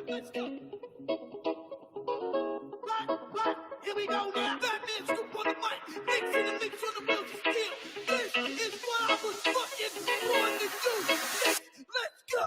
Let's go. Right, here we go now. Batman scoop on the mic, mixing the mix on the wheels of steel. This is what I was fucking born to do. Let's go.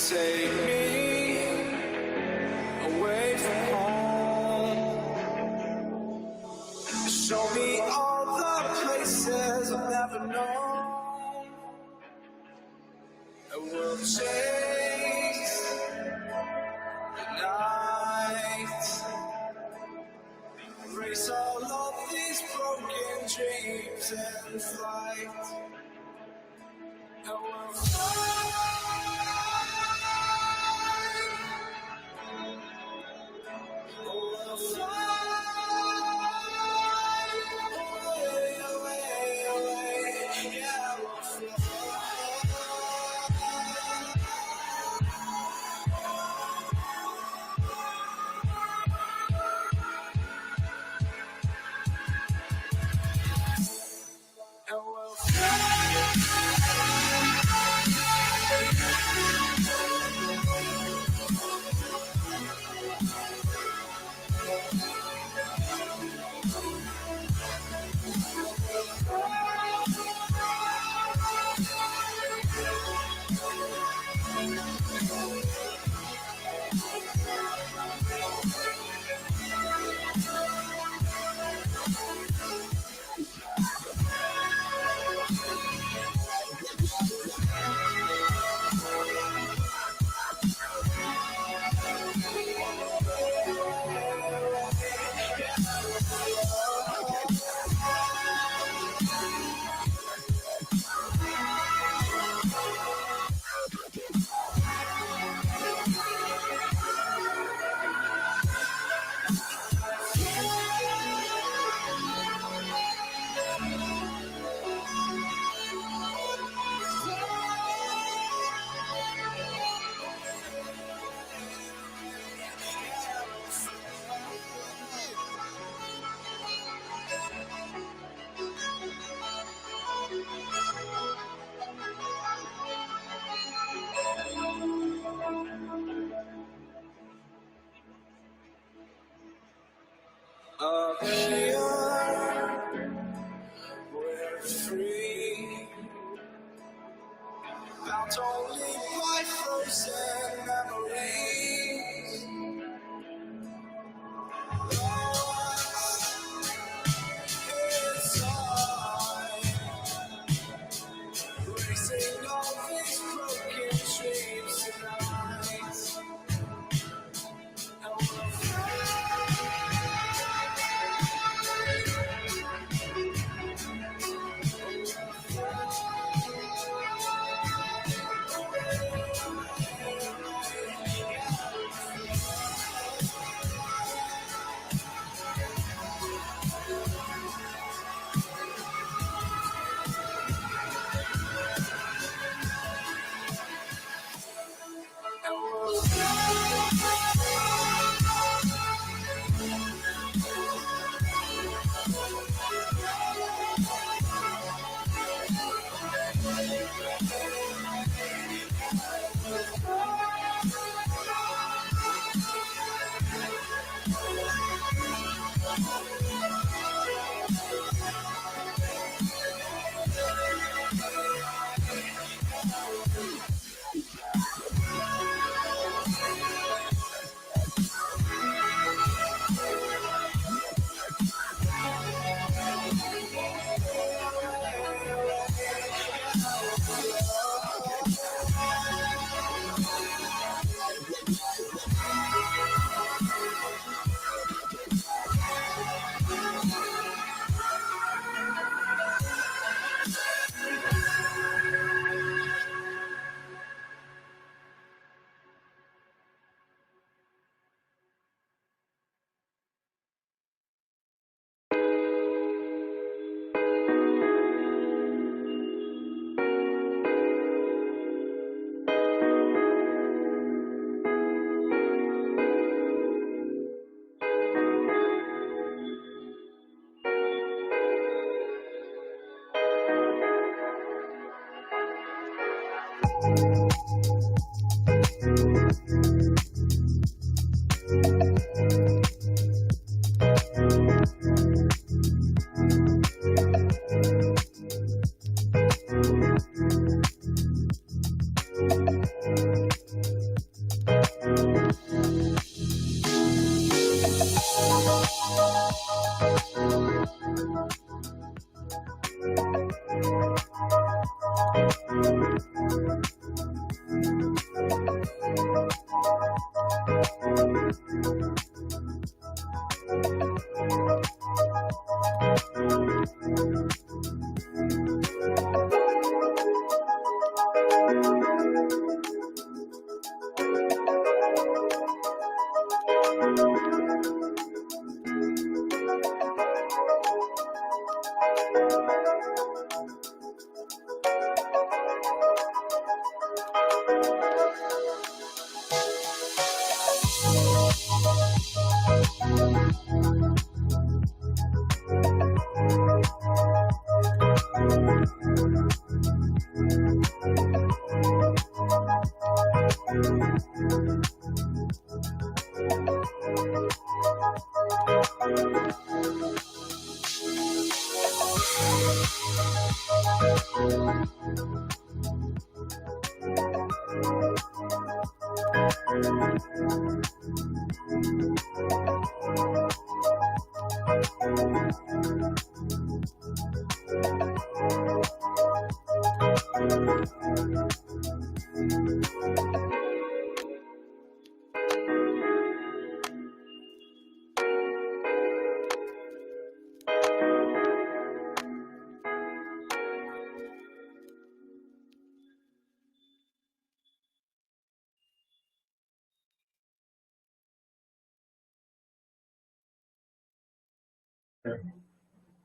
Take me away from home. Show me all the places I've never known. I will chase the night, erase all of these broken dreams and flight. I will fly. Up here, we're free, bound only by frozen memories. Lost inside, racing all these broken dreams tonight. And we'll fly.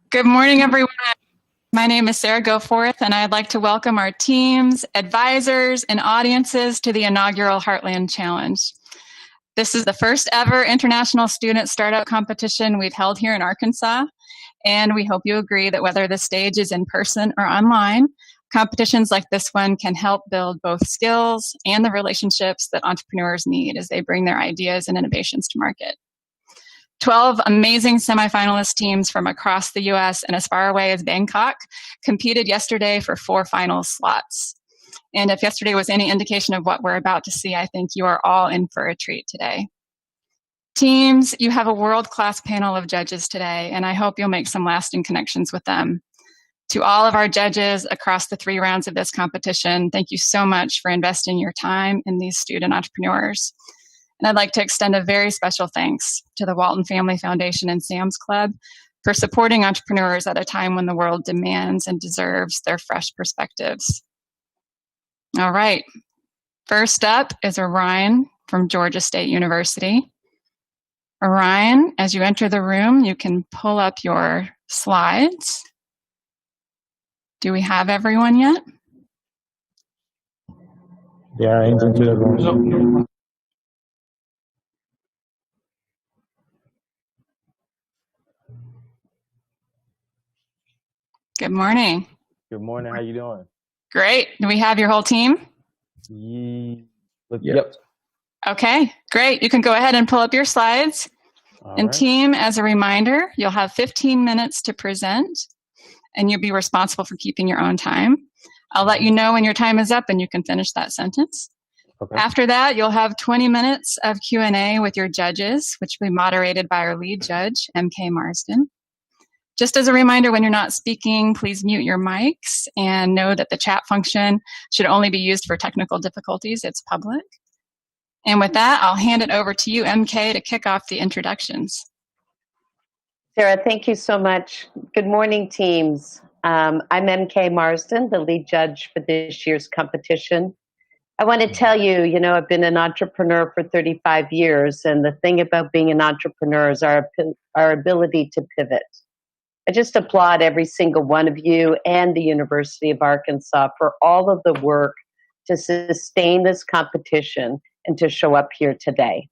Good morning, everyone. My name is Sarah Goforth, and I'd like to welcome our teams, advisors, and audiences to the inaugural Heartland Challenge. This is the first ever international student startup competition we've held here in Arkansas, and we hope you agree that whether the stage is in person or online, competitions like this one can help build both skills and the relationships that entrepreneurs need as they bring their ideas and innovations to market. 12 amazing semifinalist teams from across the U.S. and as far away as Bangkok competed yesterday for 4 final slots. And if yesterday was any indication of what we're about to see, I think you are all in for a treat today. Teams, you have a world-class panel of judges today, and I hope you'll make some lasting connections with them. To all of our judges across the 3 rounds of this competition, thank you so much for investing your time in these student entrepreneurs. And I'd like to extend a very special thanks to the Walton Family Foundation and Sam's Club for supporting entrepreneurs at a time when the world demands and deserves their fresh perspectives. All right. First up is Orion from Georgia State University. Orion, as you enter the room, you can pull up your slides. Do we have everyone yet? Yeah, into the room. Good morning. Good morning. How you doing? Great. Do we have your whole team? Yep. Okay, great. You can go ahead and pull up your slides. And team, as a reminder, you'll have 15 minutes to present, and you'll be responsible for keeping your own time. I'll let you know when your time is up and you can finish that sentence. Okay. After that, you'll have 20 minutes of Q&A with your judges, which will be moderated by our lead judge, M.K. Marsden. Just as a reminder, when you're not speaking, please mute your mics and know that the chat function should only be used for technical difficulties. It's public. And with that, I'll hand it over to you, MK, to kick off the introductions. Sarah, thank you so much. Good morning, teams. I'm MK Marsden, the lead judge for this year's competition. I want to tell you, I've been an entrepreneur for 35 years, and the thing about being an entrepreneur is our ability to pivot. I just applaud every single one of you and the University of Arkansas for all of the work to sustain this competition and to show up here today.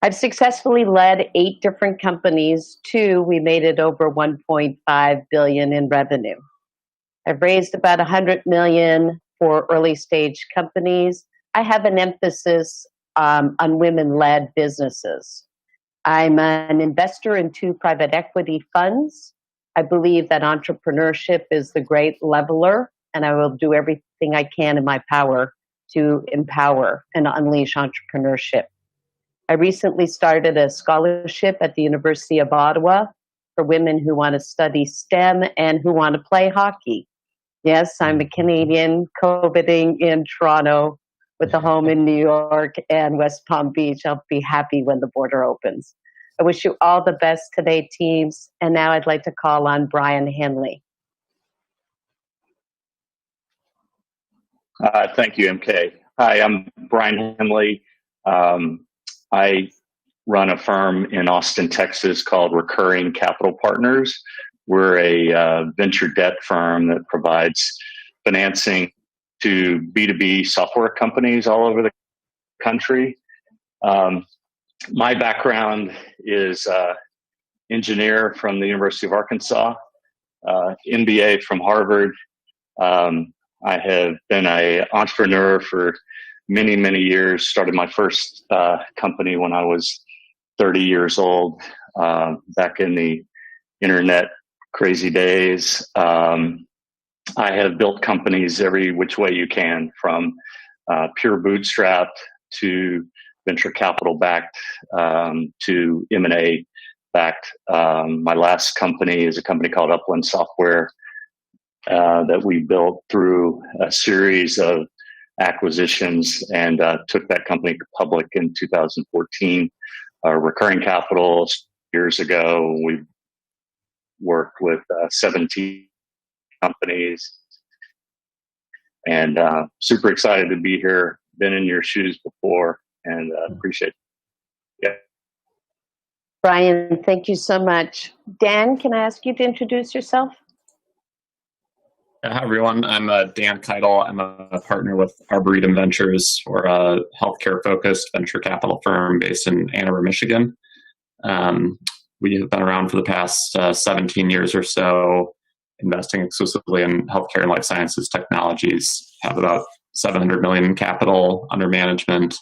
I've successfully led 8 different companies. 2, we made it over $1.5 billion in revenue. I've raised about $100 million for early stage companies. I have an emphasis on women-led businesses. I'm an investor in 2 private equity funds. I believe that entrepreneurship is the great leveler, and I will do everything I can in my power to empower and unleash entrepreneurship. I recently started a scholarship at the University of Ottawa for women who want to study STEM and who want to play hockey. Yes, I'm a Canadian coveting in Toronto with a home in New York and West Palm Beach. I'll be happy when the border opens. I wish you all the best today, teams. And now I'd like to call on Brian Henley. Thank you, MK. Hi, I'm Brian Henley. I run a firm in Austin, Texas called Recurring Capital Partners. We're a venture debt firm that provides financing to B2B software companies all over the country. My background is engineer from the University of Arkansas, MBA from Harvard. I have been an entrepreneur for many, many years. Started my first company when I was 30 years old, back in the internet crazy days. I have built companies every which way you can, from pure bootstrap to venture capital backed to M&A backed. My last company is a company called Upland Software that we built through a series of acquisitions and took that company public in 2014. Recurring Capital years ago, we worked with 17 companies, and super excited to be here. Been in your shoes before, and appreciate it. Yeah. Brian, thank you so much. Dan, can I ask you to introduce yourself? Hi, everyone. I'm Dan Keitel. I'm a partner with Arboretum Ventures. We're a healthcare-focused venture capital firm based in Ann Arbor, Michigan. We have been around for the past 17 years or so, investing exclusively in healthcare and life sciences technologies. Have about $700 million in capital under management,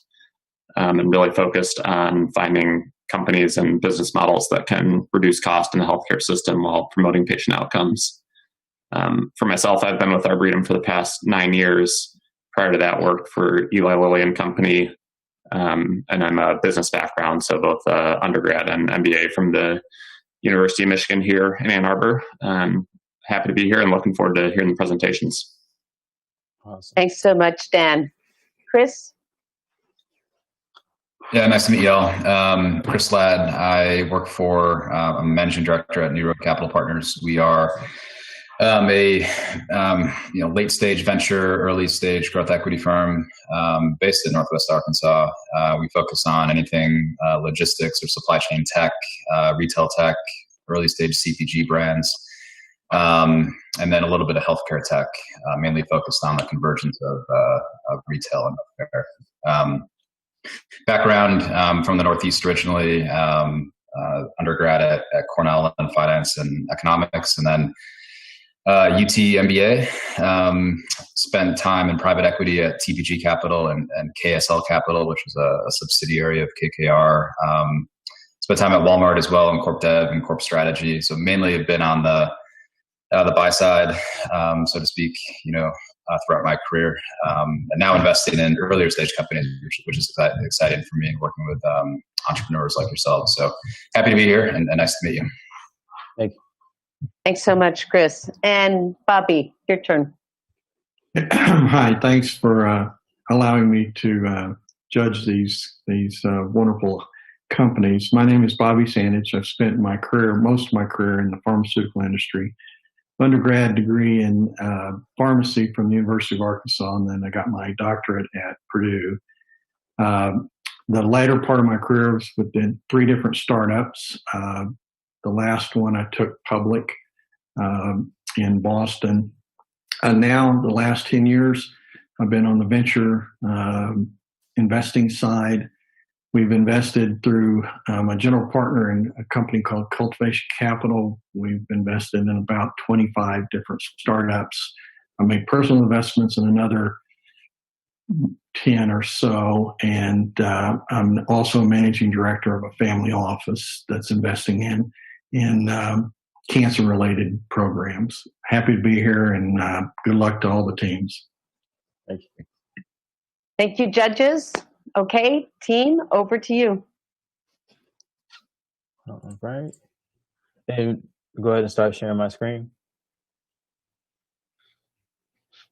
and really focused on finding companies and business models that can reduce cost in the healthcare system while promoting patient outcomes. For myself, I've been with Arboretum for the past 9 years. Prior to that, worked for Eli Lilly and Company, and I'm a business background, so both undergrad and MBA from the University of Michigan here in Ann Arbor. Happy to be here and looking forward to hearing the presentations. Awesome. Thanks so much, Dan. Chris? Yeah, nice to meet you all. Chris Ladd. I work for, I'm a managing director at New Road Capital Partners. We are a late stage venture, early stage growth equity firm based in Northwest Arkansas. We focus on anything logistics or supply chain tech, retail tech, early stage CPG brands, and then a little bit of healthcare tech, mainly focused on the convergence of retail and healthcare. Background from the Northeast originally, undergrad at Cornell in finance and economics, and then UT MBA. Spent time in private equity at TPG Capital and KSL Capital, which was a subsidiary of KKR. Spent time at Walmart as well in corp dev and corp strategy. So mainly have been on the buy side, so to speak, throughout my career, and now investing in earlier stage companies, which is exciting for me, working with entrepreneurs like yourselves. So happy to be here and nice to meet you. Thank you. Thanks so much, Chris. And Bobby, your turn. Hi, thanks for allowing me to judge these wonderful companies. My name is Bobby Sandage. I've spent most of my career in the pharmaceutical industry. Undergrad degree in pharmacy from the University of Arkansas, and then I got my doctorate at Purdue. The later part of my career was within 3 different startups. The last one I took public in Boston. And now the last 10 years, I've been on the venture investing side. We've invested through a general partner in a company called Cultivation Capital. We've invested in about 25 different startups I make personal investments in another 10 or so, and I'm also managing director of a family office that's investing in cancer-related programs. Happy to be here, and good luck to all the teams. Thank you. Thank you, judges. Okay, team, over to you. All right. And go ahead and start sharing my screen.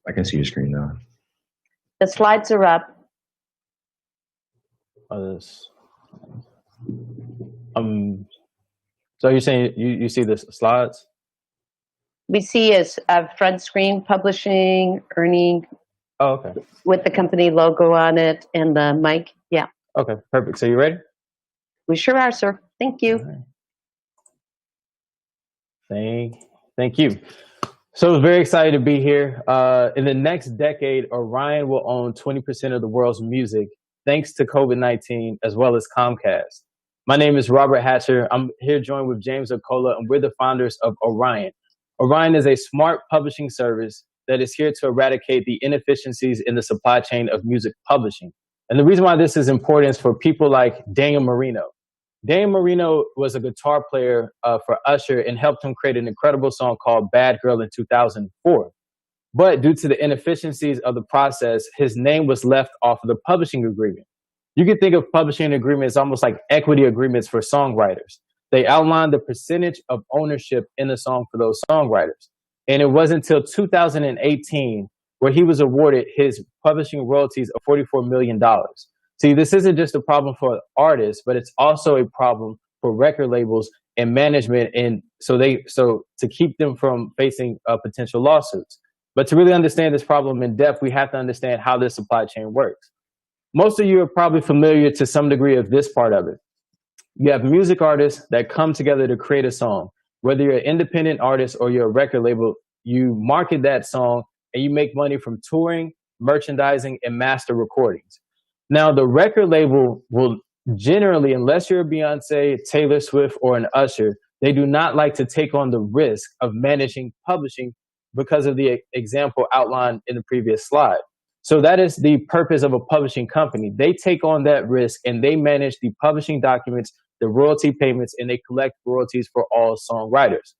I can see your screen now. The slides are up. This. So you're saying you see the slides? We see a front screen, publishing, earning. Oh, okay. With the company logo on it and the mic. Yeah. Okay, perfect. So you ready? We sure are, sir. Thank you. Right. Thank you. So I was very excited to be here. In the next decade, Orion will own 20% of the world's music, thanks to COVID-19, as well as Comcast. My name is Robert Hatcher. I'm here joined with James Okola, and we're the founders of Orion. Orion is a smart publishing service that is here to eradicate the inefficiencies in the supply chain of music publishing. And the reason why this is important is for people like Daniel Marino. Daniel Marino was a guitar player for Usher and helped him create an incredible song called Bad Girl in 2004. But due to the inefficiencies of the process, his name was left off of the publishing agreement. You can think of publishing agreements almost like equity agreements for songwriters. They outline the percentage of ownership in the song for those songwriters. And it wasn't until 2018 where he was awarded his publishing royalties of $44 million. See, this isn't just a problem for artists, but it's also a problem for record labels and management, and so to keep them from facing potential lawsuits. But to really understand this problem in depth, we have to understand how this supply chain works. Most of you are probably familiar to some degree of this part of it. You have music artists that come together to create a song. Whether you're an independent artist or you're a record label, you market that song and you make money from touring, merchandising, and master recordings. Now, the record label will generally, unless you're a Beyonce, Taylor Swift, or an Usher, they do not like to take on the risk of managing publishing because of the example outlined in the previous slide. So that is the purpose of a publishing company. They take on that risk and they manage the publishing documents, the royalty payments, and they collect royalties for all songwriters.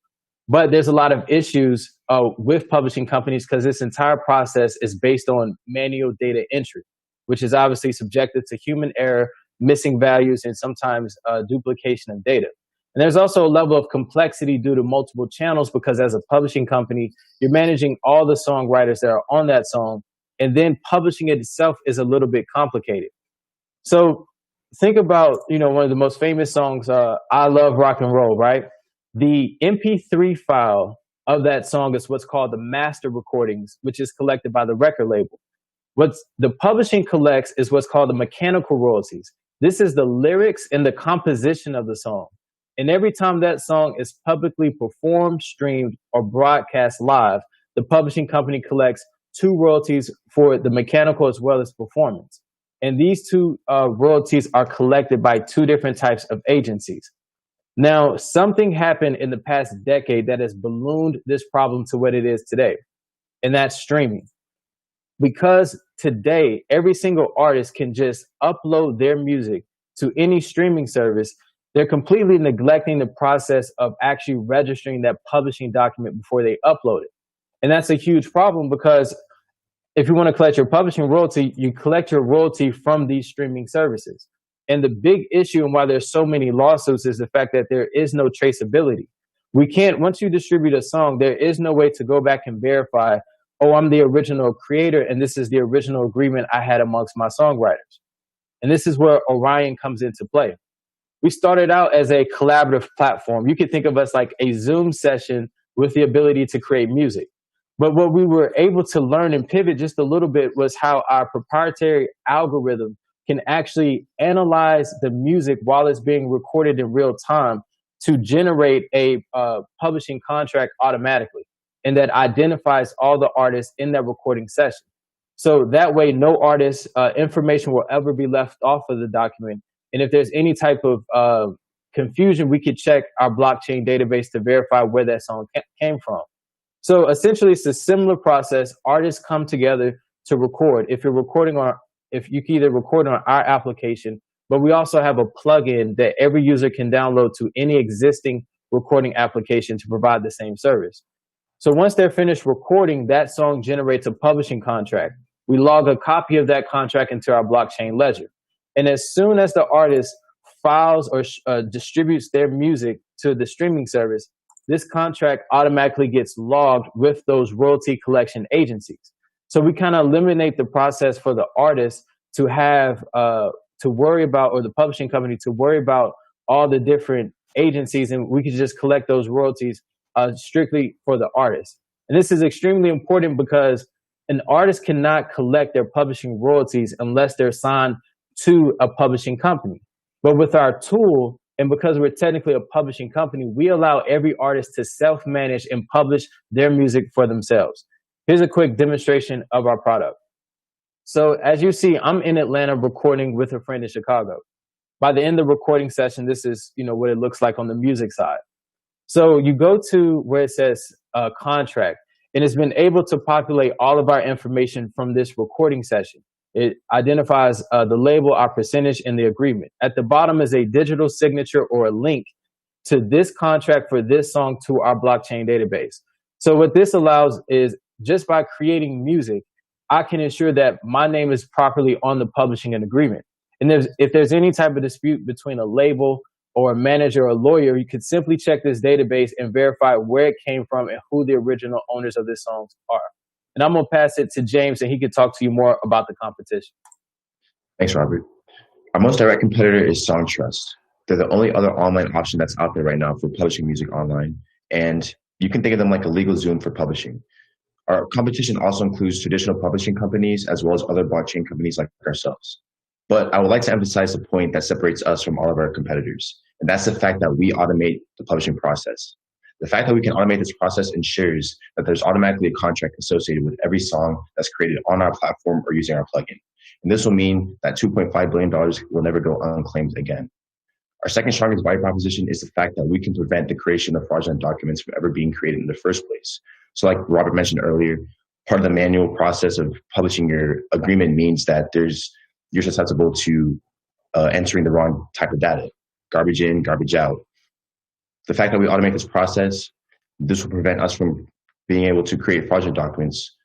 But there's a lot of issues with publishing companies because this entire process is based on manual data entry, which is obviously subjected to human error, missing values, and sometimes duplication of data. And there's also a level of complexity due to multiple channels because as a publishing company, you're managing all the songwriters that are on that song, and then publishing it itself is a little bit complicated. So think about, one of the most famous songs, I Love Rock and Roll, right? The MP3 file of that song is what's called the master recordings, which is collected by the record label. What the publishing collects is what's called the mechanical royalties. This is the lyrics and the composition of the song. And every time that song is publicly performed, streamed, or broadcast live, the publishing company collects 2 royalties for the mechanical as well as performance. And these 2 royalties are collected by 2 different types of agencies. Now, something happened in the past decade that has ballooned this problem to what it is today, and that's streaming. Because today, every single artist can just upload their music to any streaming service, they're completely neglecting the process of actually registering that publishing document before they upload it. And that's a huge problem because if you want to collect your publishing royalty, you collect your royalty from these streaming services. And the big issue and why there's so many lawsuits is the fact that there is no traceability. We can't, once you distribute a song, there is no way to go back and verify, oh, I'm the original creator and this is the original agreement I had amongst my songwriters. And this is where Orion comes into play. We started out as a collaborative platform. You could think of us like a Zoom session with the ability to create music. But what we were able to learn and pivot just a little bit was how our proprietary algorithm can actually analyze the music while it's being recorded in real time to generate a publishing contract automatically. And that identifies all the artists in that recording session. So that way, no artist information will ever be left off of the document. And if there's any type of confusion, we could check our blockchain database to verify where that song came from. So essentially, it's a similar process. Artists come together to record. If you can either record on our application, but we also have a plugin that every user can download to any existing recording application to provide the same service. So once they're finished recording, that song generates a publishing contract. We log a copy of that contract into our blockchain ledger. And as soon as the artist files or distributes their music to the streaming service, this contract automatically gets logged with those royalty collection agencies. So we kind of eliminate the process for the artist to have to worry about, or the publishing company to worry about all the different agencies, and we can just collect those royalties strictly for the artist. And this is extremely important because an artist cannot collect their publishing royalties unless they're signed to a publishing company. But with our tool, and because we're technically a publishing company, we allow every artist to self-manage and publish their music for themselves. Here's a quick demonstration of our product. So as you see, I'm in Atlanta recording with a friend in Chicago. By the end of the recording session, this is, what it looks like on the music side. So you go to where it says contract, and it's been able to populate all of our information from this recording session. It identifies the label, our percentage, and the agreement. At the bottom is a digital signature or a link to this contract for this song to our blockchain database. So what this allows is, just by creating music, I can ensure that my name is properly on the publishing and agreement. And if there's any type of dispute between a label or a manager or a lawyer, you could simply check this database and verify where it came from and who the original owners of this song are. And I'm going to pass it to James, and he can talk to you more about the competition. Thanks, Robert. Our most direct competitor is SongTrust. They're the only other online option that's out there right now for publishing music online. And you can think of them like a legal Zoom for publishing. Our competition also includes traditional publishing companies as well as other blockchain companies like ourselves. But I would like to emphasize the point that separates us from all of our competitors, and that's the fact that we automate the publishing process. The fact that we can automate this process ensures that there's automatically a contract associated with every song that's created on our platform or using our plugin. And this will mean that $2.5 billion will never go unclaimed again. Our second strongest value proposition is the fact that we can prevent the creation of fraudulent documents from ever being created in the first place. So like Robert mentioned earlier, part of the manual process of publishing your agreement means that you're susceptible to entering the wrong type of data, garbage in, garbage out. The fact that we automate this process, this will prevent us from being able to create fraudulent documents.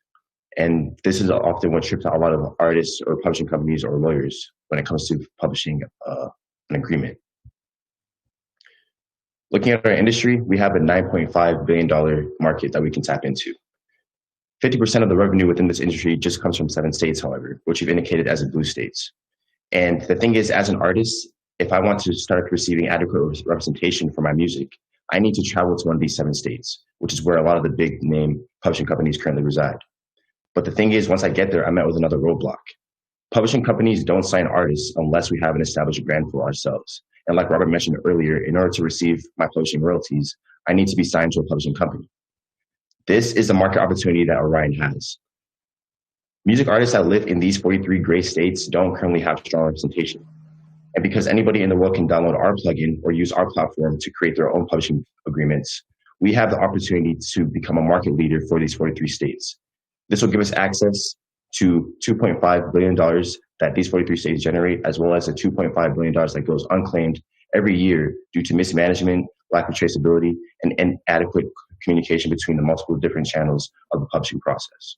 And this is often what trips out a lot of artists or publishing companies or lawyers when it comes to publishing an agreement. Looking at our industry, we have a $9.5 billion market that we can tap into. 50% of the revenue within this industry just comes from 7 states, however, which you've indicated as the blue states. And the thing is, as an artist, if I want to start receiving adequate representation for my music, I need to travel to one of these 7 states, which is where a lot of the big name publishing companies currently reside. But the thing is, once I get there, I'm met with another roadblock. Publishing companies don't sign artists unless we have an established brand for ourselves. And like Robert mentioned earlier, in order to receive my publishing royalties, I need to be signed to a publishing company. This is the market opportunity that Orion has. Music artists that live in these 43 gray states don't currently have strong representation. And because anybody in the world can download our plugin or use our platform to create their own publishing agreements, we have the opportunity to become a market leader for these 43 states. This will give us access to $2.5 billion that these 43 states generate, as well as the $2.5 billion that goes unclaimed every year due to mismanagement, lack of traceability, and inadequate communication between the multiple different channels of the publishing process.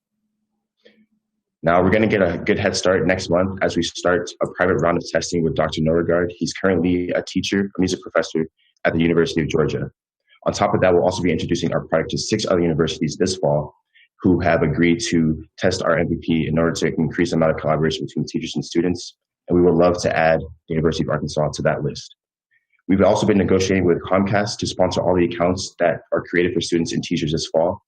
Now we're going to get a good head start next month as we start a private round of testing with Dr. Norregard. He's currently a teacher, a music professor at the University of Georgia. On top of that, we'll also be introducing our product to 6 other universities this fall who have agreed to test our MVP in order to increase the amount of collaboration between teachers and students. And we would love to add the University of Arkansas to that list. We've also been negotiating with Comcast to sponsor all the accounts that are created for students and teachers this fall.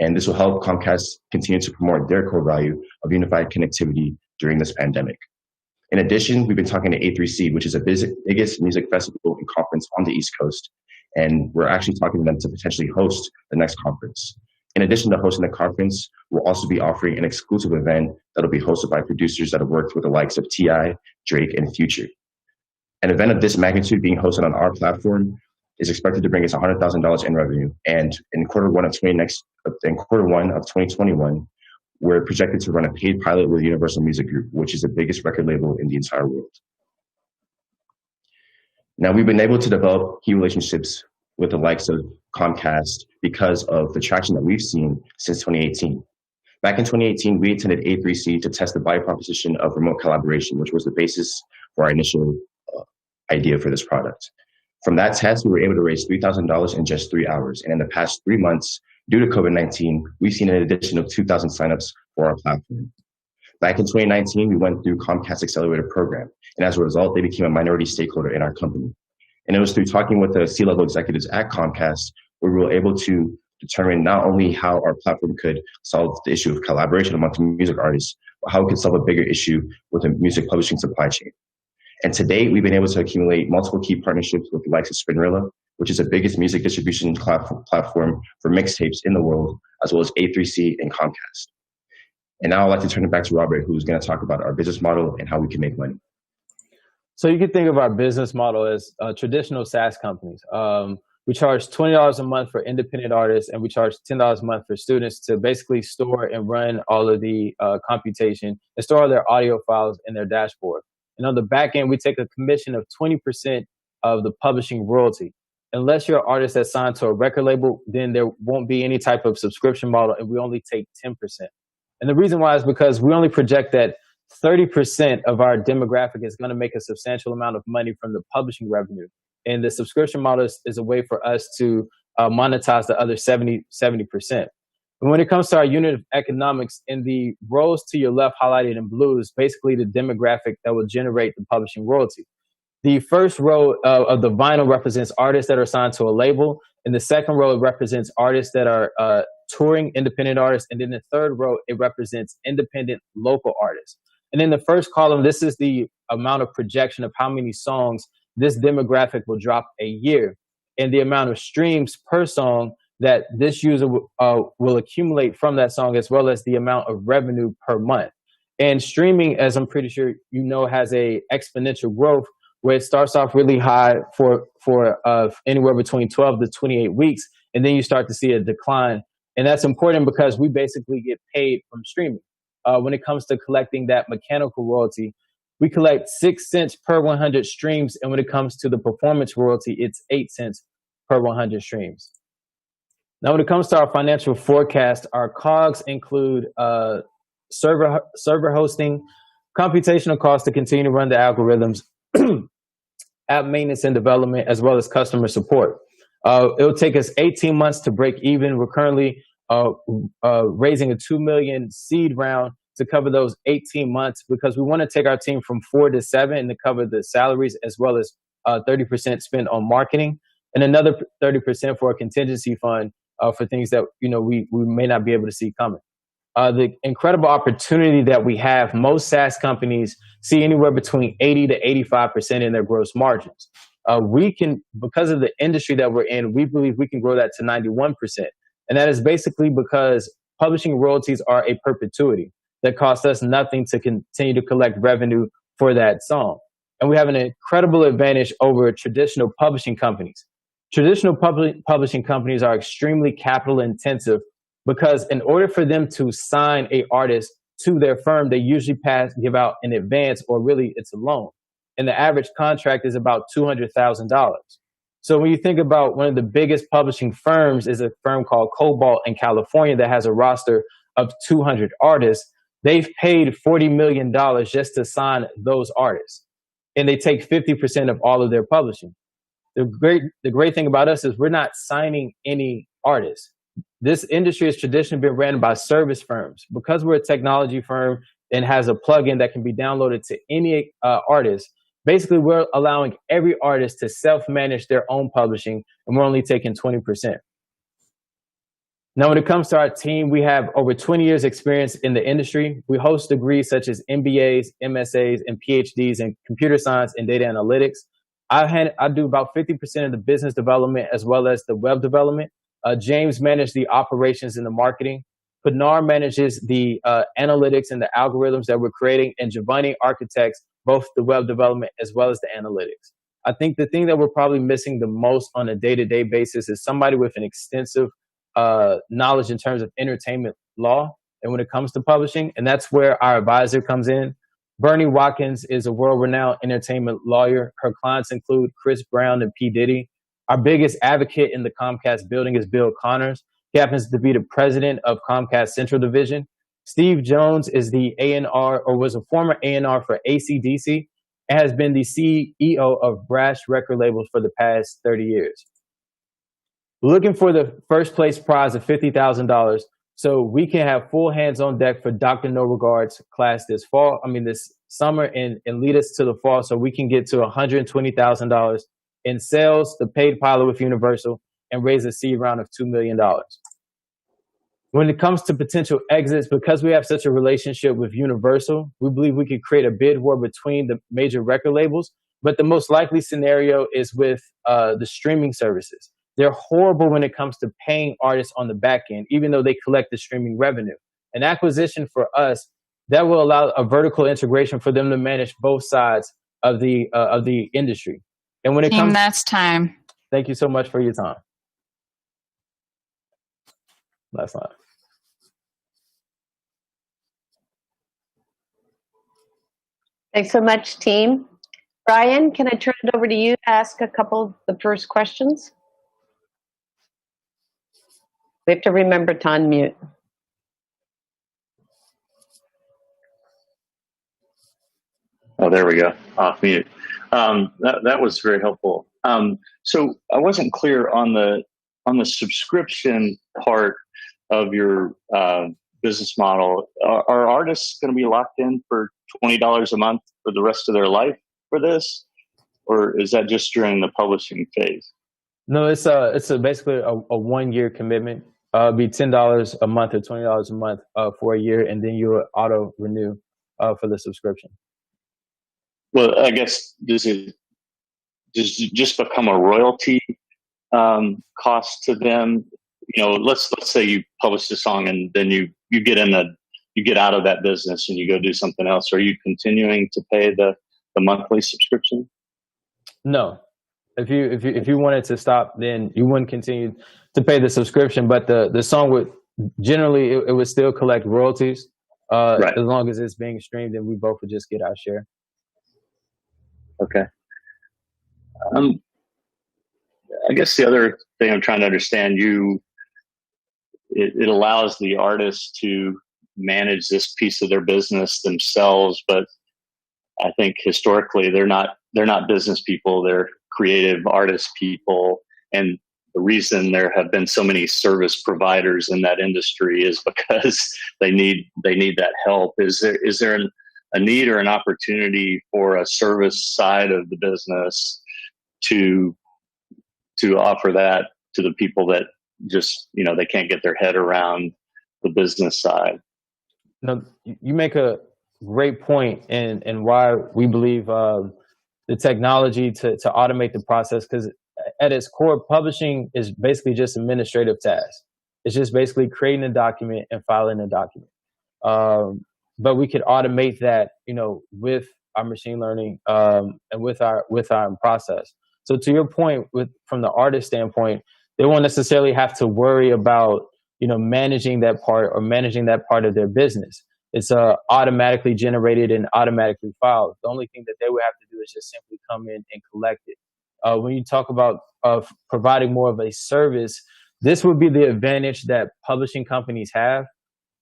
And this will help Comcast continue to promote their core value of unified connectivity during this pandemic. In addition, we've been talking to A3C, which is the biggest music festival and conference on the East Coast. And we're actually talking to them to potentially host the next conference. In addition to hosting the conference, we'll also be offering an exclusive event that'll be hosted by producers that have worked with the likes of T.I., Drake, and Future. An event of this magnitude being hosted on our platform is expected to bring us $100,000 in revenue. And in Q1 of in Q1 of 2021, we're projected to run a paid pilot with Universal Music Group, which is the biggest record label in the entire world. Now, we've been able to develop key relationships with the likes of Comcast because of the traction that we've seen since 2018. Back in 2018, we attended A3C to test the value proposition of remote collaboration, which was the basis for our initial idea for this product. From that test, we were able to raise $3,000 in just 3 hours. And in the past 3 months, due to COVID-19, we've seen an additional 2,000 signups for our platform. Back in 2019, we went through Comcast Accelerator program. And as a result, they became a minority stakeholder in our company. And it was through talking with the C-level executives at Comcast where we were able to determine not only how our platform could solve the issue of collaboration amongst music artists, but how it could solve a bigger issue with the music publishing supply chain. And to date, we've been able to accumulate multiple key partnerships with the likes of Spinrilla, which is the biggest music distribution platform for mixtapes in the world, as well as A3C and Comcast. And now I'd like to turn it back to Robert, who's going to talk about our business model and how we can make money. So you can think of our business model as traditional SaaS companies. We charge $20 a month for independent artists, and we charge $10 a month for students to basically store and run all of the computation and store all their audio files in their dashboard. And on the back end, we take a commission of 20% of the publishing royalty. Unless you're an artist that's signed to a record label, then there won't be any type of subscription model, and we only take 10%. And the reason why is because we only project that 30% of our demographic is going to make a substantial amount of money from the publishing revenue. And the subscription model is a way for us to monetize the other 70%. And when it comes to our unit of economics, in the rows to your left highlighted in blue is basically the demographic that will generate the publishing royalty. The first row of the vinyl represents artists that are signed to a label. And the second row represents artists that are touring independent artists. And then the third row, it represents independent local artists. And in the first column, this is the amount of projection of how many songs this demographic will drop a year, and the amount of streams per song that this user will accumulate from that song, as well as the amount of revenue per month. And streaming, as I'm pretty sure you know, has a exponential growth where it starts off really high for anywhere between 12 to 28 weeks, and then you start to see a decline. And that's important because we basically get paid from streaming. When it comes to collecting that mechanical royalty, we collect 6 cents per 100 streams. And when it comes to the performance royalty, it's 8 cents per 100 streams. Now, when it comes to our financial forecast, our COGS include server hosting, computational costs to continue to run the algorithms, app maintenance and development, as well as customer support. It'll take us 18 months to break even. We're currently raising a $2 million seed round to cover those 18 months because we want to take our team from 4 to 7 and to cover the salaries, as well as 30% spent on marketing and another 30% for a contingency fund for things that we may not be able to see coming. The incredible opportunity that we have, most SaaS companies see anywhere between 80 to 85% in their gross margins. We can, because of the industry that we're in, we believe we can grow that to 91%. And that is basically because publishing royalties are a perpetuity that costs us nothing to continue to collect revenue for that song. And we have an incredible advantage over traditional publishing companies. Traditional publishing companies are extremely capital intensive because in order for them to sign an artist to their firm, they usually give out an advance, or really it's a loan. And the average contract is about $200,000. So when you think about one of the biggest publishing firms is a firm called Cobalt in California that has a roster of 200 artists. They've paid $40 million just to sign those artists. And they take 50% of all of their publishing. The great thing about us is we're not signing any artists. This industry has traditionally been ran by service firms. Because we're a technology firm and has a plugin that can be downloaded to any artist, basically we're allowing every artist to self-manage their own publishing, and we're only taking 20%. Now, when it comes to our team, we have over 20 years experience in the industry. We host degrees such as MBAs, MSAs, and PhDs in computer science and data analytics. I do about 50% of the business development as well as the web development. James manages the operations and the marketing. Pinar manages the analytics and the algorithms that we're creating. And Giovanni architects both the web development as well as the analytics. I think the thing that we're probably missing the most on a day-to-day basis is somebody with an extensive knowledge in terms of entertainment law and when it comes to publishing. And that's where our advisor comes in. Bernie Watkins is a world-renowned entertainment lawyer. Her clients include Chris Brown and P. Diddy. Our biggest advocate in the Comcast building is Bill Connors. He happens to be the president of Comcast Central Division. Steve Jones is the A&R, or was a former A&R for AC/DC, and has been the CEO of Brash record labels for the past 30 years. Looking for the first place prize of $50,000 so we can have full hands on deck for Dr. No Regards class this summer and lead us to the fall so we can get to $120,000 in sales, the paid pilot with Universal, and raise a seed round of $2 million. When it comes to potential exits, because we have such a relationship with Universal, we believe we could create a bid war between the major record labels. But the most likely scenario is with the streaming services. They're horrible when it comes to paying artists on the back end, even though they collect the streaming revenue. An acquisition for us, that will allow a vertical integration for them to manage both sides of the industry. And when it comes, that's time. Thank you so much for your time. Last line. Thanks so much, team. Brian, can I turn it over to you to ask a couple of the first questions? We have to remember to unmute. Oh, there we go. Off mute. That was very helpful. So I wasn't clear on the subscription part of your business model. Are artists going to be locked in for $20 a month for the rest of their life for this, or is that just during the publishing phase? No, it's basically a 1 year commitment. It'd be $10 a month or $20 a month for a year, and then you would auto renew for the subscription. Well, I guess does it just become a royalty cost to them? You know, let's say you publish a song and then you get out of that business and you go do something else. Are you continuing to pay the monthly subscription? No. If you wanted to stop, then you wouldn't continue to pay the subscription, but the song would generally it would still collect royalties right. As long as it's being streamed, and we both would just get our share. Okay. I guess the other thing I'm trying to understand, it allows the artists to manage this piece of their business themselves, but I think historically they're not business people, they're creative artist people, and the reason there have been so many service providers in that industry is because they need that help. Is there a need or an opportunity for a service side of the business to offer that to the people that just, they can't get their head around the business side? No, you make a great point, and why we believe the technology to automate the process, because at its core, publishing is basically just administrative tasks. It's just basically creating a document and filing a document. But we could automate that, with our machine learning and with our process. So to your point, from the artist standpoint, they won't necessarily have to worry about managing that part of their business. It's automatically generated and automatically filed. The only thing that they would have to do is just simply come in and collect it. When you talk about providing more of a service, this would be the advantage that publishing companies have.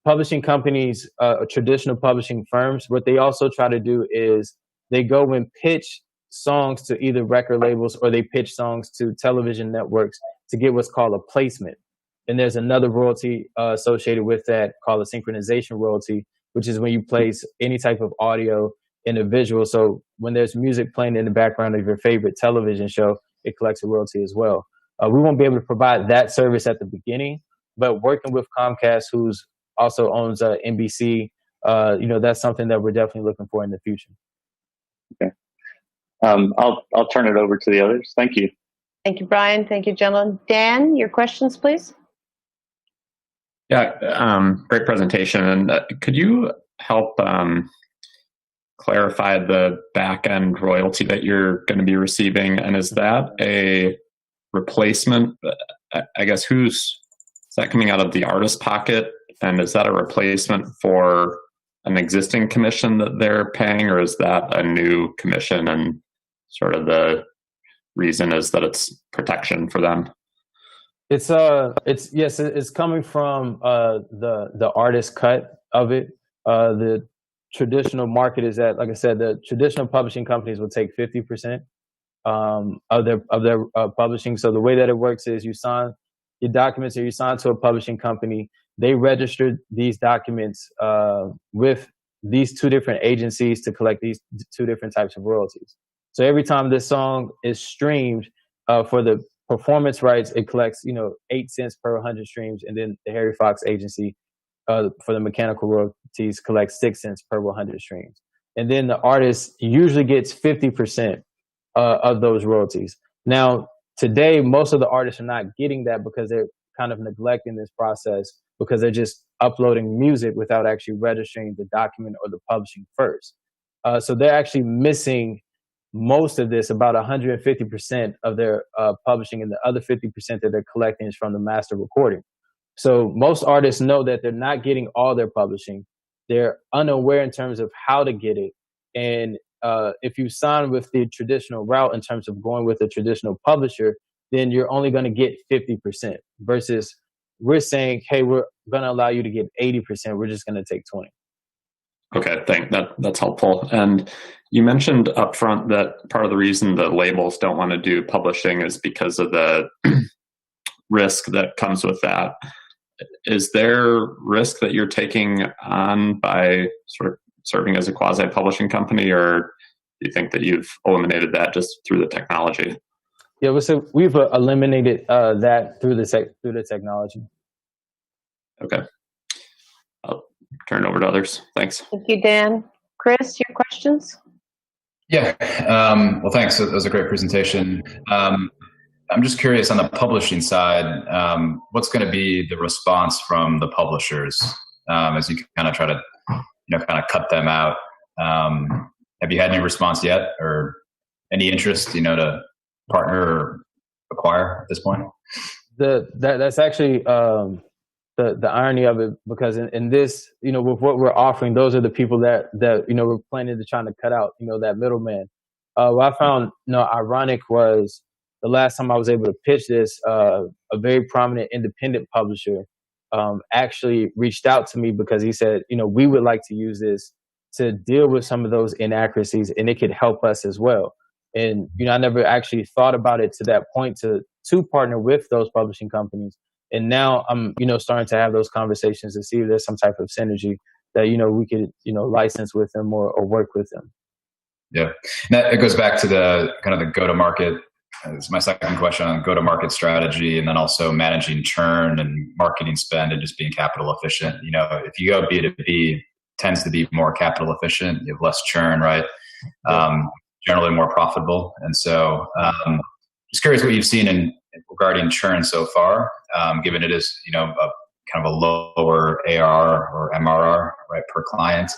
Publishing companies, traditional publishing firms, what they also try to do is they go and pitch songs to either record labels or they pitch songs to television networks to get what's called a placement. And there's another royalty associated with that called a synchronization royalty, which is when you place any type of audio in a visual. So when there's music playing in the background of your favorite television show, it collects a royalty as well. We won't be able to provide that service at the beginning, but working with Comcast, who's also owns NBC, that's something that we're definitely looking for in the future. Okay. I'll turn it over to the others. Thank you. Thank you, Brian. Thank you, gentlemen. Dan, your questions, please. Yeah, great presentation. And could you help clarify the back-end royalty that you're going to be receiving? And is that a replacement? I guess it's that coming out of the artist pocket? And is that a replacement for an existing commission that they're paying, or is that a new commission and sort of the reason is that it's protection for them? It's yes, it's coming from the artist cut of it. The traditional market is that, like I said, the traditional publishing companies will take 50% of their publishing. So the way that it works is you sign your documents, or you sign to a publishing company. They register these documents with these two different agencies to collect these two different types of royalties. So every time this song is streamed for the performance rights, it collects 8 cents per 100 streams, and then the Harry Fox agency for the mechanical royalties collects 6 cents per 100 streams. And then the artist usually gets 50% of those royalties. Now, today, most of the artists are not getting that because they're kind of neglecting this process because they're just uploading music without actually registering the document or the publishing first. So they're actually missing most of this, about 150% of their publishing, and the other 50% that they're collecting is from the master recording. So most artists know that they're not getting all their publishing. They're unaware in terms of how to get it. And if you sign with the traditional route in terms of going with a traditional publisher, then you're only going to get 50% versus we're saying, hey, we're going to allow you to get 80%. We're just going to take 20. Okay, that's helpful. And you mentioned upfront that part of the reason the labels don't want to do publishing is because of the risk that comes with that. Is there risk that you're taking on by sort of serving as a quasi-publishing company, or do you think that you've eliminated that just through the technology? Yeah, so we've eliminated that through the technology. Okay. I'll turn it over to others. Thanks. Thank you, Dan. Chris, your questions? Yeah. Well, thanks. That was a great presentation. I'm just curious on the publishing side, what's going to be the response from the publishers as you kind of try to, kind of cut them out? Have you had any response yet, or any interest, to partner or acquire at this point? That's actually the irony of it, because in this, with what we're offering, those are the people that we're planning to try to cut out, that middleman. What I found, ironic was the last time I was able to pitch this, a very prominent independent publisher actually reached out to me because he said, we would like to use this to deal with some of those inaccuracies, and it could help us as well. And, I never actually thought about it to that point to partner with those publishing companies. And now I'm, starting to have those conversations to see if there's some type of synergy that, we could, license with them or work with them. Yeah. That, it goes back to the kind of the go-to-market. It's my second question on go-to-market strategy, and then also managing churn and marketing spend and just being capital efficient. If you go B2B, tends to be more capital efficient. You have less churn, right? Generally more profitable. And so just curious what you've seen regarding churn so far, given it is, a kind of a lower ARR or MRR, right, per client.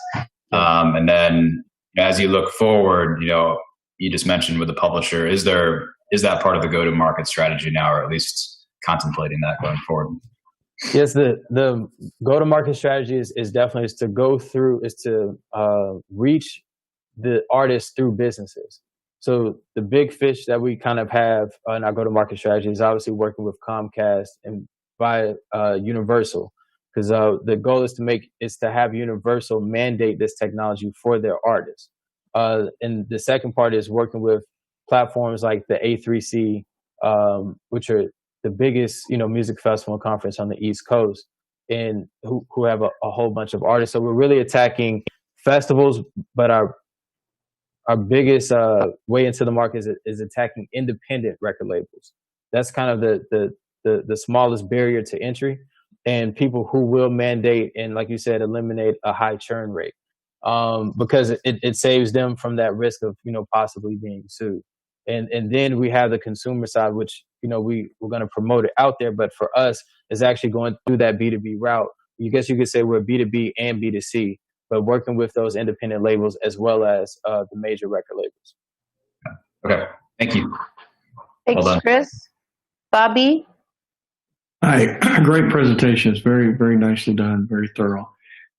And then as you look forward, you just mentioned with the publisher, is that part of the go-to-market strategy now, or at least contemplating that going forward? Yes, the go-to-market strategy is definitely to reach the artists through businesses. So the big fish that we kind of have in our go-to-market strategy is obviously working with Comcast and via Universal, because the goal is to have Universal mandate this technology for their artists. And the second part is working with platforms like the A3C, which are the biggest, music festival and conference on the East Coast, and who have a whole bunch of artists. So we're really attacking festivals, but our biggest way into the market is attacking independent record labels. That's kind of the smallest barrier to entry, and people who will mandate and, like you said, eliminate a high churn rate, because it saves them from that risk of possibly being sued. And then we have the consumer side, which we're going to promote it out there, but for us, it's actually going through that B2B route. I guess you could say we're B2B and B2C, but working with those independent labels as well as the major record labels. Okay, thank you. Thanks, Chris. Bobby? Hi, great presentation. It's very, very nicely done, very thorough.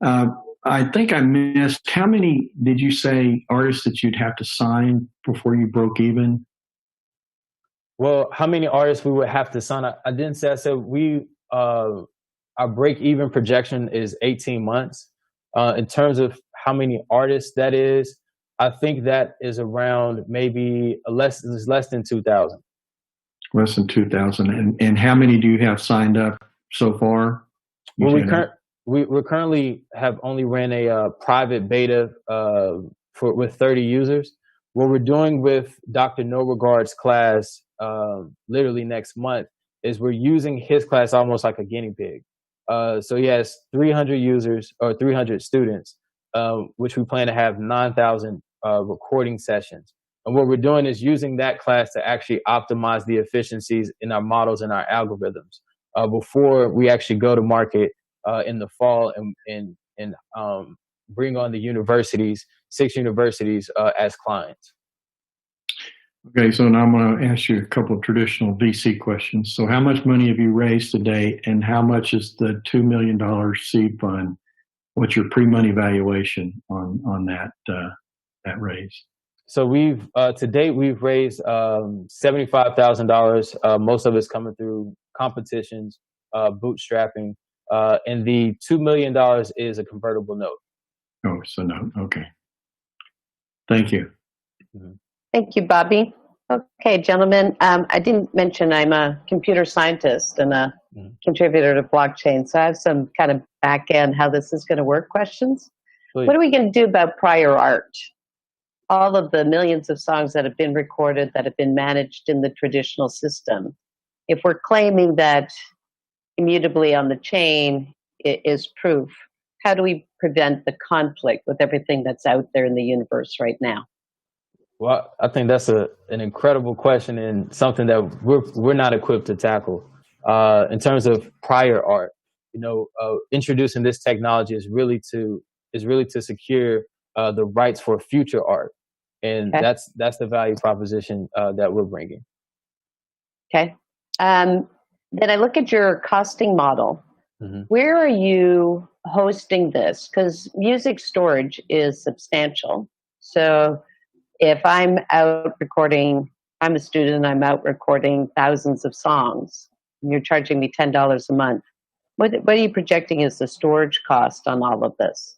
I think I missed, how many did you say artists that you'd have to sign before you broke even? Well, how many artists we would have to sign? I didn't say. I said our break even projection is 18 months. In terms of how many artists that is, I think that is around maybe less than 2,000. Less than 2,000. And how many do you have signed up so far? Well, we currently have only ran a private beta with 30 users. What we're doing with Dr. No Regard's class, literally next month, is we're using his class almost like a guinea pig. So he has 300 users or 300 students, which we plan to have 9,000 recording sessions. And what we're doing is using that class to actually optimize the efficiencies in our models and our algorithms before we actually go to market in the fall and bring on the universities, 6 universities as clients. Okay, so now I'm going to ask you a couple of traditional VC questions. So how much money have you raised to date, and how much is the $2 million seed fund? What's your pre-money valuation on that raise? So we've to date we've raised $75,000. Most of it's coming through competitions, bootstrapping, and the $2 million is a convertible note. Oh, so no, okay. Thank you. Mm-hmm. Thank you, Bobby. Okay, gentlemen, I didn't mention I'm a computer scientist and a contributor to blockchain, so I have some kind of back end how this is going to work questions. Please. What are we going to do about prior art? All of the millions of songs that have been recorded that have been managed in the traditional system. If we're claiming that immutably on the chain is proof, how do we prevent the conflict with everything that's out there in the universe right now? Well, I think that's an incredible question and something that we're not equipped to tackle. In terms of prior art, introducing this technology is really to secure the rights for future art, and okay. that's the value proposition that we're bringing. Okay. Then I look at your costing model. Mm-hmm. Where are you hosting this? Because music storage is substantial. So if I'm out recording, I'm a student, I'm out recording thousands of songs, and you're charging me $10 a month. What are you projecting as the storage cost on all of this?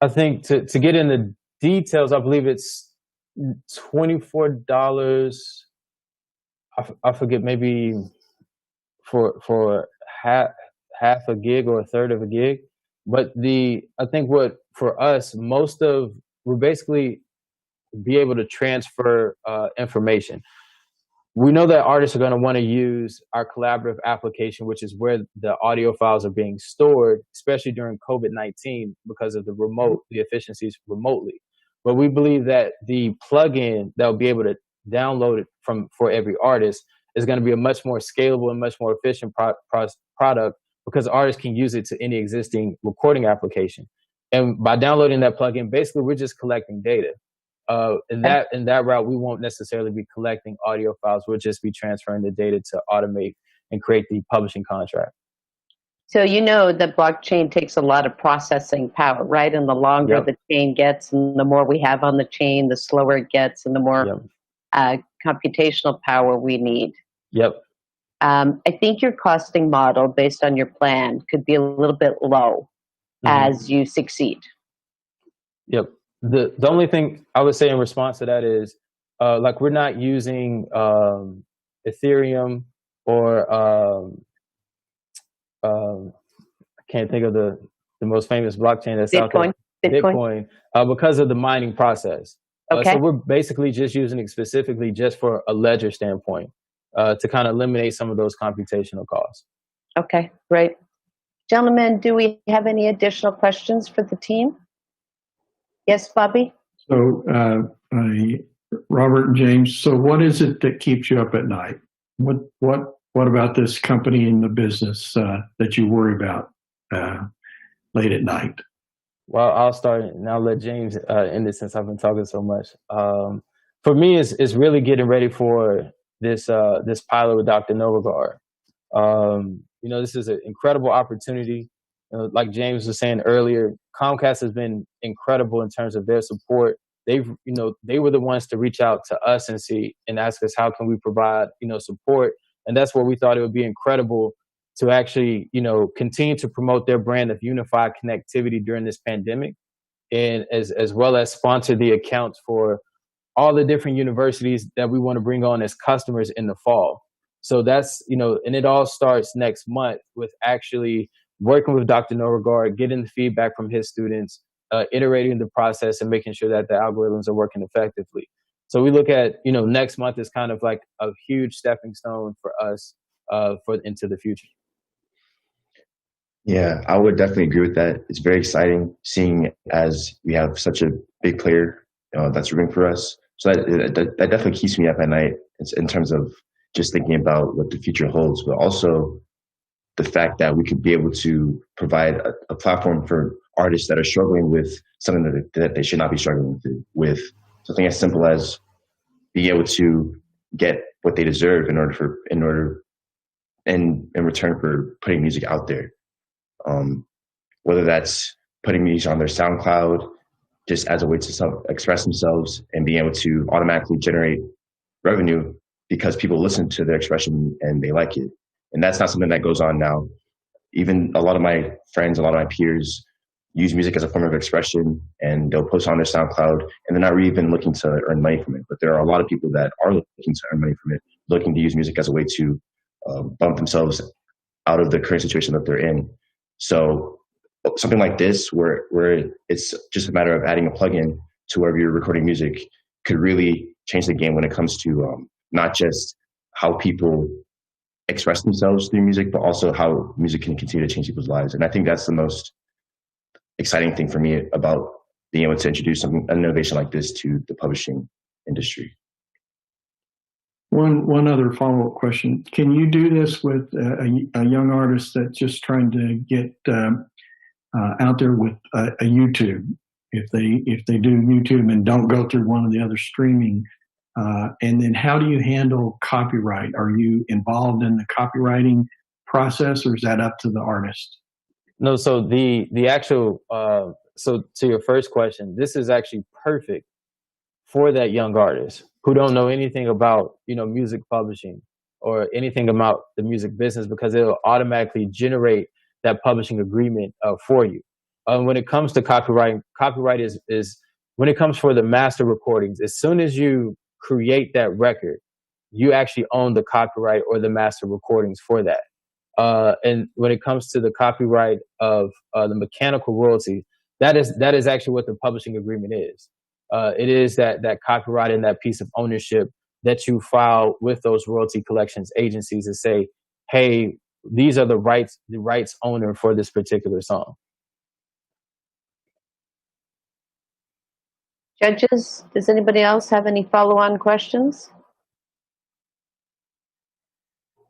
I think to get in the details, I believe it's $24. I forget, maybe for half a gig or a third of a gig. But I think what for us, we're basically be able to transfer information. We know that artists are going to want to use our collaborative application, which is where the audio files are being stored, especially during COVID-19 because of the efficiencies remotely. But we believe that the plugin that will be able to download it for every artist is going to be a much more scalable and much more efficient product because artists can use it to any existing recording application. And by downloading that plugin, basically we're just collecting data. In that route, we won't necessarily be collecting audio files. We'll just be transferring the data to automate and create the publishing contract. So the blockchain takes a lot of processing power, right? And the longer the chain gets and the more we have on the chain, the slower it gets and the more computational power we need. Yep. I think your costing model based on your plan could be a little bit low as you succeed. Yep. The only thing I would say in response to that is, we're not using Ethereum or I can't think of the most famous blockchain that's out there. Bitcoin, because of the mining process. So we're basically just using it specifically just for a ledger standpoint to kind of eliminate some of those computational costs. Okay, great. Gentlemen, do we have any additional questions for the team? Yes, Bobby? So, Robert and James, so what is it that keeps you up at night? What about this company and the business that you worry about late at night? Well, I'll start and I'll let James end it since I've been talking so much. For me, it's really getting ready for this pilot with Dr. No Regard. This is an incredible opportunity. Like James was saying earlier, Comcast has been incredible in terms of their support. They were the ones to reach out to us and ask us how can we provide, support. And that's where we thought it would be incredible to actually, continue to promote their brand of unified connectivity during this pandemic, and as well as sponsor the accounts for all the different universities that we want to bring on as customers in the fall. So that's, and it all starts next month with actually working with Dr. Norregard, getting the feedback from his students, iterating the process and making sure that the algorithms are working effectively. So we look at, next month is kind of like a huge stepping stone for us into the future. Yeah, I would definitely agree with that. It's very exciting seeing as we have such a big player that's rooting for us. So that definitely keeps me up at night in terms of just thinking about what the future holds, but also the fact that we could be able to provide a platform for artists that are struggling with something that they should not be struggling with. Something as simple as being able to get what they deserve in return for putting music out there. Whether that's putting music on their SoundCloud just as a way to express themselves and being able to automatically generate revenue because people listen to their expression and they like it. And that's not something that goes on now. Even a lot of my friends, a lot of my peers use music as a form of expression, and they'll post on their SoundCloud, and they're not really even looking to earn money from it. But there are a lot of people that are looking to earn money from it, looking to use music as a way to bump themselves out of the current situation that they're in. So something like this, where it's just a matter of adding a plugin to wherever you're recording music, could really change the game when it comes to not just how people express themselves through music, but also how music can continue to change people's lives. And I think that's the most exciting thing for me about being able to introduce an innovation like this to the publishing industry. One other follow-up question. Can you do this with a young artist that's just trying to get out there with a YouTube? If they do YouTube and don't go through one of the other streaming, and then how do you handle copyright? Are you involved in the copywriting process, or is that up to the artist? No, so the actual so to your first question, this is actually perfect for that young artist who don't know anything about, music publishing or anything about the music business, because it'll automatically generate that publishing agreement for you. When it comes to copyright is when it comes for the master recordings, as soon as you create that record, you actually own the copyright or the master recordings for that. And when it comes to the copyright of the mechanical royalty, that is actually what the publishing agreement is. It is that copyright and that piece of ownership that you file with those royalty collections agencies and say, hey, these are the rights owner for this particular song. Judges, does anybody else have any follow-on questions?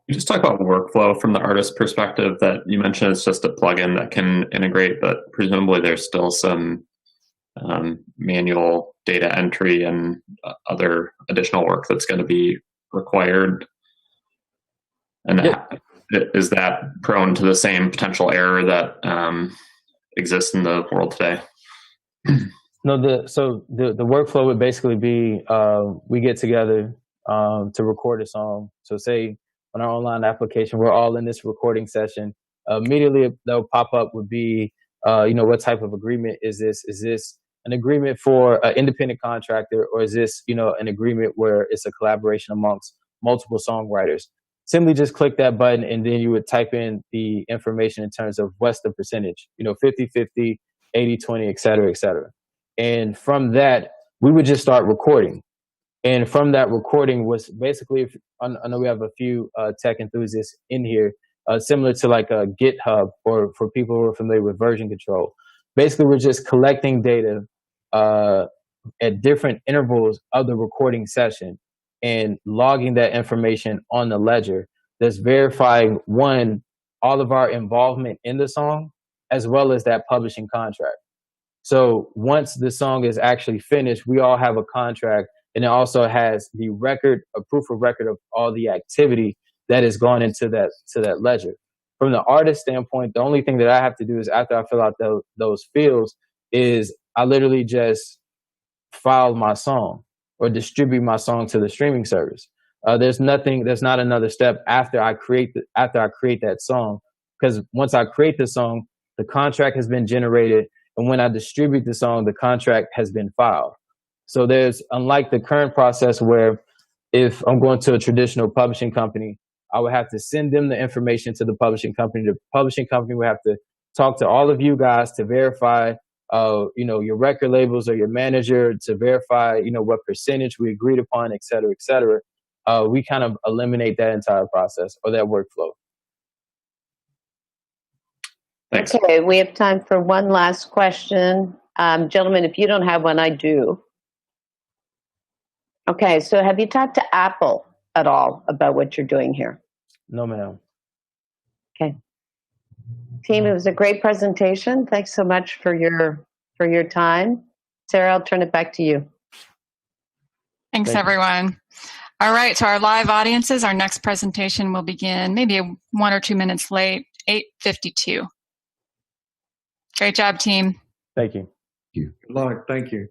You just talk about workflow from the artist perspective that you mentioned. It's just a plugin that can integrate, but presumably there's still some manual data entry and other additional work that's going to be required. And is that prone to the same potential error that exists in the world today? No, the workflow would basically be we get together to record a song. So say on our online application, we're all in this recording session. Immediately they'll pop up would be, what type of agreement is this? Is this an agreement for an independent contractor, or is this, an agreement where it's a collaboration amongst multiple songwriters? Simply just click that button, and then you would type in the information in terms of what's the percentage, 50-50, 80-20, et cetera, et cetera. And from that, we would just start recording. And from that recording was basically, I know we have a few tech enthusiasts in here, similar to like a GitHub, or for people who are familiar with version control. Basically, we're just collecting data at different intervals of the recording session and logging that information on the ledger that's verifying, one, all of our involvement in the song, as well as that publishing contract. So once the song is actually finished, we all have a contract, and it also has the record, a proof of record of all the activity that is gone into that ledger. From the artist standpoint, the only thing that I have to do is after I fill out those fields is I literally just file my song or distribute my song to the streaming service. There's not another step after I create that song, because once I create the song, the contract has been generated, and when I distribute the song, the contract has been filed. So unlike the current process where if I'm going to a traditional publishing company, I would have to send them the information to the publishing company. The publishing company would have to talk to all of you guys to verify, your record labels or your manager to verify, what percentage we agreed upon, et cetera, et cetera. We kind of eliminate that entire process or that workflow. Thanks. Okay, we have time for one last question. Gentlemen, if you don't have one, I do. Okay, so have you talked to Apple at all about what you're doing here? No, ma'am. Okay. Team, it was a great presentation. Thanks so much for your time. Sarah, I'll turn it back to you. Thanks, Thank you. everyone. All right, to our live audiences, our next presentation will begin maybe 1 or 2 minutes late, 8:52. Great job, team. Thank you. Good luck. Thank you.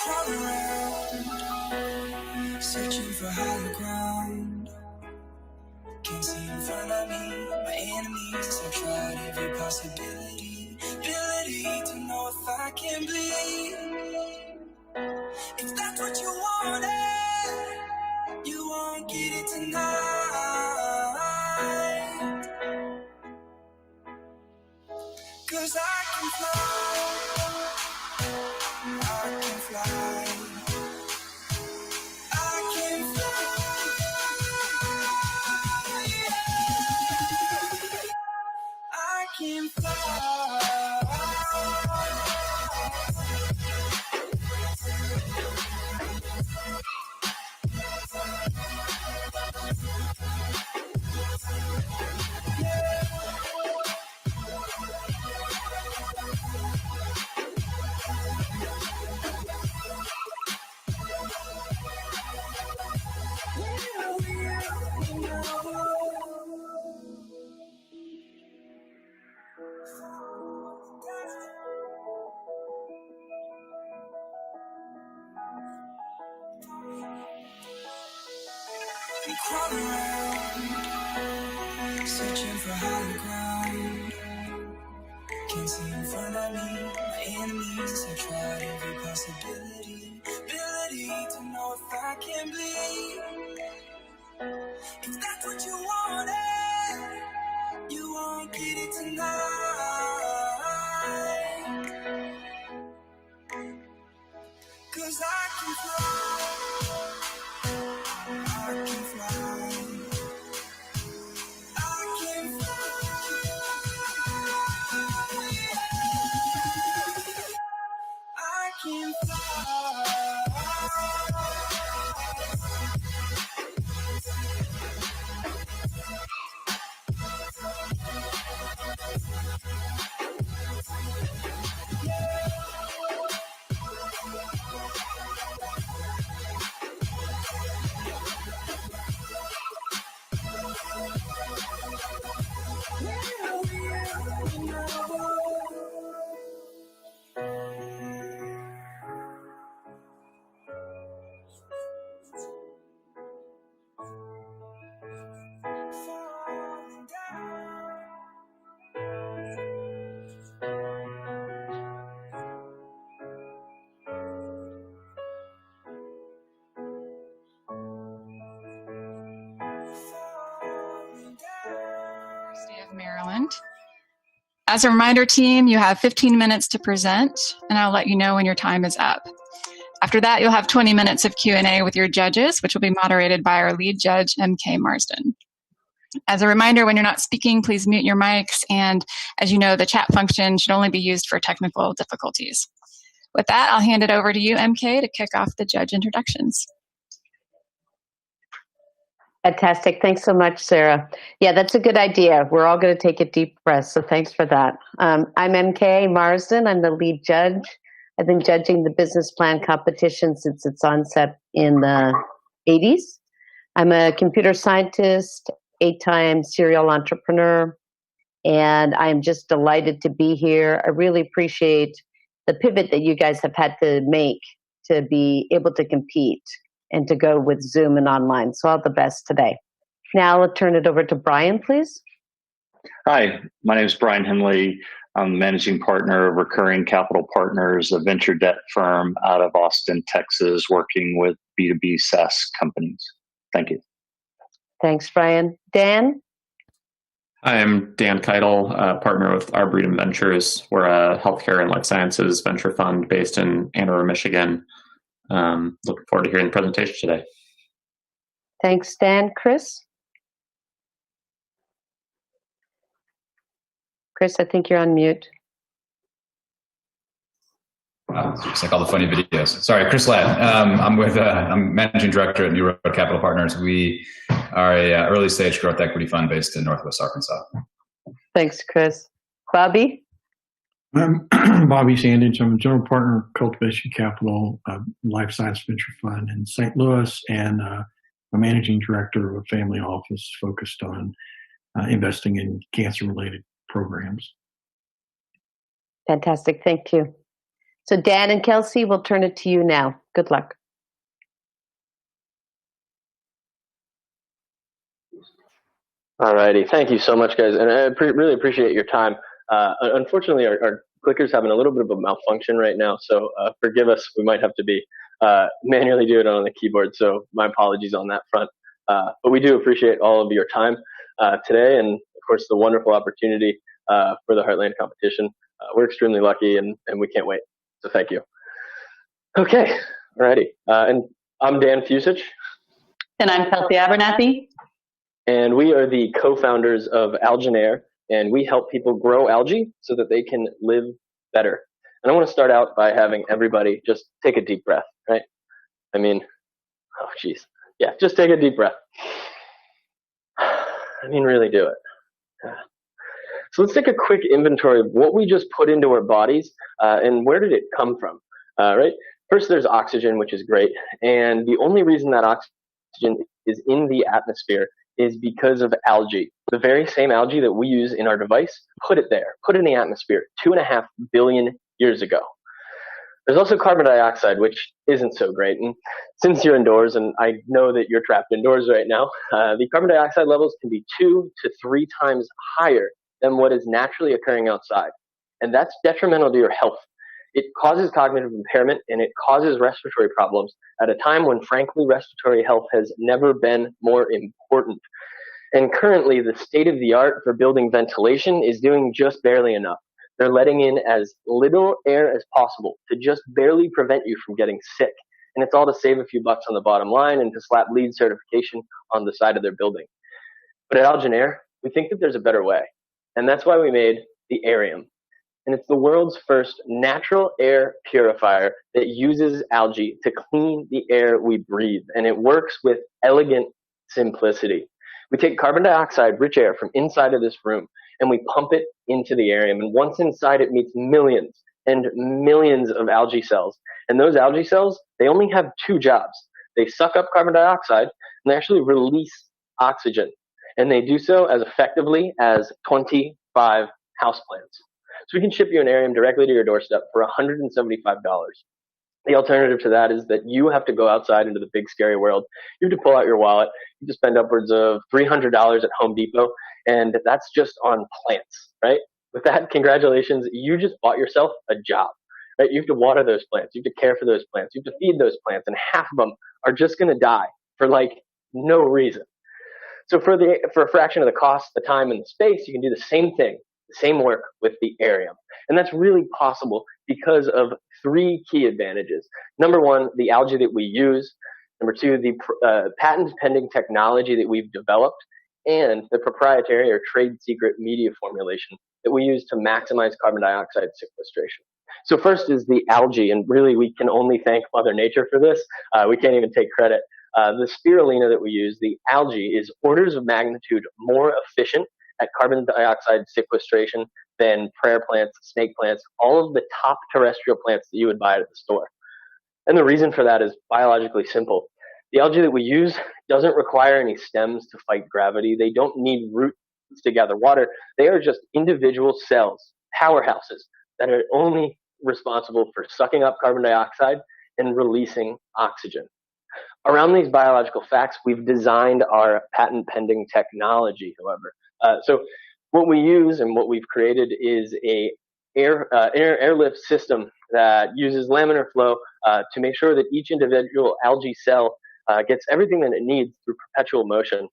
Crawl around, searching for higher ground. Can't see in front of me, my enemies. I've tried every possibility, ability to know if I can bleed. If that's what you wanted, you won't get it tonight. 'Cause I can fly, I can fly. I can fly, I can fly. Crawl around, searching for higher ground. Can't see in front of me, my enemies. I've tried every possibility, ability to know if I can bleed. If that's what you wanted, you won't get it tonight. 'Cause I can fly, I can fly. I can fly, I can University of Maryland. As a reminder, team, you have 15 minutes to present, and I'll let you know when your time is up. After that, you'll have 20 minutes of Q&A with your judges, which will be moderated by our lead judge, MK Marsden. As a reminder, when you're not speaking, please mute your mics, and as you know, the chat function should only be used for technical difficulties. With that, I'll hand it over to you, MK, to kick off the judge introductions. Fantastic. Thanks so much, Sarah. Yeah, that's a good idea. We're all going to take a deep breath, so thanks for that. I'm MK Marsden. I'm the lead judge. I've been judging the business plan competition since its onset in the 80s. I'm a computer scientist, 8-time serial entrepreneur, and I'm just delighted to be here. I really appreciate the pivot that you guys have had to make to be able to compete and to go with Zoom and online. So all the best today. Now I'll turn it over to Brian, please. Hi, my name is Brian Henley. I'm managing partner of Recurring Capital Partners, a venture debt firm out of Austin, Texas, working with B2B SaaS companies. Thank you. Thanks, Brian. Dan? Hi, I'm Dan Keitel, partner with Arboretum Ventures. We're a healthcare and life sciences venture fund based in Ann Arbor, Michigan. Looking forward to hearing the presentation today. Thanks, Dan. Chris? Chris, I think you're on mute. Wow, it's just like all the funny videos. Sorry, Chris Ladd. I'm managing director at New Road Capital Partners. We are a early stage growth equity fund based in Northwest Arkansas. Thanks, Chris. Bobby? I'm Bobby Sandage. I'm a general partner of Cultivation Capital, a life science venture fund in St. Louis, and a managing director of a family office focused on investing in cancer-related programs. Fantastic. Thank you. So Dan and Kelsey, we'll turn it to you now. Good luck. All righty. Thank you so much, guys. And I really appreciate your time. Unfortunately, our clicker's having a little bit of a malfunction right now, so forgive us. We might have to be manually do it on the keyboard, so my apologies on that front. But we do appreciate all of your time today, and of course the wonderful opportunity for the Heartland competition. We're extremely lucky, and we can't wait. So thank you. Okay. All righty. And I'm Dan Fusich. And I'm Kelsey Abernathy. And we are the co-founders of Alginair, and we help people grow algae so that they can live better. And I want to start out by having everybody just take a deep breath, right? I mean, oh, geez. Yeah, just take a deep breath. I mean, really do it. So let's take a quick inventory of what we just put into our bodies and where did it come from, right? First, there's oxygen, which is great. And the only reason that oxygen is in the atmosphere is because of algae. The very same algae that we use in our device, put it there, put it in the atmosphere 2.5 billion years ago. There's also carbon dioxide, which isn't so great. And since you're indoors, and I know that you're trapped indoors right now, the carbon dioxide levels can be 2 to 3 times higher than what is naturally occurring outside. And that's detrimental to your health. It causes cognitive impairment and it causes respiratory problems at a time when, frankly, respiratory health has never been more important. And currently, the state of the art for building ventilation is doing just barely enough. They're letting in as little air as possible to just barely prevent you from getting sick. And it's all to save a few bucks on the bottom line and to slap LEED certification on the side of their building. But at Alginair, we think that there's a better way. And that's why we made the Arium. And it's the world's first natural air purifier that uses algae to clean the air we breathe. And it works with elegant simplicity. We take carbon dioxide, rich air from inside of this room, and we pump it into the Arium. And once inside, it meets millions and millions of algae cells. And those algae cells, they only have 2 jobs. They suck up carbon dioxide, and they actually release oxygen. And they do so as effectively as 25 houseplants. So we can ship you an Arium directly to your doorstep for $175. The alternative to that is that you have to go outside into the big scary world. You have to pull out your wallet. You have to spend upwards of $300 at Home Depot, and that's just on plants, right? With that, congratulations, you just bought yourself a job, right? You have to water those plants. You have to care for those plants. You have to feed those plants, and half of them are just going to die for like no reason. So for a fraction of the cost, the time, and the space, you can do the same thing, the same work with the Arium. And that's really possible because of 3 key advantages. Number 1, the algae that we use. Number 2, the patent pending technology that we've developed, and the proprietary or trade secret media formulation that we use to maximize carbon dioxide sequestration. So first is the algae, and really we can only thank Mother Nature for this. We can't even take credit. The spirulina that we use, the algae, is orders of magnitude more efficient at carbon dioxide sequestration than prayer plants, snake plants, all of the top terrestrial plants that you would buy at the store. And the reason for that is biologically simple. The algae that we use doesn't require any stems to fight gravity. They don't need roots to gather water. They are just individual cells, powerhouses, that are only responsible for sucking up carbon dioxide and releasing oxygen. Around these biological facts, we've designed our patent pending technology, however. So what we use and what we've created is a airlift system that uses laminar flow to make sure that each individual algae cell gets everything that it needs through perpetual motion.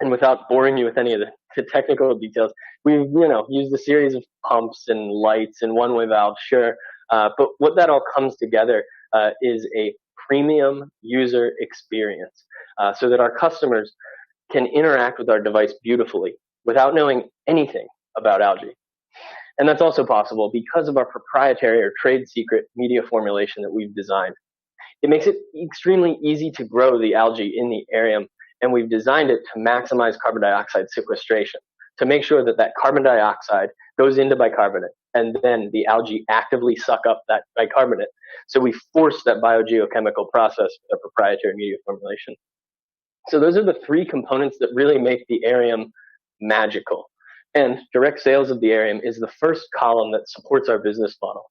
And without boring you with any of the technical details, we've used a series of pumps and lights and one-way valves, sure. But what that all comes together is a premium user experience so that our customers can interact with our device beautifully without knowing anything about algae. And that's also possible because of our proprietary or trade secret media formulation that we've designed. It makes it extremely easy to grow the algae in the aquarium, and we've designed it to maximize carbon dioxide sequestration, to make sure that carbon dioxide goes into bicarbonate, and then the algae actively suck up that bicarbonate. So we force that biogeochemical process with our proprietary media formulation. So those are the three components that really make the aquarium magical. And direct sales of the aquarium is the first column that supports our business model.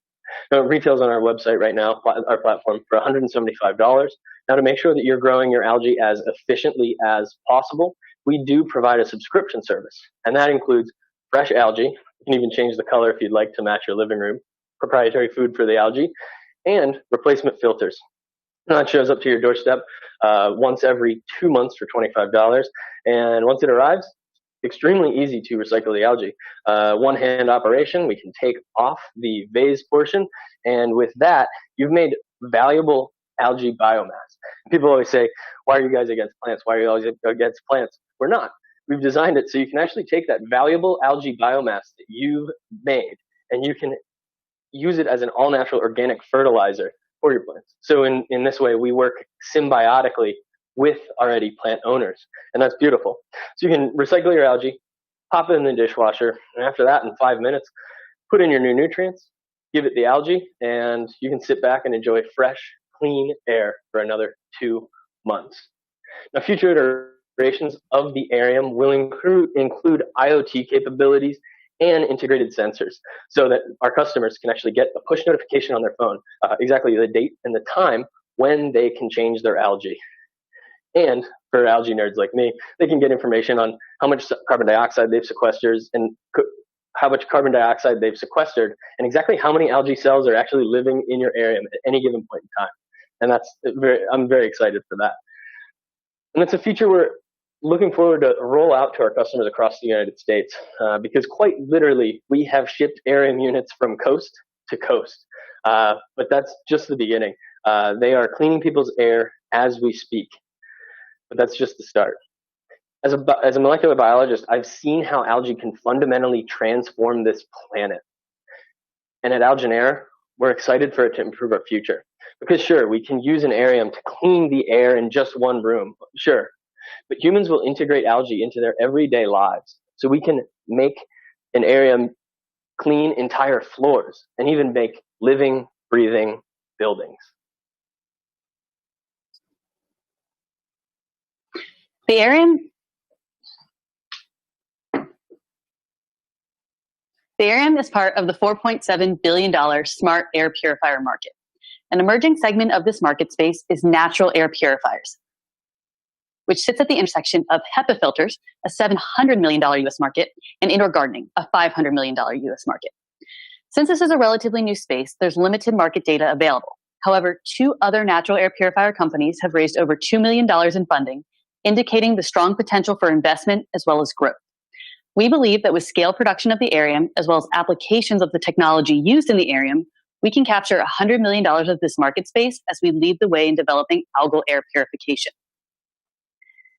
Now, it retails on our website right now, our platform, for $175. Now, to make sure that you're growing your algae as efficiently as possible, we do provide a subscription service. And that includes fresh algae. You can even change the color if you'd like to match your living room, proprietary food for the algae, and replacement filters. Now, that shows up to your doorstep once every 2 months for $25. And once it arrives, extremely easy to recycle the algae. One-hand operation, we can take off the vase portion, and with that, you've made valuable algae biomass. People always say, why are you guys against plants? Why are you always against plants? We're not. We've designed it so you can actually take that valuable algae biomass that you've made, and you can use it as an all-natural organic fertilizer for your plants. So in this way, we work symbiotically with already plant owners, and that's beautiful. So you can recycle your algae, pop it in the dishwasher, and after that, in 5 minutes, put in your new nutrients, give it the algae, and you can sit back and enjoy fresh, clean air for another 2 months. Now, future iterations of the aquarium will include IoT capabilities and integrated sensors so that our customers can actually get a push notification on their phone, exactly the date and the time when they can change their algae. And for algae nerds like me, they can get information on how much carbon dioxide they've sequestered and how much carbon dioxide they've sequestered and exactly how many algae cells are actually living in your aquarium at any given point in time. And I'm very excited for that. And it's a feature we're looking forward to roll out to our customers across the United States because quite literally, we have shipped aquarium units from coast to coast. But that's just the beginning. They are cleaning people's air as we speak. But that's just the start. As a molecular biologist, I've seen how algae can fundamentally transform this planet. And at Algenera, we're excited for it to improve our future. Because sure, we can use an aquarium to clean the air in just one room, sure. But humans will integrate algae into their everyday lives. So we can make an aquarium clean entire floors and even make living, breathing buildings. The aquarium is part of the $4.7 billion smart air purifier market. An emerging segment of this market space is natural air purifiers, which sits at the intersection of HEPA filters, a $700 million US market, and indoor gardening, a $500 million US market. Since this is a relatively new space, there's limited market data available. However, 2 other natural air purifier companies have raised over $2 million in funding, indicating the strong potential for investment as well as growth. We believe that with scale production of the aquarium, as well as applications of the technology used in the aquarium, we can capture $100 million of this market space as we lead the way in developing algal air purification.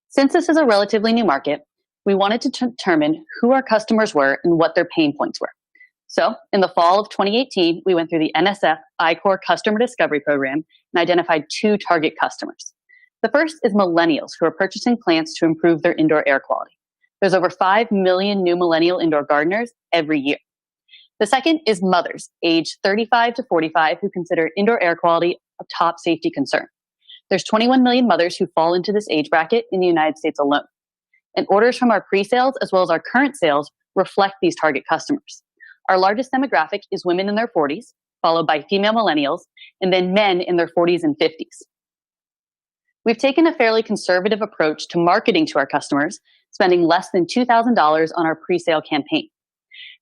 Since this is a relatively new market, we wanted to determine who our customers were and what their pain points were. So in the fall of 2018, we went through the NSF I-Core Customer Discovery Program and identified 2 target customers. The first is millennials who are purchasing plants to improve their indoor air quality. There's over 5 million new millennial indoor gardeners every year. The second is mothers aged 35 to 45 who consider indoor air quality a top safety concern. There's 21 million mothers who fall into this age bracket in the United States alone. And orders from our pre-sales as well as our current sales reflect these target customers. Our largest demographic is women in their 40s, followed by female millennials, and then men in their 40s and 50s. We've taken a fairly conservative approach to marketing to our customers, spending less than $2,000 on our pre-sale campaign.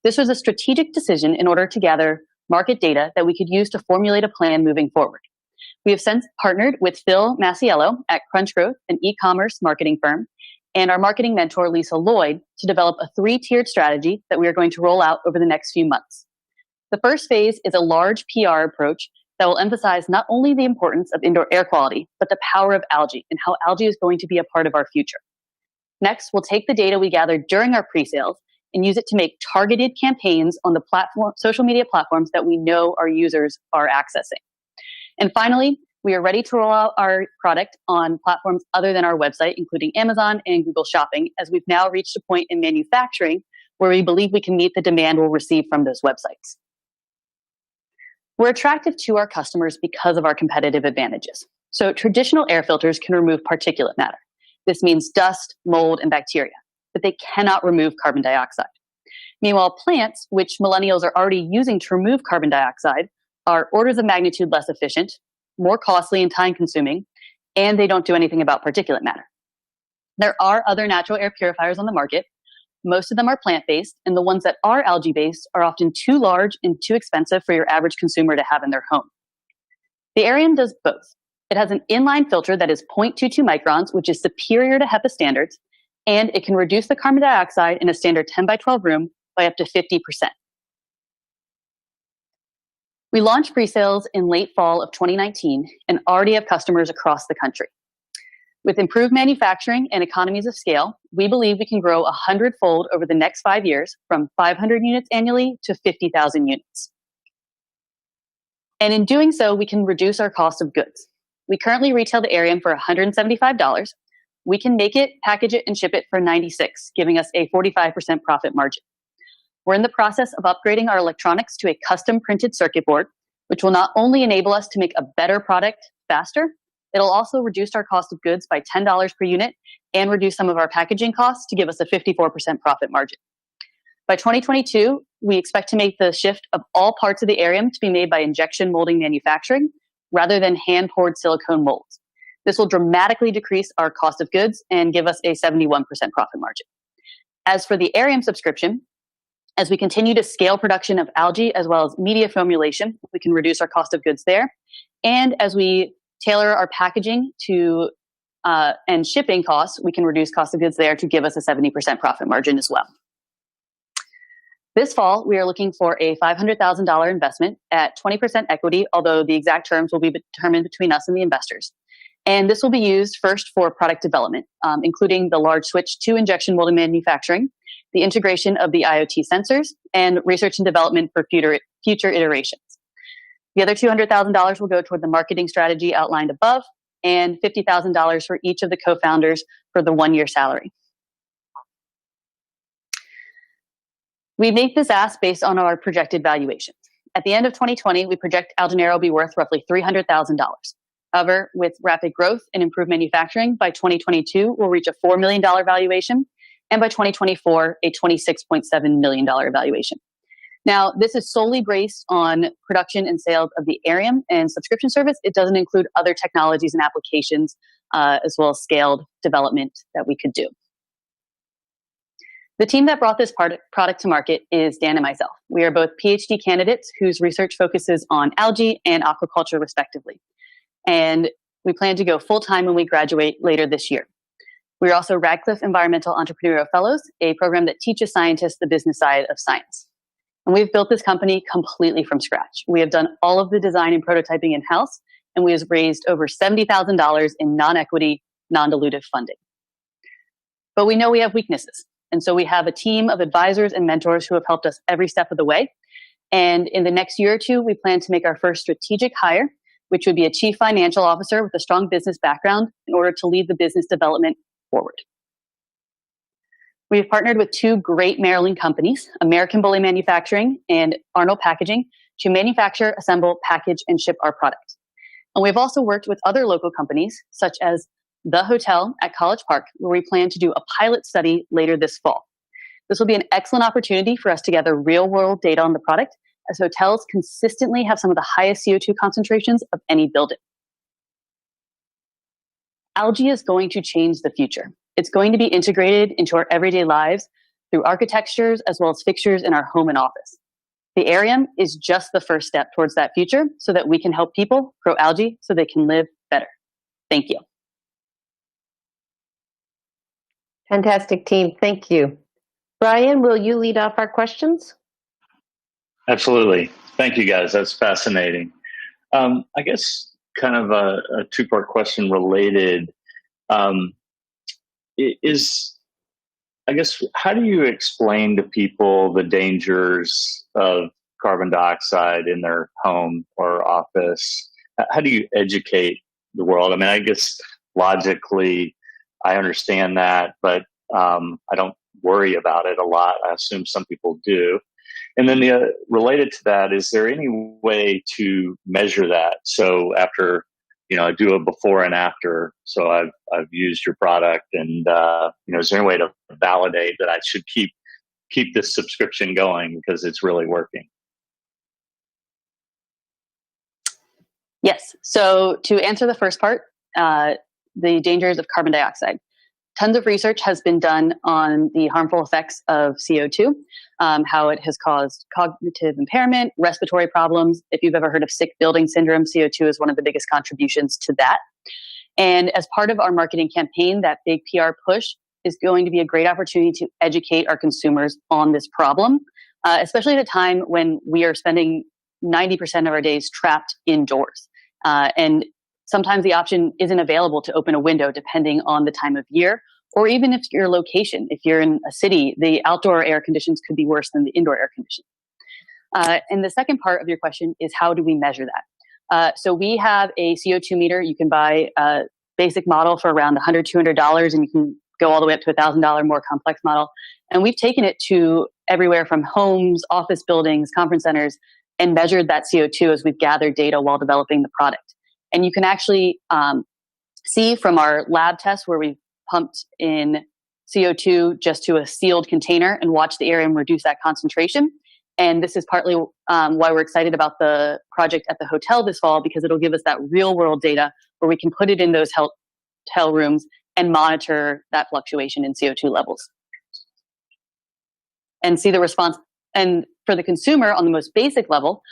This was a strategic decision in order to gather market data that we could use to formulate a plan moving forward. We have since partnered with Phil Masiello at Crunch Growth, an e-commerce marketing firm, and our marketing mentor, Lisa Lloyd, to develop a 3-tiered strategy that we are going to roll out over the next few months. The first phase is a large PR approach that will emphasize not only the importance of indoor air quality, but the power of algae and how algae is going to be a part of our future. Next, we'll take the data we gathered during our pre-sales and use it to make targeted campaigns on the social media platforms that we know our users are accessing. And finally, we are ready to roll out our product on platforms other than our website, including Amazon and Google Shopping, as we've now reached a point in manufacturing where we believe we can meet the demand we'll receive from those websites. We're attractive to our customers because of our competitive advantages. So traditional air filters can remove particulate matter. This means dust, mold, and bacteria, but they cannot remove carbon dioxide. Meanwhile, plants, which millennials are already using to remove carbon dioxide, are orders of magnitude less efficient, more costly and time-consuming, and they don't do anything about particulate matter. There are other natural air purifiers on the market. Most of them are plant-based, and the ones that are algae-based are often too large and too expensive for your average consumer to have in their home. The Arium does both. It has an inline filter that is 0.22 microns, which is superior to HEPA standards, and it can reduce the carbon dioxide in a standard 10 by 12 room by up to 50%. We launched pre-sales in late fall of 2019 and already have customers across the country. With improved manufacturing and economies of scale, we believe we can grow 100-fold over the next 5 years from 500 units annually to 50,000 units. And in doing so, we can reduce our cost of goods. We currently retail the Arium for $175. We can make it, package it, and ship it for $96, giving us a 45% profit margin. We're in the process of upgrading our electronics to a custom printed circuit board, which will not only enable us to make a better product faster, it'll also reduce our cost of goods by $10 per unit and reduce some of our packaging costs to give us a 54% profit margin. By 2022, we expect to make the shift of all parts of the Arium to be made by injection molding manufacturing rather than hand-poured silicone molds. This will dramatically decrease our cost of goods and give us a 71% profit margin. As for the Arium subscription, as we continue to scale production of algae as well as media formulation, we can reduce our cost of goods there. And as we tailor our packaging to and shipping costs, we can reduce cost of goods there to give us a 70% profit margin as well. This fall, we are looking for a $500,000 investment at 20% equity, although the exact terms will be determined between us and the investors. And this will be used first for product development, including the large switch to injection molding manufacturing, the integration of the IoT sensors, and research and development for future iterations. The other $200,000 will go toward the marketing strategy outlined above, and $50,000 for each of the co-founders for the 1-year salary. We make this ask based on our projected valuations. At the end of 2020, we project Algenera will be worth roughly $300,000. However, with rapid growth and improved manufacturing, by 2022, we'll reach a $4 million valuation, and by 2024, a $26.7 million valuation. Now, this is solely based on production and sales of the Arium and subscription service. It doesn't include other technologies and applications, as well as scaled development that we could do. The team that brought this product to market is Dan and myself. We are both PhD candidates whose research focuses on algae and aquaculture, respectively. And we plan to go full-time when we graduate later this year. We are also Radcliffe Environmental Entrepreneurial Fellows, a program that teaches scientists the business side of science. And we've built this company completely from scratch. We have done all of the design and prototyping in-house, and we have raised over $70,000 in non-equity, non-dilutive funding. But we know we have weaknesses. And so we have a team of advisors and mentors who have helped us every step of the way. And in the next year or two, we plan to make our first strategic hire, which would be a chief financial officer with a strong business background in order to lead the business development forward. We have partnered with 2 great Maryland companies, American Bully Manufacturing and Arnold Packaging, to manufacture, assemble, package, and ship our product. And we've also worked with other local companies, such as The Hotel at College Park, where we plan to do a pilot study later this fall. This will be an excellent opportunity for us to gather real-world data on the product, as hotels consistently have some of the highest CO2 concentrations of any building. Algae is going to change the future. It's going to be integrated into our everyday lives through architectures as well as fixtures in our home and office. The Arium is just the first step towards that future so that we can help people grow algae so they can live better. Thank you. Fantastic, team. Thank you. Brian, will you lead off our questions? Absolutely. Thank you, guys. That's fascinating. I guess kind of a two-part question related is, I guess, how do you explain to people the dangers of carbon dioxide in their home or office? How do you educate the world? I mean, I guess logically I understand that, but I don't worry about it a lot. I assume some people do. And then related to that, is there any way to measure that? So after, I do a before and after. So I've used your product, and is there any way to validate that I should keep this subscription going because it's really working? Yes. So to answer the first part, the dangers of carbon dioxide. Tons of research has been done on the harmful effects of CO2, how it has caused cognitive impairment, respiratory problems. If you've ever heard of sick building syndrome, CO2 is one of the biggest contributions to that. And as part of our marketing campaign, that big PR push is going to be a great opportunity to educate our consumers on this problem, especially at a time when we are spending 90% of our days trapped indoors. And sometimes the option isn't available to open a window depending on the time of year, or even if your location. If you're in a city, the outdoor air conditions could be worse than the indoor air conditions. And the second part of your question is, how do we measure that? So we have a CO2 meter. You can buy a basic model for around $100, $200, and you can go all the way up to $1,000 more complex model. And we've taken it to everywhere from homes, office buildings, conference centers, and measured that CO2 as we've gathered data while developing the product. And you can actually see from our lab tests where we've pumped in CO2 just to a sealed container and watch the Arium reduce that concentration. And this is partly why we're excited about the project at the hotel this fall, because it'll give us that real world data where we can put it in those hotel rooms and monitor that fluctuation in CO2 levels and see the response. And for the consumer on the most basic level,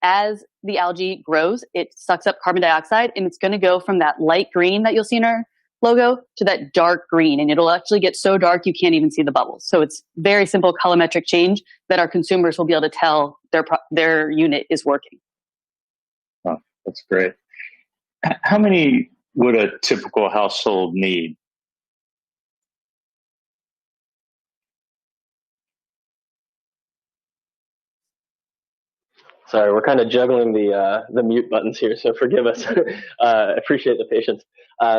as the algae grows, it sucks up carbon dioxide, and it's going to go from that light green that you'll see in our logo to that dark green. And it'll actually get so dark you can't even see the bubbles. So it's very simple colorimetric change that our consumers will be able to tell their unit is working. Oh, that's great. How many would a typical household need? Sorry, we're kind of juggling the mute buttons here, so forgive us. Appreciate the patience.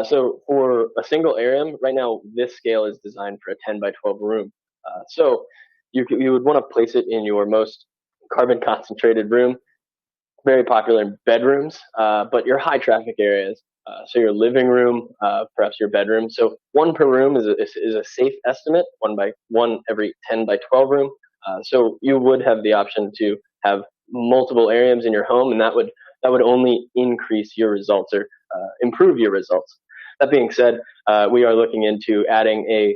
So for a single Arium, right now this scale is designed for a 10 by 12 room. So you would want to place it in your most carbon concentrated room, very popular in bedrooms, but your high traffic areas. So your living room, perhaps your bedroom. So one per room is a safe estimate, one every 10 by 12 room. So you would have the option to have multiple Ariums in your home, and that would only increase your results or improve your results. That being said, we are looking into adding a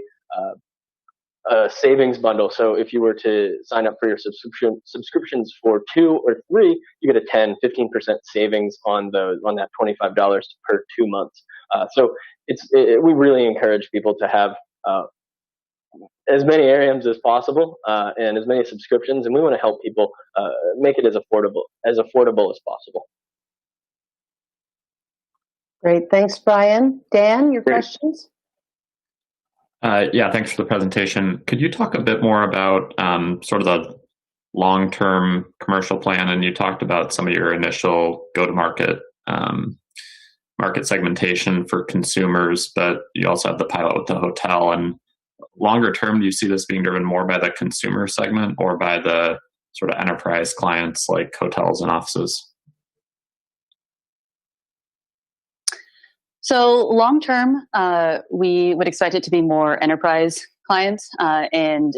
savings bundle. So if you were to sign up for your subscriptions for 2 or 3, you get a 10-15% savings on that $25 per 2 months. So we really encourage people to have as many Ariums as possible and as many subscriptions, and we want to help people make it as affordable as possible. Great. Thanks, Brian. Dan, your questions? Yeah, thanks for the presentation. Could you talk a bit more about sort of the long-term commercial plan? And you talked about some of your initial go-to-market market segmentation for consumers, but you also have the pilot with the hotel. And longer term, do you see this being driven more by the consumer segment or by the sort of enterprise clients like hotels and offices? So long term, we would expect it to be more enterprise clients. And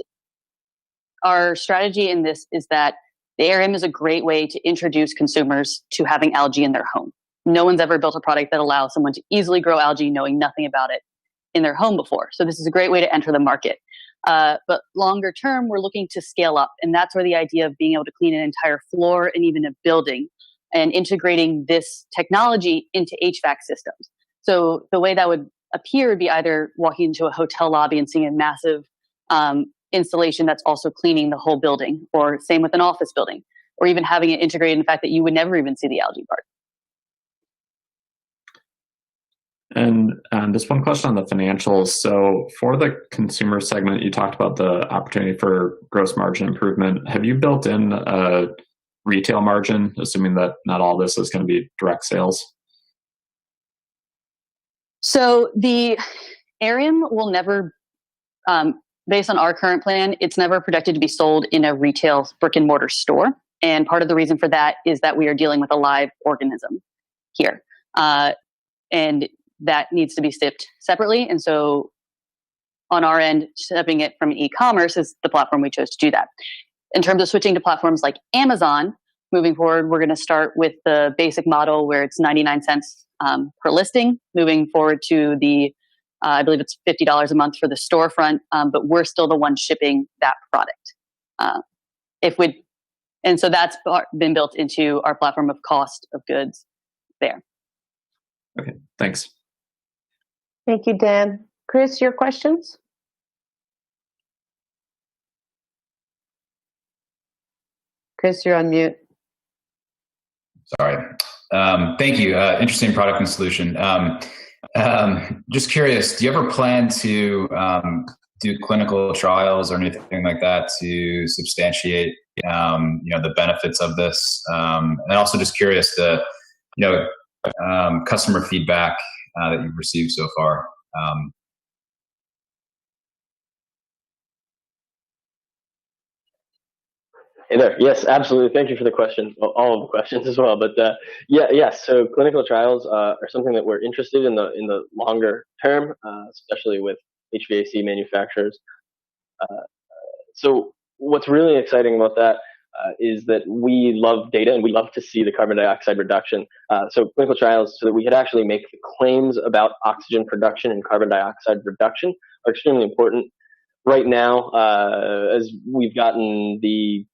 our strategy in this is that the Arium is a great way to introduce consumers to having algae in their home. No one's ever built a product that allows someone to easily grow algae knowing nothing about it in their home before. So this is a great way to enter the market. But longer term, we're looking to scale up. And that's where the idea of being able to clean an entire floor and even a building and integrating this technology into HVAC systems. So the way that would appear would be either walking into a hotel lobby and seeing a massive installation that's also cleaning the whole building, or same with an office building, or even having it integrated in the fact that you would never even see the algae part. And just one question on the financials. So for the consumer segment, you talked about the opportunity for gross margin improvement. Have you built in a retail margin, assuming that not all this is going to be direct sales? So the Arium will never, based on our current plan, it's never projected to be sold in a retail brick and mortar store. And part of the reason for that is that we are dealing with a live organism here. And that needs to be shipped separately. And so on our end, shipping it from e-commerce is the platform we chose to do that. In terms of switching to platforms like Amazon, moving forward, we're going to start with the basic model where it's 99 cents per listing, moving forward to the, I believe it's $50 a month for the storefront, but we're still the one shipping that product. And so that's been built into our platform of cost of goods there. Okay, thanks. Thank you, Dan. Chris, your questions? Chris, you're on mute. Sorry. Thank you. Interesting product and solution. Just curious, do you ever plan to do clinical trials or anything like that to substantiate, the benefits of this? And also just curious the, customer feedback that you've received so far. Hey there. Yes, absolutely. Thank you for the question. Well, all of the questions as well. But yes. So clinical trials are something that we're interested in the longer term, especially with HVAC manufacturers. So what's really exciting about that is that we love data and we love to see the carbon dioxide reduction. So clinical trials, so that we could actually make the claims about oxygen production and carbon dioxide reduction, are extremely important. Right now, as we've gotten the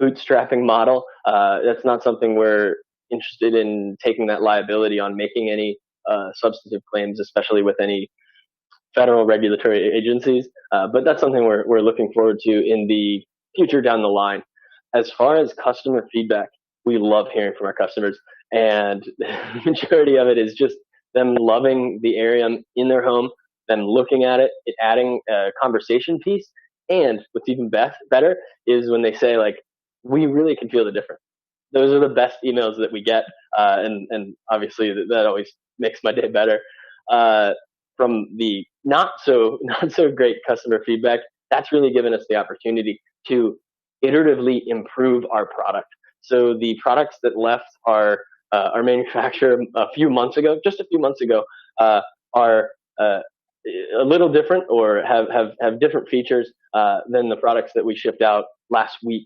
bootstrapping model, that's not something we're interested in taking that liability on making any substantive claims, especially with any federal regulatory agencies. But that's something we're looking forward to in the future down the line. As far as customer feedback, we love hearing from our customers, and the majority of it is just them loving the Arium in their home, them looking at it adding a conversation piece. And what's even better is when they say, like, we really can feel the difference. Those are the best emails that we get. And obviously that always makes my day better. From the not so great customer feedback, that's really given us the opportunity to iteratively improve our product. So the products that left our manufacturer just a few months ago, are a little different, or have different features than the products that we shipped out last week.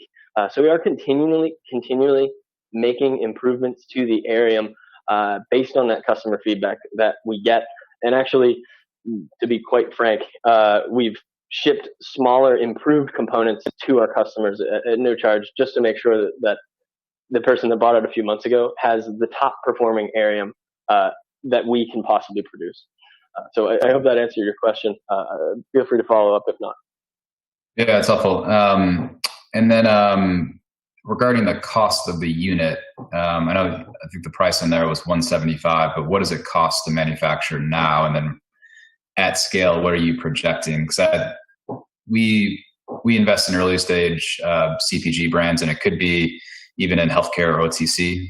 So we are continually making improvements to the Arium based on that customer feedback that we get. And actually, to be quite frank, we've shipped smaller, improved components to our customers at no charge, just to make sure that the person that bought it a few months ago has the top performing Arium that we can possibly produce. So I hope that answered your question. Feel free to follow up if not. Yeah, it's helpful. And then regarding the cost of the unit, I think the price in there was $175, but what does it cost to manufacture now? And then at scale, what are you projecting? Because we invest in early stage CPG brands, and it could be even in healthcare or OTC.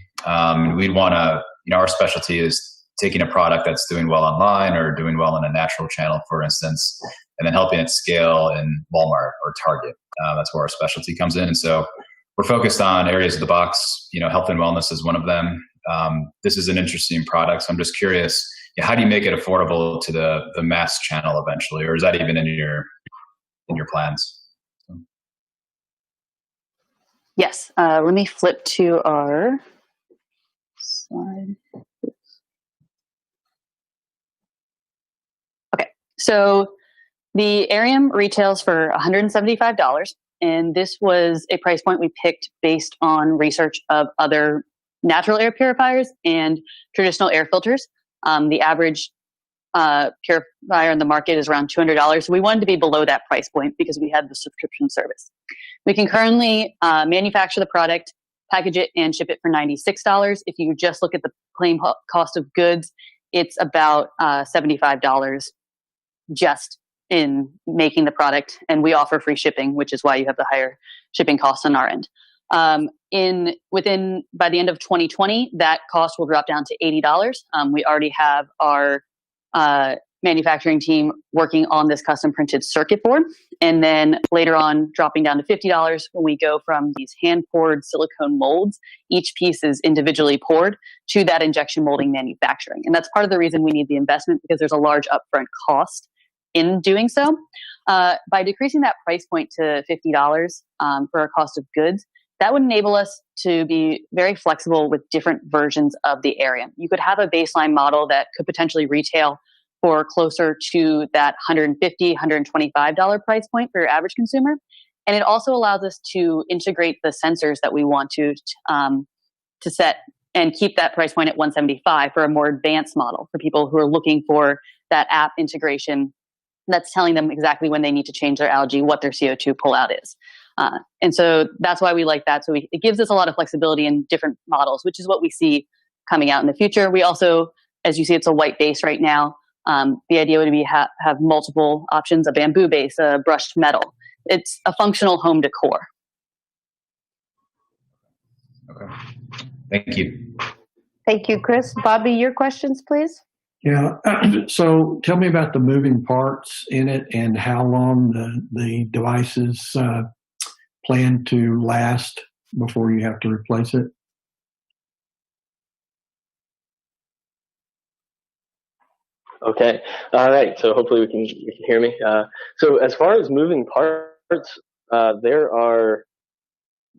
We'd want to, our specialty is taking a product that's doing well online or doing well in a natural channel, for instance, and then helping it scale in Walmart or Target. That's where our specialty comes in. And so we're focused on areas of the box. Health and wellness is one of them. This is an interesting product. So I'm just curious, how do you make it affordable to the mass channel eventually? Or is that even in your plans? Yes. Let me flip to our slide. Okay. So The Arium retails for $175, and this was a price point we picked based on research of other natural air purifiers and traditional air filters. The average purifier in the market is around $200. So we wanted to be below that price point because we had the subscription service. We can currently manufacture the product, package it, and ship it for $96. If you just look at the plain cost of goods, it's about $75 just in making the product. And we offer free shipping, which is why you have the higher shipping costs on our end. By the end of 2020, that cost will drop down to $80. We already have our manufacturing team working on this custom printed circuit board, and then later on dropping down to $50 when we go from these hand poured silicone molds. Each piece is individually poured to that injection molding manufacturing, and that's part of the reason we need the investment, because there's a large upfront cost in doing so. By decreasing that price point to $50 for our cost of goods, that would enable us to be very flexible with different versions of the Arium. You could have a baseline model that could potentially retail for closer to that $150, $125 price point for your average consumer. And it also allows us to integrate the sensors that we want to set and keep that price point at $175 for a more advanced model for people who are looking for that app integration that's telling them exactly when they need to change their algae, what their CO2 pullout is. And so that's why we like that. So it gives us a lot of flexibility in different models, which is what we see coming out in the future. We also, as you see, it's a white base right now. The idea would be have multiple options, a bamboo base, a brushed metal. It's a functional home decor. Okay. Thank you. Thank you, Chris. Bobby, your questions, please. Yeah. So tell me about the moving parts in it and how long the devices plan to last before you have to replace it. Okay. All right. So hopefully we can hear me. So as far as moving parts, there are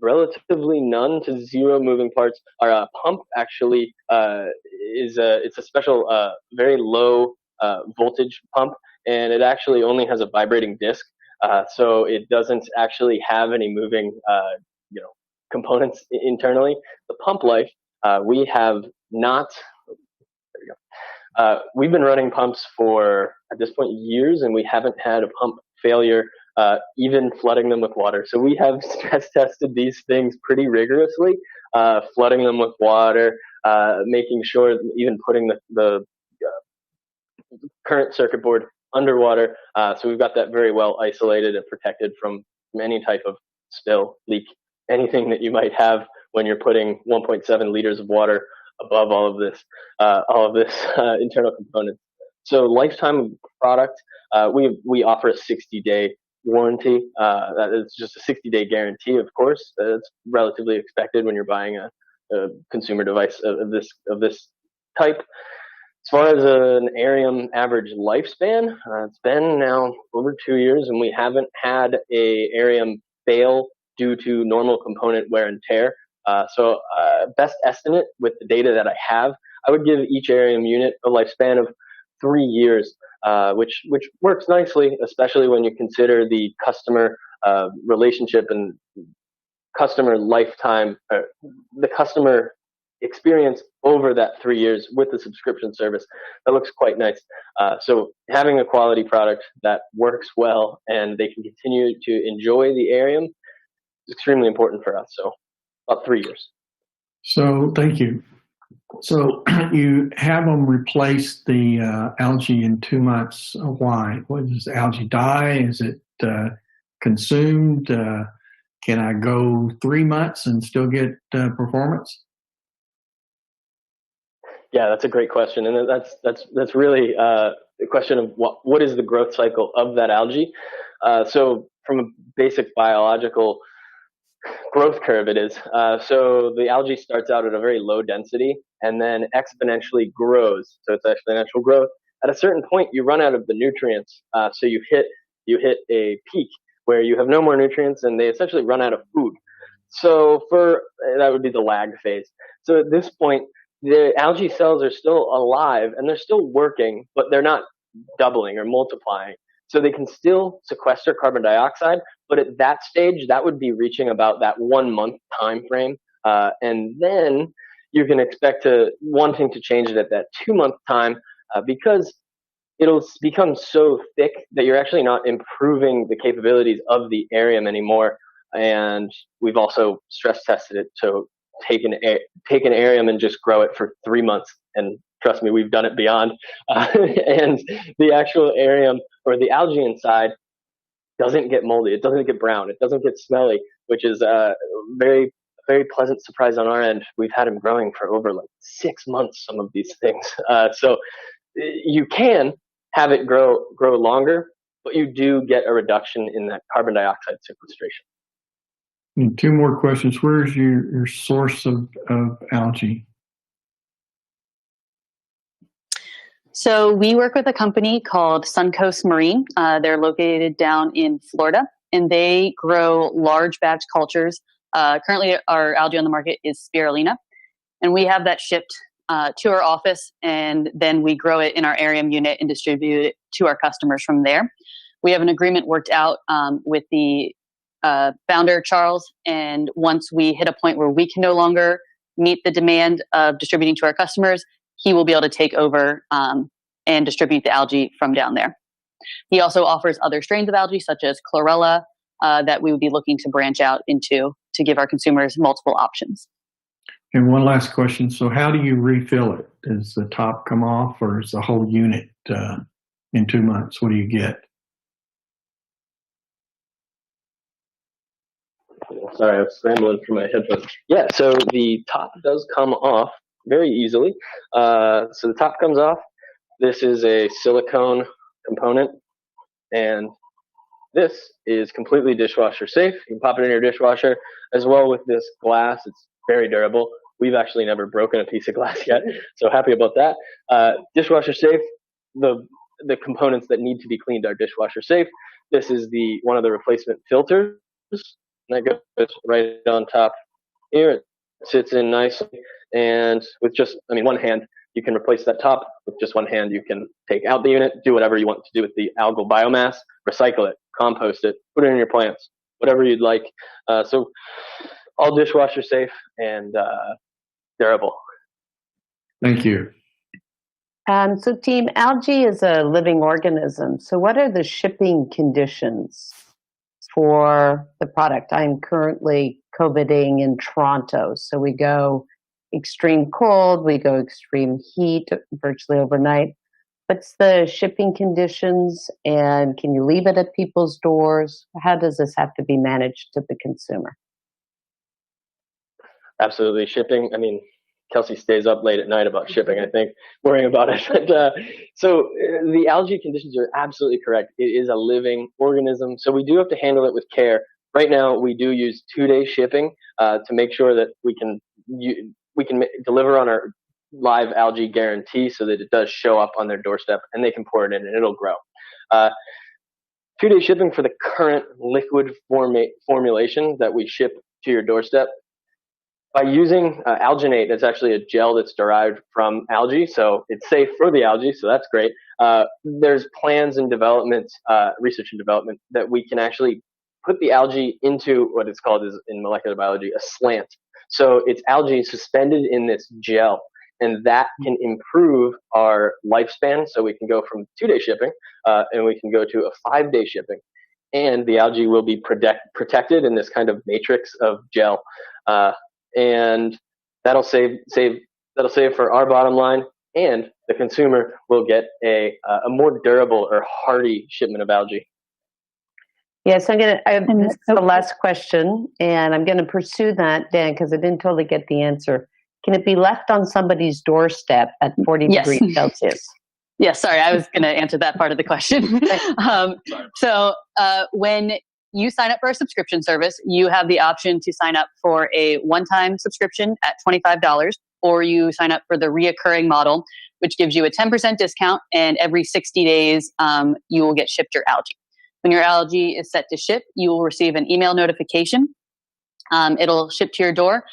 relatively none to zero moving parts. Our pump actually it's a special very low voltage pump, and it actually only has a vibrating disc, so it doesn't actually have any moving components internally. The pump life, we have not. There we go. We've been running pumps for, at this point, years, and we haven't had a pump failure, even flooding them with water. So we have stress tested these things pretty rigorously, flooding them with water, making sure, even putting the current circuit board underwater. So we've got that very well isolated and protected from any type of spill, leak, anything that you might have when you're putting 1.7 liters of water above all of this internal components. So lifetime product, we offer a 60-day warranty. That is just a 60-day guarantee, of course. It's relatively expected when you're buying a consumer device of this type. As far as an Arium average lifespan, it's been now over 2 years, and we haven't had a Arium fail due to normal component wear and tear. So best estimate with the data that I have, I would give each Arium unit a lifespan of 3 years, which works nicely, especially when you consider the customer relationship and customer lifetime, the customer experience over that 3 years with the subscription service. That looks quite nice. So having a quality product that works well and they can continue to enjoy the Arium is extremely important for us. So about 3 years. So thank you. So you have them replace the algae in 2 months. Why? What does algae die? Is it consumed? Can I go 3 months and still get performance? Yeah, that's a great question, and that's really a question of what is the growth cycle of that algae. So from a basic biological growth curve, it is. So the algae starts out at a very low density and then exponentially grows. So it's exponential growth. At a certain point, you run out of the nutrients. So you hit a peak where you have no more nutrients and they essentially run out of food. So that would be the lag phase. So at this point, the algae cells are still alive and they're still working, but they're not doubling or multiplying. So they can still sequester carbon dioxide, but at that stage, that would be reaching about that 1 month time frame. And then you can expect wanting to change it at that 2 month time, because it'll become so thick that you're actually not improving the capabilities of the Arium anymore. And we've also stress tested it to take an Arium and just grow it for 3 months. And trust me, we've done it beyond. And the actual Arium or the algae inside doesn't get moldy. It doesn't get brown. It doesn't get smelly, which is a very, very pleasant surprise on our end. We've had them growing for over like 6 months, some of these things. So you can have it grow longer, but you do get a reduction in that carbon dioxide sequestration. And 2 more questions. Where's your source of algae? So we work with a company called Suncoast Marine. They're located down in Florida, and they grow large batch cultures. Currently, our algae on the market is spirulina, and we have that shipped to our office, and then we grow it in our Arium unit and distribute it to our customers from there. We have an agreement worked out with the founder, Charles, and once we hit a point where we can no longer meet the demand of distributing to our customers, he will be able to take over and distribute the algae from down there. He also offers other strains of algae, such as chlorella, that we would be looking to branch out into to give our consumers multiple options. And one last question. So how do you refill it? Does the top come off, or is the whole unit in 2 months? What do you get? Sorry, I was scrambling for my headphones. Yeah, so the top does come off very easily. So the top comes off. This is a silicone component, and this is completely dishwasher safe. You can pop it in your dishwasher as well with this glass. It's very durable. We've actually never broken a piece of glass yet, so happy about that. Dishwasher safe. The components that need to be cleaned are dishwasher safe. This is one of the replacement filters. And that goes right on top here. It sits in nicely, and with just, one hand, you can replace that top. With just one hand, you can take out the unit, do whatever you want to do with the algal biomass, recycle it, compost it, put it in your plants, whatever you'd like. So all dishwasher safe and durable. Thank you. So team, algae is a living organism. So what are the shipping conditions for the product? I'm currently COVIDing in Toronto. So we go extreme cold, we go extreme heat virtually overnight. What's the shipping conditions, and can you leave it at people's doors? How does this have to be managed to the consumer? Absolutely. Shipping. Kelsey stays up late at night about shipping, I think, worrying about it. But, so the algae conditions are absolutely correct. It is a living organism. So we do have to handle it with care. Right now, we do use 2-day shipping to make sure that we can deliver on our live algae guarantee so that it does show up on their doorstep and they can pour it in and it'll grow. 2-day shipping for the current liquid formulation that we ship to your doorstep. By using alginate, it's actually a gel that's derived from algae, so it's safe for the algae, so that's great. There's plans and development, research and development, that we can actually put the algae into what it's called in molecular biology a slant. So it's algae suspended in this gel, and that can improve our lifespan. So we can go from 2-day shipping, and we can go to a 5-day shipping, and the algae will be protected in this kind of matrix of gel. And that'll save for our bottom line, and the consumer will get a more durable or hardy shipment of algae. Yes, this is the last question, and I'm going to pursue that, Dan, because I didn't totally get the answer. Can it be left on somebody's doorstep at 40 degrees Celsius? Yes, sorry, I was going to answer that part of the question. So when you sign up for a subscription service, you have the option to sign up for a one-time subscription at $25, or you sign up for the reoccurring model, which gives you a 10% discount, and every 60 days, you will get shipped your algae. When your algae is set to ship, you will receive an email notification. It'll ship to your door.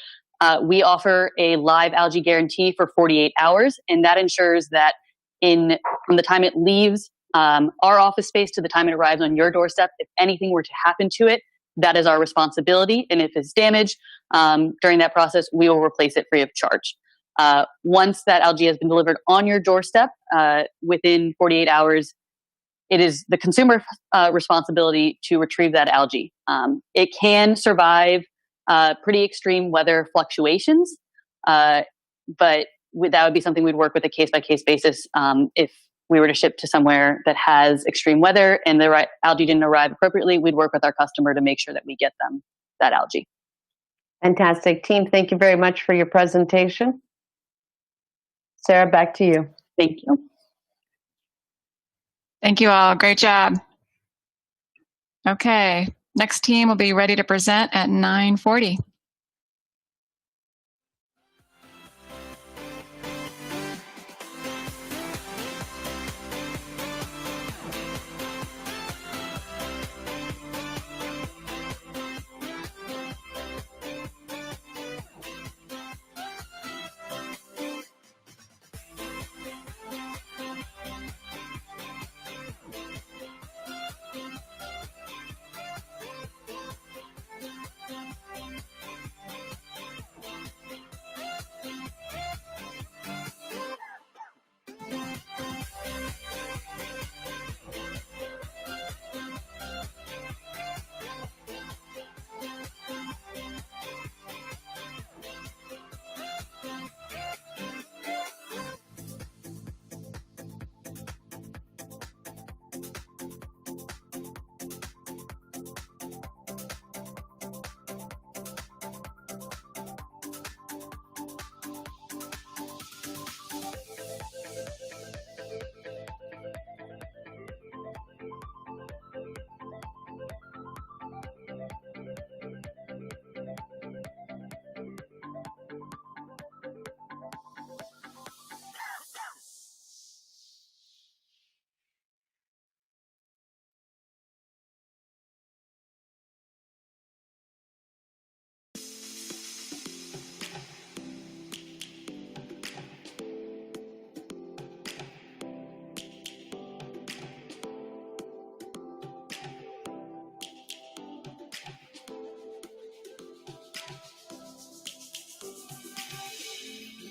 We offer a live algae guarantee for 48 hours, and that ensures that from the time it leaves our office space to the time it arrives on your doorstep. If anything were to happen to it, that is our responsibility. And if it's damaged during that process, we will replace it free of charge. Once that algae has been delivered on your doorstep, within 48 hours, it is the consumer responsibility to retrieve that algae. It can survive pretty extreme weather fluctuations, but that would be something we'd work with a case-by-case basis. If we were to ship to somewhere that has extreme weather and the algae didn't arrive appropriately, we'd work with our customer to make sure that we get them that algae. Fantastic. Team, thank you very much for your presentation. Sarah, back to you. Thank you. Thank you all. Great job. Okay. Next team will be ready to present at 9:40.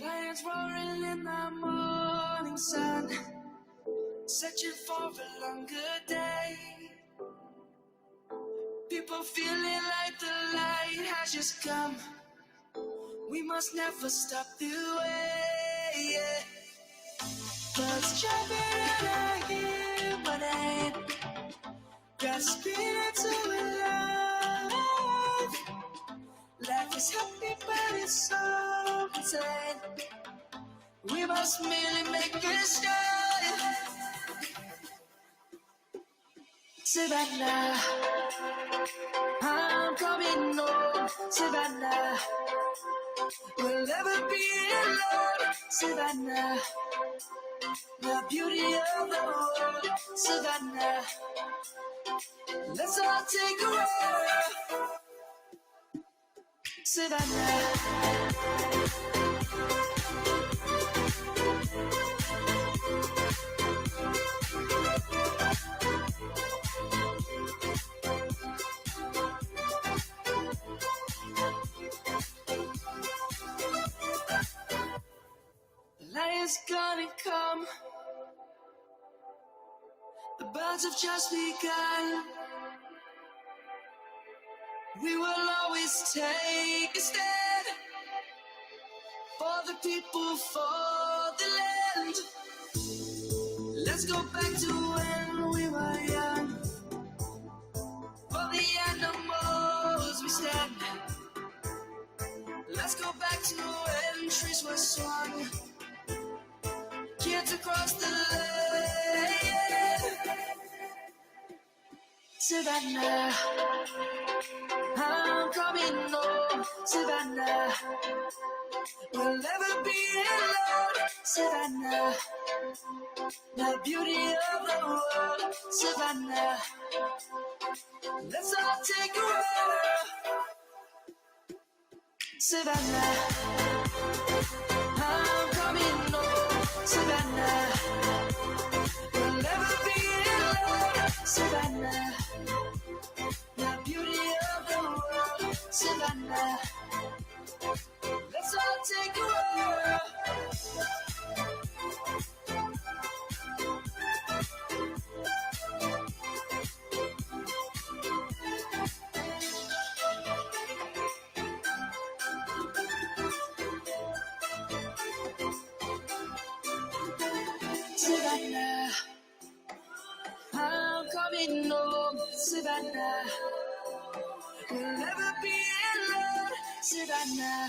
Lions roaring in the morning sun, searching for a longer day. People feeling like the light has just come. We must never stop the way. Yeah. Birds jumping in a human aid, grasping into life. Life is happy, but it's so insane. We must merely make a start. Savannah, I'm coming home. Savannah, we'll never be alone. Savannah, the beauty of the world. Savannah, let's all take a walk. Savannah. The lion's gonna come. The birds have just begun. We will always take a stand for the people, for the land. Let's go back to when we were young. For the animals we stand. Let's go back to when trees were swung. Kids across the land. Savannah, I'm coming home. Savannah, we'll never be alone. Savannah, the beauty of the world. Savannah, let's all take a walk. Savannah, I'm coming home. Savannah, we'll never be alone. Savannah, the beauty of the world, Savannah. Let's all take a whirl. Savannah, I'm coming home, Savannah. We'll never be alone, Savannah.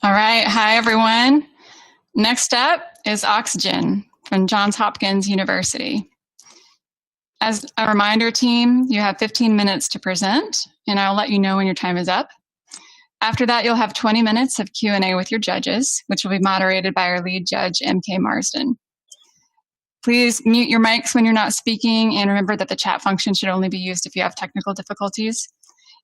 All right. Hi, everyone. Next up is oxygen from Johns Hopkins University. As a reminder, team, you have 15 minutes to present, and I'll let you know when your time is up. After that, you'll have 20 minutes of Q&A with your judges, which will be moderated by our lead judge, M.K. Marsden. Please mute your mics when you're not speaking, and remember that the chat function should only be used if you have technical difficulties.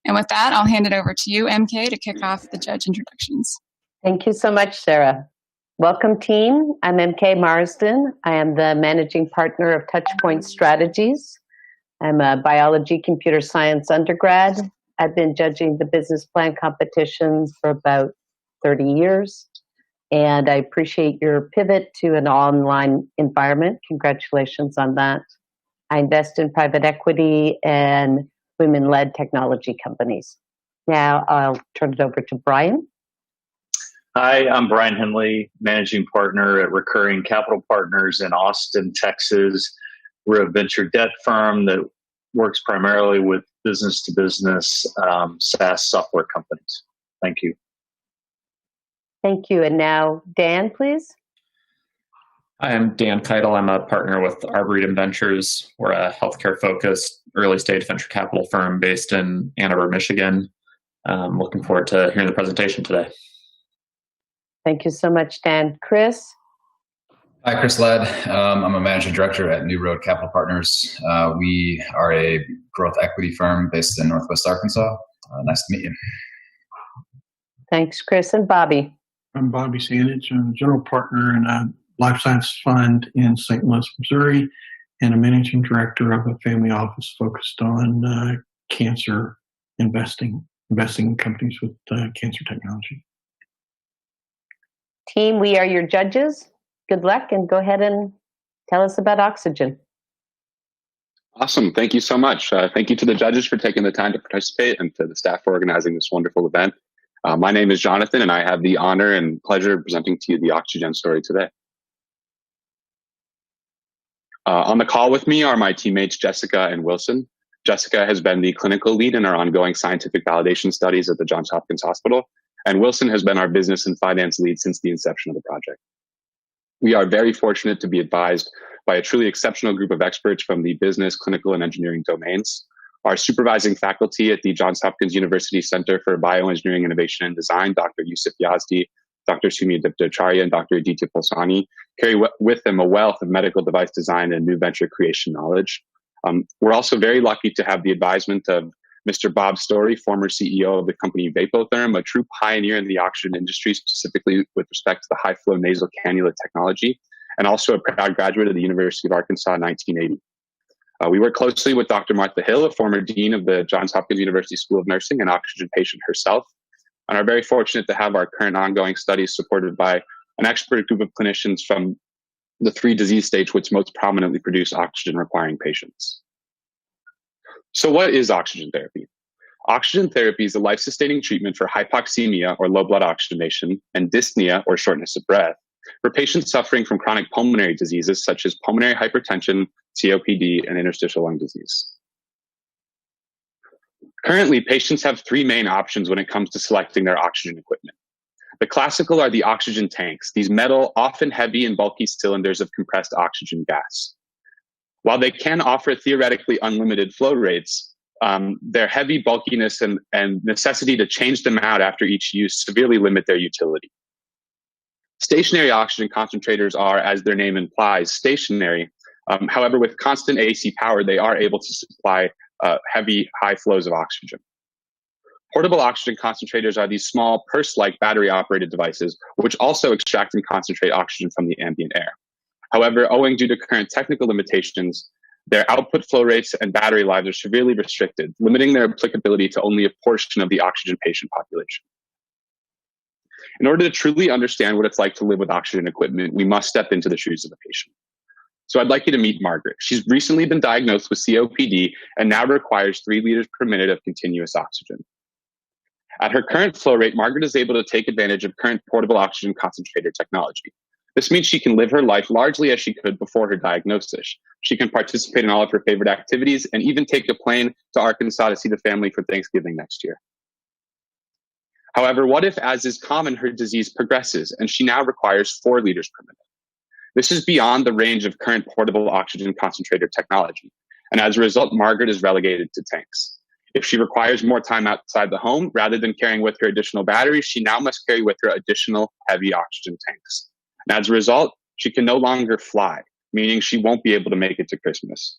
And with that, I'll hand it over to you, MK, to kick off the judge introductions. Thank you so much, Sarah. Welcome, team. I'm MK Marsden. I am the managing partner of Touchpoint Strategies. I'm a biology computer science undergrad. I've been judging the business plan competitions for about 30 years. And I appreciate your pivot to an online environment. Congratulations on that. I invest in private equity and women-led technology companies. Now I'll turn it over to Brian. Hi, I'm Brian Henley, managing partner at Recurring Capital Partners in Austin, Texas. We're a venture debt firm that works primarily with business-to-business SaaS software companies. Thank you. Thank you. And now, Dan, please. Hi, I'm Dan Keitel. I'm a partner with Arboretum Ventures. We're a healthcare-focused early-stage venture capital firm based in Ann Arbor, Michigan. Looking forward to hearing the presentation today. Thank you so much, Dan. Chris? Hi, Chris Ladd. I'm a managing director at New Road Capital Partners. We are a growth equity firm based in Northwest Arkansas. Nice to meet you. Thanks, Chris. And Bobby? I'm Bobby Sandage. I'm a general partner in a life science fund in St. Louis, Missouri, and a managing director of a family office focused on cancer investing in companies with cancer technology. Team, we are your judges. Good luck, and go ahead and tell us about oxygen. Awesome. Thank you so much. Thank you to the judges for taking the time to participate and to the staff for organizing this wonderful event. My name is Jonathan, and I have the honor and pleasure of presenting to you the oxygen story today. On the call with me are my teammates Jessica and Wilson. Jessica has been the clinical lead in our ongoing scientific validation studies at the Johns Hopkins Hospital, and Wilson has been our business and finance lead since the inception of the project. We are very fortunate to be advised by a truly exceptional group of experts from the business, clinical, and engineering domains. Our supervising faculty at the Johns Hopkins University Center for Bioengineering Innovation and Design, Dr. Yusuf Yazdi, Dr. Sumi Diptacharya, and Dr. Aditya Polsani, carry with them a wealth of medical device design and new venture creation knowledge. We're also very lucky to have the advisement of Mr. Bob Story, former CEO of the company Vapotherm, a true pioneer in the oxygen industry, specifically with respect to the high-flow nasal cannula technology, and also a proud graduate of the University of Arkansas in 1980. We work closely with Dr. Martha Hill, a former dean of the Johns Hopkins University School of Nursing and oxygen patient herself, and are very fortunate to have our current ongoing studies supported by an expert group of clinicians from the 3 disease states which most prominently produce oxygen-requiring patients. So what is oxygen therapy? Oxygen therapy is a life-sustaining treatment for hypoxemia or low blood oxygenation and dyspnea or shortness of breath for patients suffering from chronic pulmonary diseases such as pulmonary hypertension, COPD, and interstitial lung disease. Currently, patients have 3 main options when it comes to selecting their oxygen equipment. The classical are the oxygen tanks, these metal, often heavy and bulky cylinders of compressed oxygen gas. While they can offer theoretically unlimited flow rates, their heavy bulkiness and necessity to change them out after each use severely limit their utility. Stationary oxygen concentrators are, as their name implies, stationary. However, with constant AC power, they are able to supply heavy, high flows of oxygen. Portable oxygen concentrators are these small purse-like battery-operated devices, which also extract and concentrate oxygen from the ambient air. However, owing due to current technical limitations, their output flow rates and battery lives are severely restricted, limiting their applicability to only a portion of the oxygen patient population. In order to truly understand what it's like to live with oxygen equipment, we must step into the shoes of the patient. So I'd like you to meet Margaret. She's recently been diagnosed with COPD and now requires 3 liters per minute of continuous oxygen. At her current flow rate, Margaret is able to take advantage of current portable oxygen concentrator technology. This means she can live her life largely as she could before her diagnosis. She can participate in all of her favorite activities and even take a plane to Arkansas to see the family for Thanksgiving next year. However, what if, as is common, her disease progresses and she now requires 4 liters per minute? This is beyond the range of current portable oxygen concentrator technology, and as a result, Margaret is relegated to tanks. If she requires more time outside the home, rather than carrying with her additional batteries, she now must carry with her additional heavy oxygen tanks. And as a result, she can no longer fly, meaning she won't be able to make it to Christmas.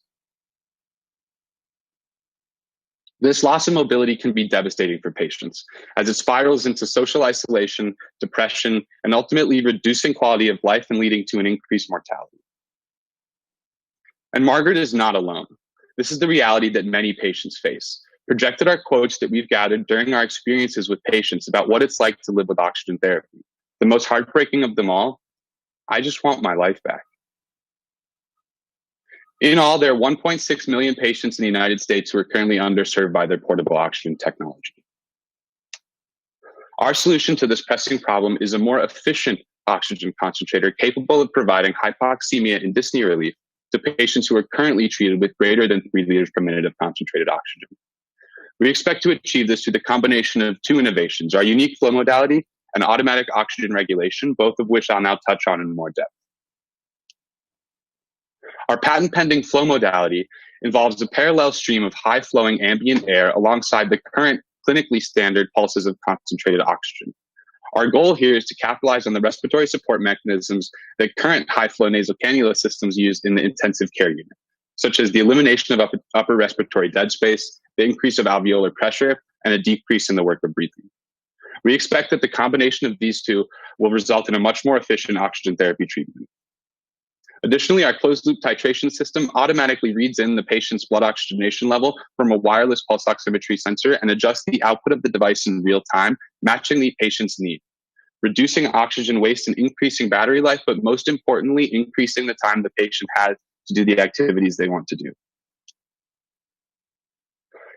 This loss of mobility can be devastating for patients, as it spirals into social isolation, depression, and ultimately reducing quality of life and leading to an increased mortality. And Margaret is not alone. This is the reality that many patients face. Projected are quotes that we've gathered during our experiences with patients about what it's like to live with oxygen therapy. The most heartbreaking of them all, I just want my life back. In all, there are 1.6 million patients in the United States who are currently underserved by their portable oxygen technology. Our solution to this pressing problem is a more efficient oxygen concentrator capable of providing hypoxemia and dyspnea relief to patients who are currently treated with greater than 3 liters per minute of concentrated oxygen. We expect to achieve this through the combination of 2 innovations, our unique flow modality and automatic oxygen regulation, both of which I'll now touch on in more depth. Our patent-pending flow modality involves a parallel stream of high-flowing ambient air alongside the current clinically standard pulses of concentrated oxygen. Our goal here is to capitalize on the respiratory support mechanisms that current high-flow nasal cannula systems use in the intensive care unit, such as the elimination of upper respiratory dead space, the increase of alveolar pressure, and a decrease in the work of breathing. We expect that the combination of these two will result in a much more efficient oxygen therapy treatment. Additionally, our closed-loop titration system automatically reads in the patient's blood oxygenation level from a wireless pulse oximetry sensor and adjusts the output of the device in real time, matching the patient's need, reducing oxygen waste and increasing battery life, but most importantly, increasing the time the patient has to do the activities they want to do.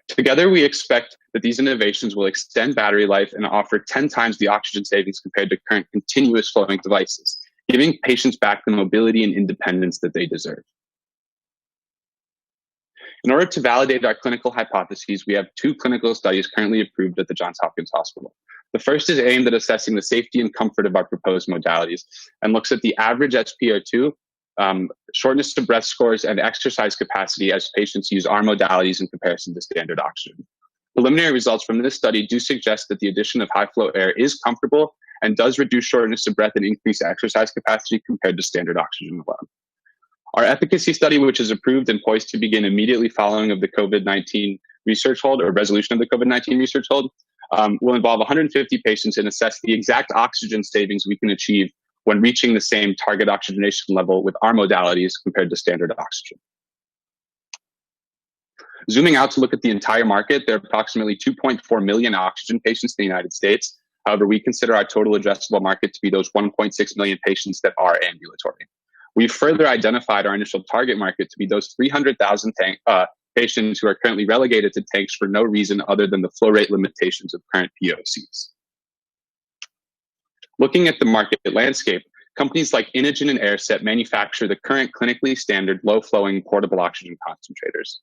Together, we expect that these innovations will extend battery life and offer 10 times the oxygen savings compared to current continuous flowing devices, giving patients back the mobility and independence that they deserve. In order to validate our clinical hypotheses, we have 2 clinical studies currently approved at the Johns Hopkins Hospital. The first is aimed at assessing the safety and comfort of our proposed modalities and looks at the average SpO2, shortness of breath scores, and exercise capacity as patients use our modalities in comparison to standard oxygen. Preliminary results from this study do suggest that the addition of high-flow air is comfortable and does reduce shortness of breath and increase exercise capacity compared to standard oxygen alone. Our efficacy study, which is approved and poised to begin immediately following of the COVID-19 research hold or resolution of the COVID-19 research hold, will involve 150 patients and assess the exact oxygen savings we can achieve when reaching the same target oxygenation level with our modalities compared to standard oxygen. Zooming out to look at the entire market, there are approximately 2.4 million oxygen patients in the United States. However, we consider our total addressable market to be those 1.6 million patients that are ambulatory. We've further identified our initial target market to be those 300,000 patients who are currently relegated to tanks for no reason other than the flow rate limitations of current POCs. Looking at the market landscape, companies like Inogen and Airset manufacture the current clinically standard low-flowing portable oxygen concentrators.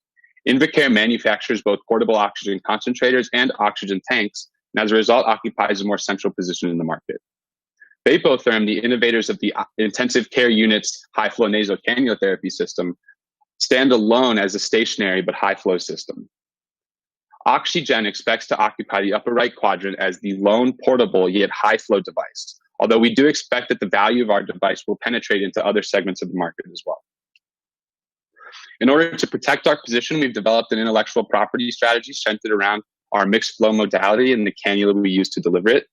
Invacare manufactures both portable oxygen concentrators and oxygen tanks, and as a result occupies a more central position in the market. Vapotherm, the innovators of the intensive care unit's high-flow nasal cannula therapy system, stand alone as a stationary but high-flow system. Oxygen expects to occupy the upper right quadrant as the lone portable yet high-flow device, although we do expect that the value of our device will penetrate into other segments of the market as well. In order to protect our position, we've developed an intellectual property strategy centered around our mixed flow modality and the cannula we use to deliver it.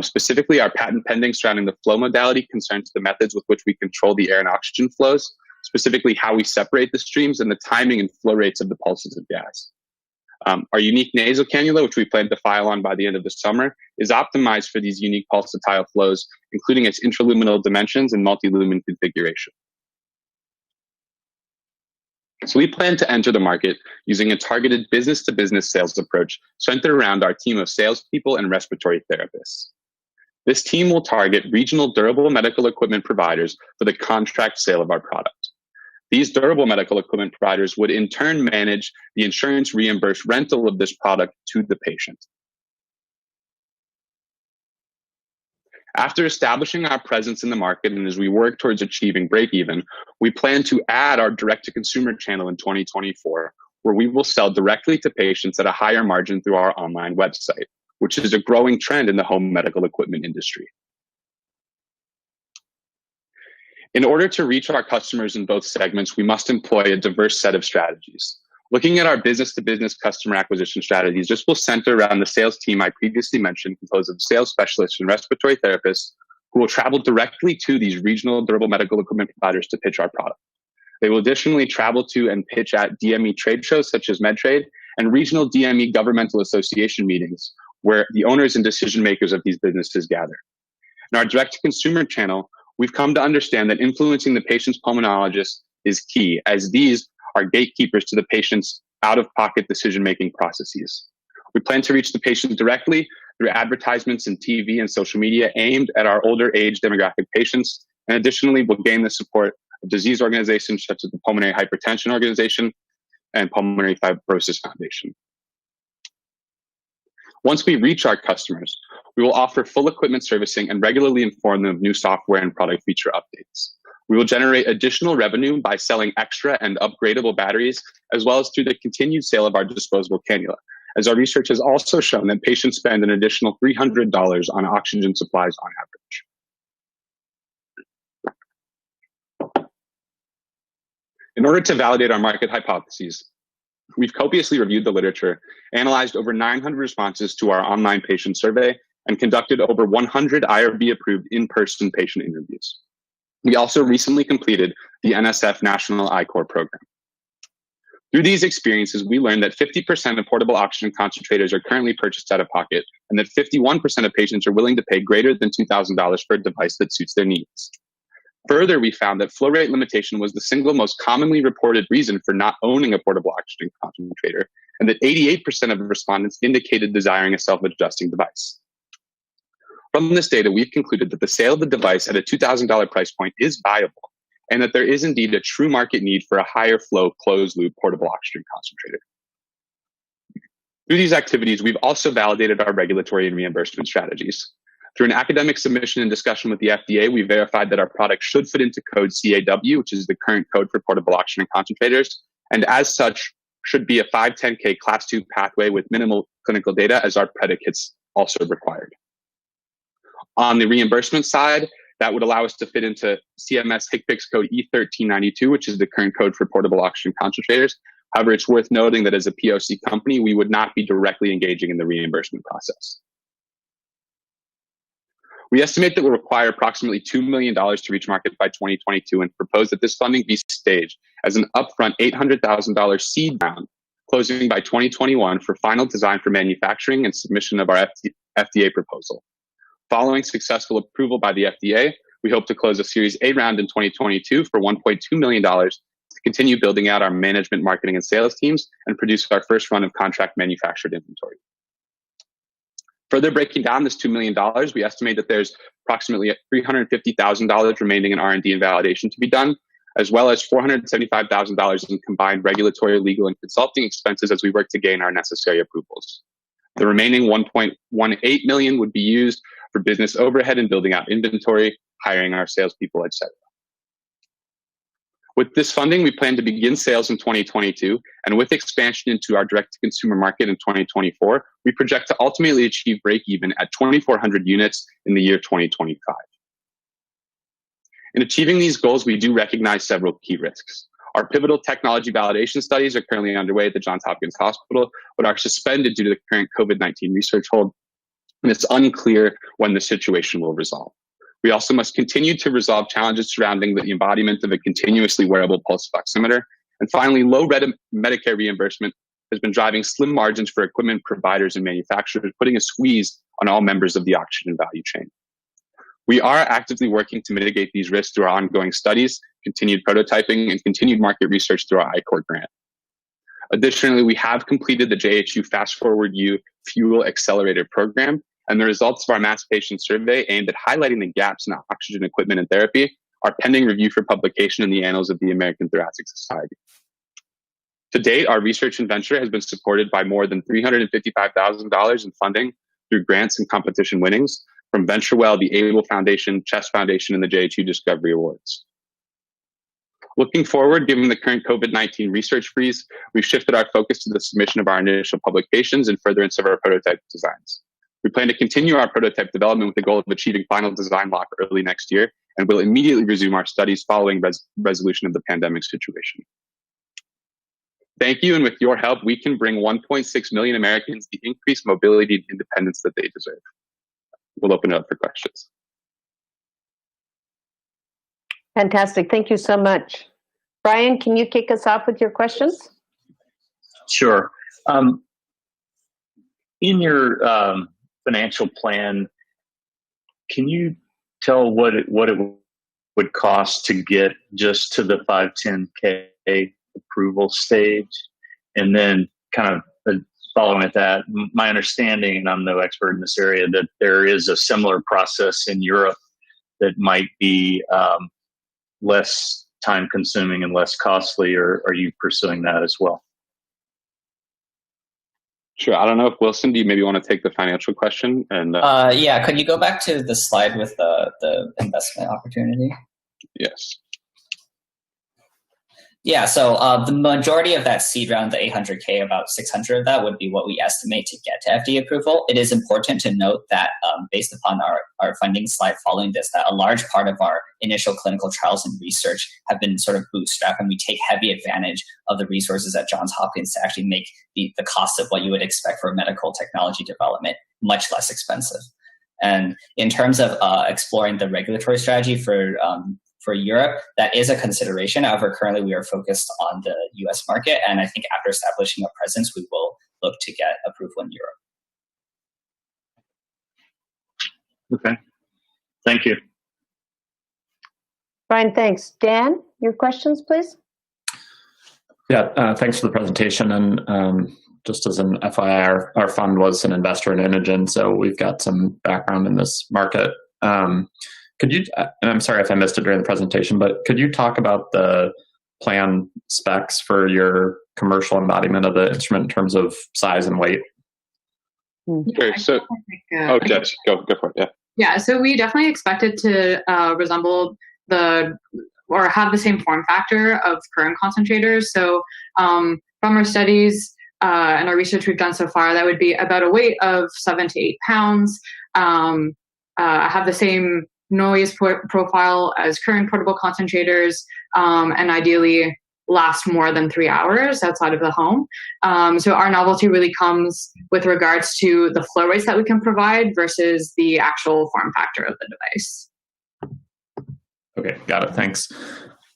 Specifically, our patent pending surrounding the flow modality concerns the methods with which we control the air and oxygen flows, specifically how we separate the streams and the timing and flow rates of the pulses of gas. Our unique nasal cannula, which we plan to file on by the end of the summer, is optimized for these unique pulsatile flows, including its intraluminal dimensions and multi-lumen configuration. So we plan to enter the market using a targeted business-to-business sales approach centered around our team of salespeople and respiratory therapists. This team will target regional durable medical equipment providers for the contract sale of our product. These durable medical equipment providers would in turn manage the insurance reimbursed rental of this product to the patient. After establishing our presence in the market and as we work towards achieving break-even, we plan to add our direct-to-consumer channel in 2024, where we will sell directly to patients at a higher margin through our online website, which is a growing trend in the home medical equipment industry. In order to reach our customers in both segments, we must employ a diverse set of strategies. Looking at our business-to-business customer acquisition strategies, this will center around the sales team I previously mentioned, composed of sales specialists and respiratory therapists who will travel directly to these regional durable medical equipment providers to pitch our product. They will additionally travel to and pitch at DME trade shows such as MedTrade and regional DME governmental association meetings where the owners and decision makers of these businesses gather. In our direct-to-consumer channel, we've come to understand that influencing the patient's pulmonologist is key, as these are gatekeepers to the patient's out-of-pocket decision-making processes. We plan to reach the patient directly through advertisements in TV and social media aimed at our older age demographic patients, and additionally, we'll gain the support of disease organizations such as the Pulmonary Hypertension Organization and Pulmonary Fibrosis Foundation. Once we reach our customers, we will offer full equipment servicing and regularly inform them of new software and product feature updates. We will generate additional revenue by selling extra and upgradable batteries, as well as through the continued sale of our disposable cannula, as our research has also shown that patients spend an additional $300 on oxygen supplies on average. In order to validate our market hypotheses, we've copiously reviewed the literature, analyzed over 900 responses to our online patient survey, and conducted over 100 IRB-approved in-person patient interviews. We also recently completed the NSF National I-Core program. Through these experiences, we learned that 50% of portable oxygen concentrators are currently purchased out of pocket, and that 51% of patients are willing to pay greater than $2,000 for a device that suits their needs. Further, we found that flow rate limitation was the single most commonly reported reason for not owning a portable oxygen concentrator, and that 88% of respondents indicated desiring a self-adjusting device. From this data, we've concluded that the sale of the device at a $2,000 price point is viable, and that there is indeed a true market need for a higher flow closed-loop portable oxygen concentrator. Through these activities, we've also validated our regulatory and reimbursement strategies. Through an academic submission and discussion with the FDA, we verified that our product should fit into code CAW, which is the current code for portable oxygen concentrators, and as such, should be a 510K Class 2 pathway with minimal clinical data, as our predicates also required. On the reimbursement side, that would allow us to fit into CMS HCPCS code E1392, which is the current code for portable oxygen concentrators. However, it's worth noting that as a POC company, we would not be directly engaging in the reimbursement process. We estimate that we'll require approximately $2 million to reach market by 2022 and propose that this funding be staged as an upfront $800,000 seed round, closing by 2021 for final design for manufacturing and submission of our FDA proposal. Following successful approval by the FDA, we hope to close a Series A round in 2022 for $1.2 million to continue building out our management, marketing, and sales teams and produce our first run of contract manufactured inventory. Further breaking down this $2 million, we estimate that there's approximately $350,000 remaining in R&D and validation to be done, as well as $475,000 in combined regulatory, legal, and consulting expenses as we work to gain our necessary approvals. The remaining $1.18 million would be used for business overhead and building out inventory, hiring our salespeople, etc. With this funding, we plan to begin sales in 2022, and with expansion into our direct-to-consumer market in 2024, we project to ultimately achieve break-even at 2,400 units in the year 2025. In achieving these goals, we do recognize several key risks. Our pivotal technology validation studies are currently underway at the Johns Hopkins Hospital, but are suspended due to the current COVID-19 research hold, and it's unclear when the situation will resolve. We also must continue to resolve challenges surrounding the embodiment of a continuously wearable pulse oximeter. And finally, low Medicare reimbursement has been driving slim margins for equipment providers and manufacturers, putting a squeeze on all members of the oxygen value chain. We are actively working to mitigate these risks through our ongoing studies, continued prototyping, and continued market research through our I-Core grant. Additionally, we have completed the JHU Fast Forward U Fuel Accelerator program, and the results of our mass patient survey aimed at highlighting the gaps in oxygen equipment and therapy are pending review for publication in the Annals of the American Thoracic Society. To date, our research and venture has been supported by more than $355,000 in funding through grants and competition winnings from VentureWell, the Able Foundation, Chess Foundation, and the JH2 Discovery Awards. Looking forward, given the current COVID-19 research freeze, we've shifted our focus to the submission of our initial publications and furtherance of our prototype designs. We plan to continue our prototype development with the goal of achieving final design lock early next year, and will immediately resume our studies following resolution of the pandemic situation. Thank you, and with your help, we can bring 1.6 million Americans the increased mobility and independence that they deserve. We'll open it up for questions. Fantastic. Thank you so much. Brian, can you kick us off with your questions? Sure. In your financial plan, can you tell what it would cost to get just to the 510K approval stage? And then kind of following at that, my understanding, and I'm no expert in this area, that there is a similar process in Europe that might be less time consuming and less costly, or are you pursuing that as well? Sure. I don't know if Wilson, do you maybe want to take the financial question? And yeah, could you go back to the slide with the investment opportunity? Yes. Yeah, so the majority of that seed round, the 800K, about 600 of that would be what we estimate to get to FDA approval. It is important to note that based upon our funding slide following this, that a large part of our initial clinical trials and research have been sort of bootstrapped, and we take heavy advantage of the resources at Johns Hopkins to actually make the cost of what you would expect for medical technology development much less expensive. And in terms of exploring the regulatory strategy for Europe, that is a consideration. However, currently we are focused on the US market, and I think after establishing a presence, we will look to get approval in Europe. Okay. Thank you. Brian, thanks. Dan, your questions, please. Yeah, thanks for the presentation. And just as an FYI, our fund was an investor in Inogen, so we've got some background in this market. Could you, and I'm sorry if I missed it during the presentation, but could you talk about the plan specs for your commercial embodiment of the instrument in terms of size and weight? Okay, so, Jess, go for it, yeah. Yeah, so we definitely expect it to resemble or have the same form factor of current concentrators. So from our studies and our research we've done so far, that would be about a weight of 7 to 8 pounds, have the same noise profile as current portable concentrators, and ideally last more than 3 hours outside of the home. So our novelty really comes with regards to the flow rates that we can provide versus the actual form factor of the device. Okay, got it. Thanks.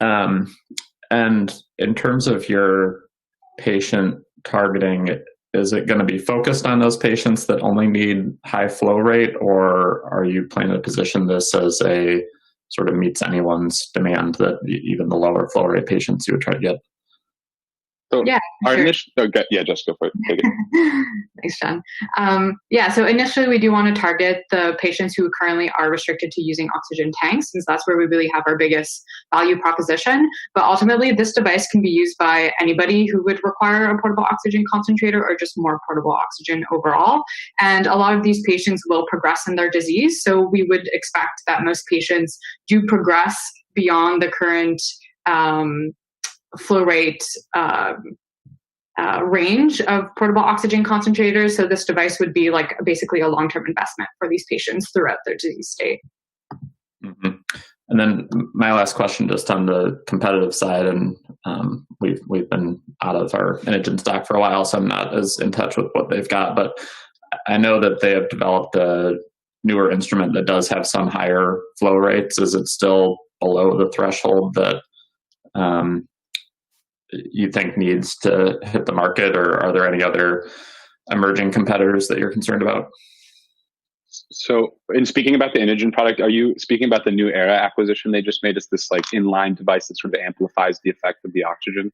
And in terms of your patient targeting, is it going to be focused on those patients that only need high flow rate, or are you planning to position this as a sort of meets anyone's demand, that even the lower flow rate patients you would try to get? So yeah, our sure. initial, yeah, just go for it. Take it. Thanks, John. Yeah, so initially we do want to target the patients who currently are restricted to using oxygen tanks, since that's where we really have our biggest value proposition. But ultimately, this device can be used by anybody who would require a portable oxygen concentrator or just more portable oxygen overall. And a lot of these patients will progress in their disease. So we would expect that most patients do progress beyond the current flow rate range of portable oxygen concentrators. So this device would be like basically a long-term investment for these patients throughout their disease state. Mm-hmm. And then my last question, just on the competitive side, and we've been out of our Inogen stock for a while, so I'm not as in touch with what they've got, but I know that they have developed a newer instrument that does have some higher flow rates. Is it still below the threshold that you think needs to hit the market, or are there any other emerging competitors that you're concerned about? So in speaking about the Inogen product, are you speaking about the New Era acquisition they just made? Is this like inline device that sort of amplifies the effect of the oxygen?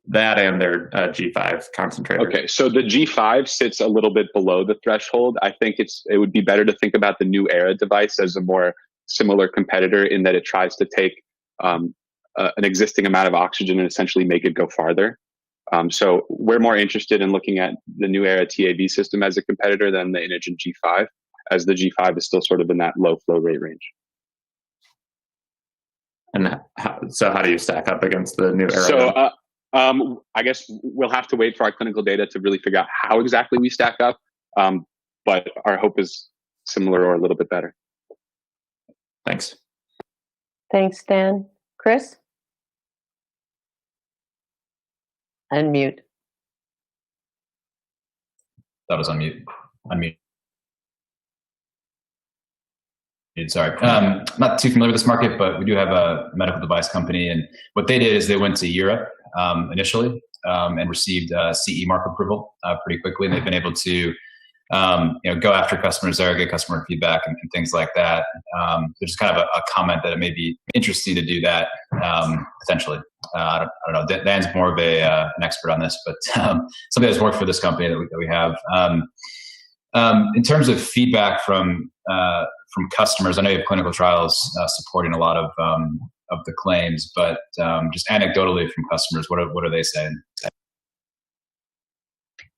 That and their G5 concentrator. Okay, so the G5 sits a little bit below the threshold. I think it would be better to think about the New Era device as a more similar competitor, in that it tries to take an existing amount of oxygen and essentially make it go farther. So we're more interested in looking at the New Era TAV system as a competitor than the Inogen G5. as the G5 is still sort of in that low flow rate range. And so how do you stack up against the new era? So I guess we'll have to wait for our clinical data to really figure out how exactly we stack up. But our hope is similar or a little bit better. Thanks. Thanks, Dan. Chris? Unmute. That was unmute. Sorry. Not too familiar with this market, but we do have a medical device company. And what they did is they went to Europe initially and received CE mark approval pretty quickly. And they've been able to go after customers there, get customer feedback and things like that. There's kind of a comment that it may be interesting to do that potentially. I don't know. Dan's more of an expert on this, but somebody that's worked for this company that we have. In terms of feedback from customers, I know you have clinical trials supporting a lot of the claims, but just anecdotally from customers, what are they saying?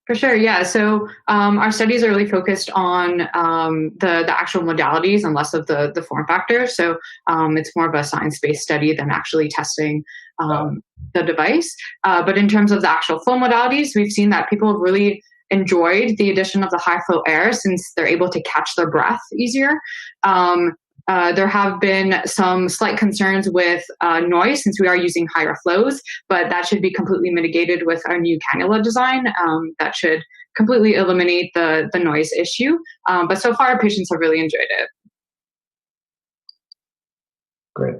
For sure, yeah. So our studies are really focused on the actual modalities and less of the form factor. So it's more of a science-based study than actually testing the device. But in terms of the actual flow modalities, we've seen that people have really enjoyed the addition of the high flow air since they're able to catch their breath easier. There have been some slight concerns with noise since we are using higher flows, but that should be completely mitigated with our new cannula design. That should completely eliminate the noise issue. But so far, patients have really enjoyed it. Great.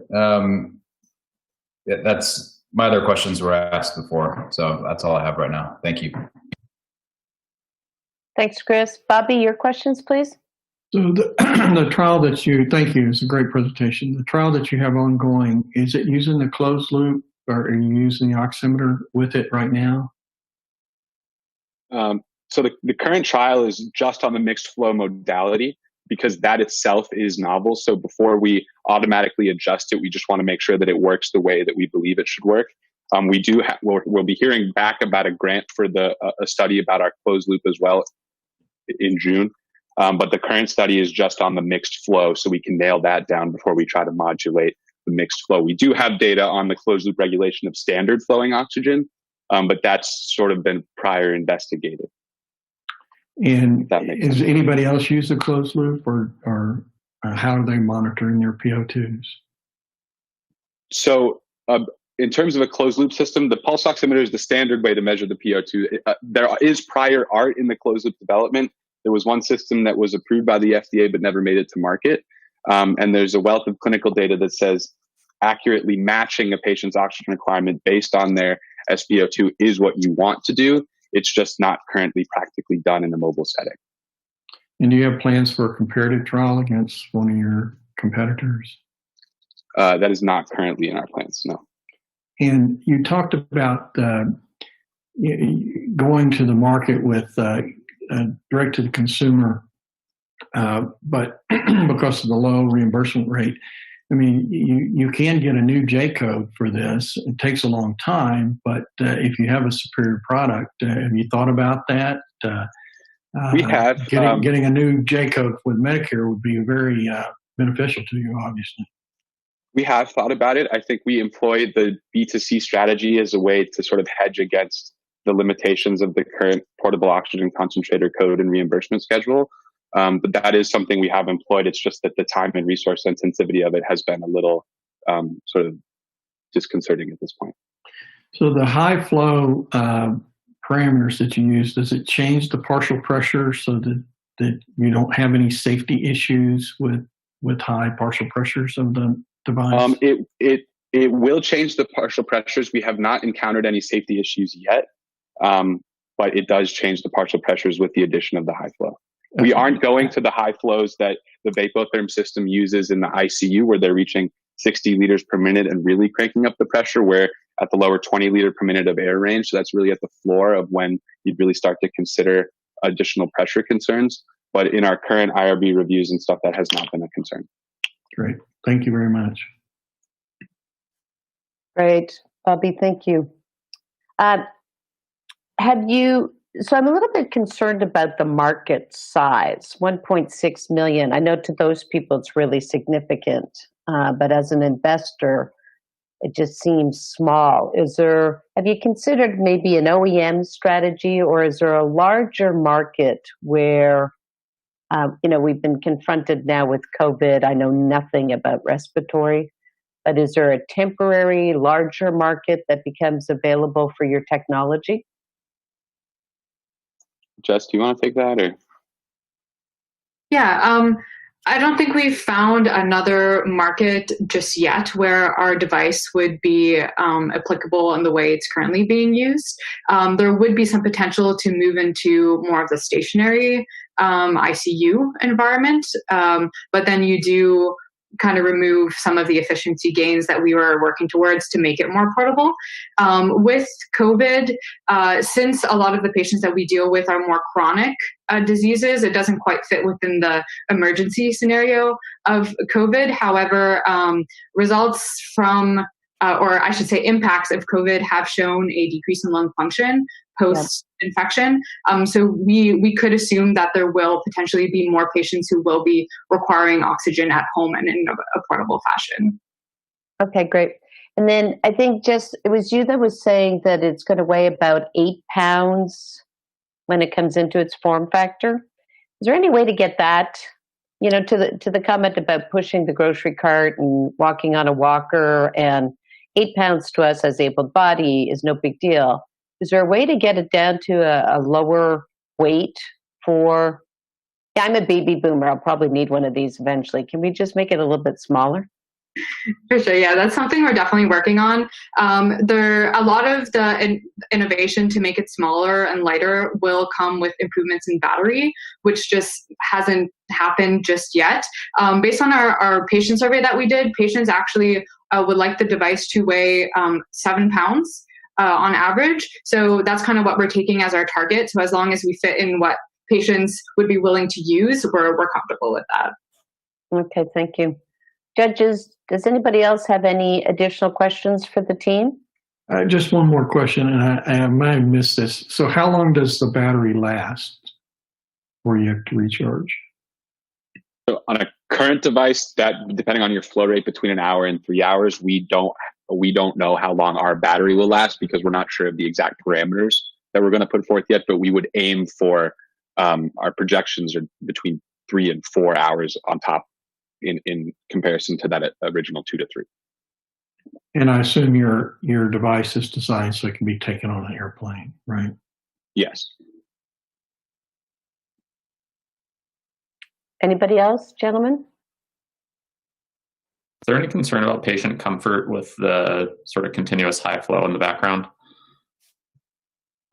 Yeah, that's my other questions were asked before, so that's all I have right now. Thank you. Thanks, Chris. Bobby, your questions, please. So the trial that thank you, it's a great presentation. The trial that you have ongoing, is it using the closed loop or are you using the oximeter with it right now? So the current trial is just on the mixed flow modality because that itself is novel. So before we automatically adjust it, we just want to make sure that it works the way that we believe it should work. We'll be hearing back about a grant for a study about our closed loop as well in June. But the current study is just on the mixed flow, so we can nail that down before we try to modulate the mixed flow. We do have data on the closed loop regulation of standard flowing oxygen, but that's sort of been prior investigated. And is anybody else use the closed loop or how are they monitoring their PO2s? So in terms of a closed loop system, the pulse oximeter is the standard way to measure the PO2. There is prior art in the closed loop development. There was one system that was approved by the FDA but never made it to market. And there's a wealth of clinical data that says accurately matching a patient's oxygen requirement based on their SpO2 is what you want to do. It's just not currently practically done in a mobile setting. And do you have plans for a comparative trial against one of your competitors? That is not currently in our plans, no. And you talked about going to the market with direct to the consumer, but because of the low reimbursement rate, I mean, you can get a new J code for this. It takes a long time, but if you have a superior product, have you thought about that? We have. Getting a new J code with Medicare would be very beneficial to you, obviously. We have thought about it. I think we employed the B2C strategy as a way to sort of hedge against the limitations of the current portable oxygen concentrator code and reimbursement schedule. But that is something we have employed. It's just that the time and resource sensitivity of it has been a little sort of disconcerting at this point. So the high flow parameters that you use, does it change the partial pressure so that you don't have any safety issues with high partial pressures of the device? It will change the partial pressures. We have not encountered any safety issues yet, but it does change the partial pressures with the addition of the high flow. We aren't going to the high flows that the vapotherm system uses in the ICU, where they're reaching 60 liters per minute and really cranking up the pressure, where at the lower 20 liter per minute of air range. So that's really at the floor of when you'd really start to consider additional pressure concerns. But in our current IRB reviews and stuff, that has not been a concern. Great. Thank you very much. Great. Bobby, thank you. So I'm a little bit concerned about the market size, 1.6 million. I know to those people it's really significant, but as an investor, it just seems small. Have you considered maybe an OEM strategy, or is there a larger market where, we've been confronted now with COVID? I know nothing about respiratory, but is there a temporary larger market that becomes available for your technology? Jess, do you want to take that, or? Yeah, I don't think we've found another market just yet where our device would be applicable in the way it's currently being used. There would be some potential to move into more of the stationary ICU environment, but then you do kind of remove some of the efficiency gains that we were working towards to make it more portable. With COVID, since a lot of the patients that we deal with are more chronic diseases, it doesn't quite fit within the emergency scenario of COVID. However, results from, or I should say impacts of COVID have shown a decrease in lung function post-infection. So we could assume that there will potentially be more patients who will be requiring oxygen at home and in a portable fashion. Okay, great. And then I think it was you that was saying that it's going to weigh about 8 pounds when it comes into its form factor. Is there any way to get that, to the comment about pushing the grocery cart and walking on a walker, and 8 pounds to us as able body is no big deal. Is there a way to get it down to a lower weight for, I'm a baby boomer, I'll probably need one of these eventually. Can we just make it a little bit smaller? For sure, yeah, that's something we're definitely working on. A lot of the innovation to make it smaller and lighter will come with improvements in battery, which just hasn't happened just yet. Based on our patient survey that we did, patients actually would like the device to weigh 7 pounds on average. So that's kind of what we're taking as our target. So as long as we fit in what patients would be willing to use, we're comfortable with that. Okay, thank you. Judges, does anybody else have any additional questions for the team? Just one more question, and I might have missed this. So how long does the battery last before you have to recharge? So on a current device, that depending on your flow rate, between an hour and 3 hours, we don't know how long our battery will last because we're not sure of the exact parameters that we're going to put forth yet, but we would aim for our projections are between 3 and 4 hours on top in comparison to that original 2 to 3. And I assume your device is designed so it can be taken on an airplane, right? Yes. Anybody else, gentlemen? Is there any concern about patient comfort with the sort of continuous high flow in the background?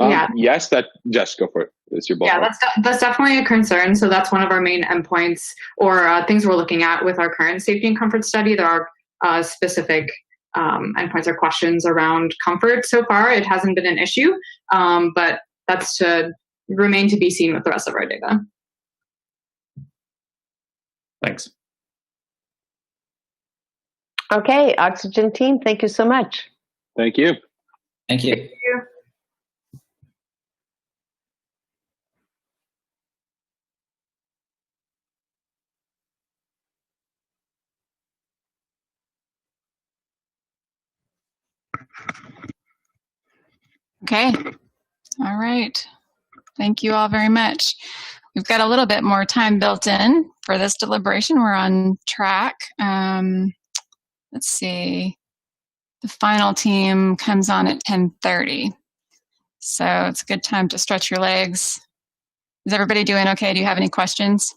Yeah. Yes, Jess, go for it. It's your ball. Yeah, that's definitely a concern. So that's one of our main endpoints or things we're looking at with our current safety and comfort study. There are specific endpoints or questions around comfort. So far, it hasn't been an issue, but that's to remain to be seen with the rest of our data. Thanks. Okay, Oxygen team, thank you so much. Thank you. Thank you. Thank you. Okay. All right. Thank you all very much. We've got a little bit more time built in for this deliberation. We're on track. Let's see. The final team comes on at 10:30. So it's a good time to stretch your legs. Is everybody doing okay? Do you have any questions?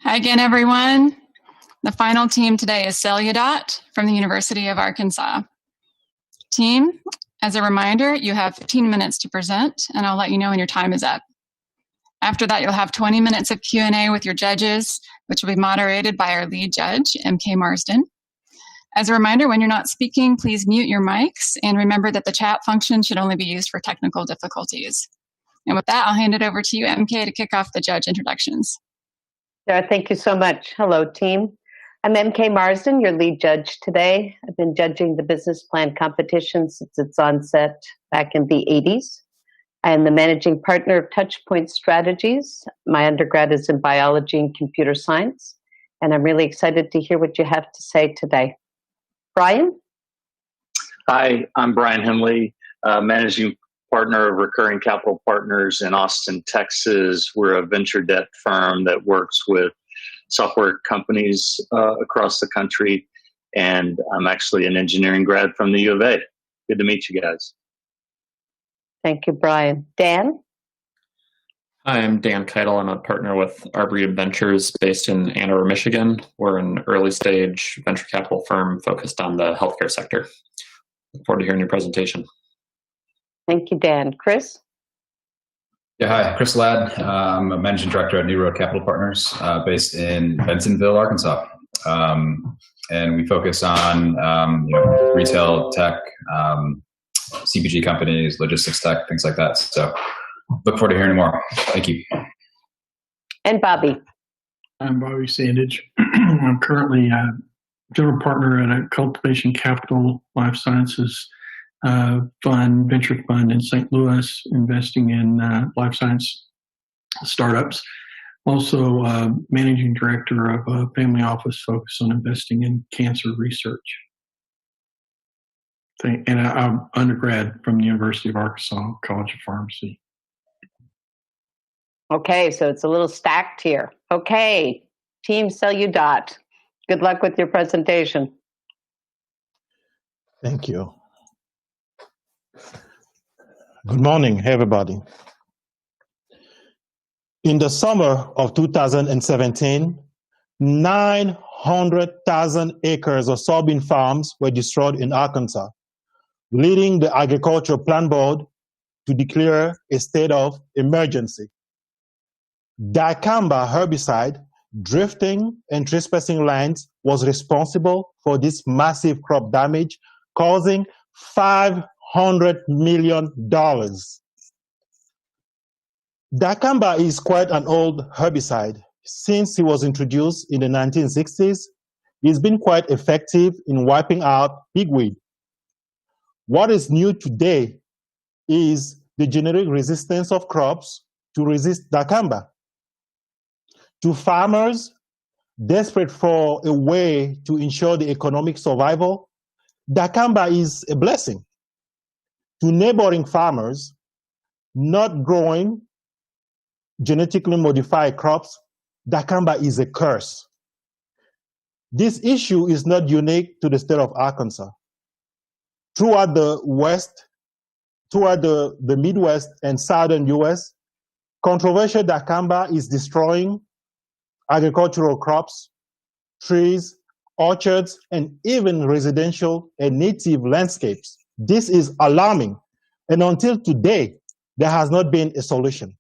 Hi again, everyone. The final team today is Celudot from the University of Arkansas. Team, as a reminder, you have 15 minutes to present, and I'll let you know when your time is up. After that, you'll have 20 minutes of Q&A with your judges, which will be moderated by our lead judge, MK Marsden. As a reminder, when you're not speaking, please mute your mics, and remember that the chat function should only be used for technical difficulties. And with that, I'll hand it over to you, MK, to kick off the judge introductions. Sarah, thank you so much. Hello, team. I'm MK Marsden, your lead judge today. I've been judging the business plan competition since its onset back in the 80s. I am the managing partner of Touchpoint Strategies. My undergrad is in biology and computer science, and I'm really excited to hear what you have to say today. Brian? Hi, I'm Brian Hemley, managing partner of Recurring Capital Partners in Austin, Texas. We're a venture debt firm that works with software companies across the country, and I'm actually an engineering grad from the U of A. Good to meet you guys. Thank you, Brian. Dan? Hi, I'm Dan Keitel. I'm a partner with Arboretum Ventures based in Ann Arbor, Michigan. We're an early stage venture capital firm focused on the healthcare sector. Look forward to hearing your presentation. Thank you, Dan. Chris? Yeah, hi, Chris Ladd. I'm a managing director at New Road Capital Partners based in Bentonville, Arkansas. And we focus on retail tech, CPG companies, logistics tech, things like that. So look forward to hearing more. Thank you. And Bobby? I'm Bobby Sandage. I'm currently a general partner at a Cultivation Capital Life Sciences venture fund in St. Louis, investing in life science startups. Also, managing director of a family office focused on investing in cancer research. And I'm undergrad from the University of Arkansas College of Pharmacy. Okay, so it's a little stacked here. Okay, Team Celudot, good luck with your presentation. Thank you. Good morning, everybody. In the summer of 2017, 900,000 acres of soybean farms were destroyed in Arkansas, leading the Agricultural Plant Board to declare a state of emergency. Dicamba herbicide drifting and trespassing lands was responsible for this massive crop damage, causing $500 million. Dicamba is quite an old herbicide. Since it was introduced in the 1960s, it's been quite effective in wiping out pigweed. What is new today is the generic resistance of crops to resist dicamba. To farmers desperate for a way to ensure the economic survival, dicamba is a blessing. To neighboring farmers, not growing genetically modified crops, dicamba is a curse. This issue is not unique to the state of Arkansas. Throughout the West, throughout the Midwest and Southern US, controversial dicamba is destroying agricultural crops, trees, orchards, and even residential and native landscapes. This is alarming, and until today, there has not been a solution.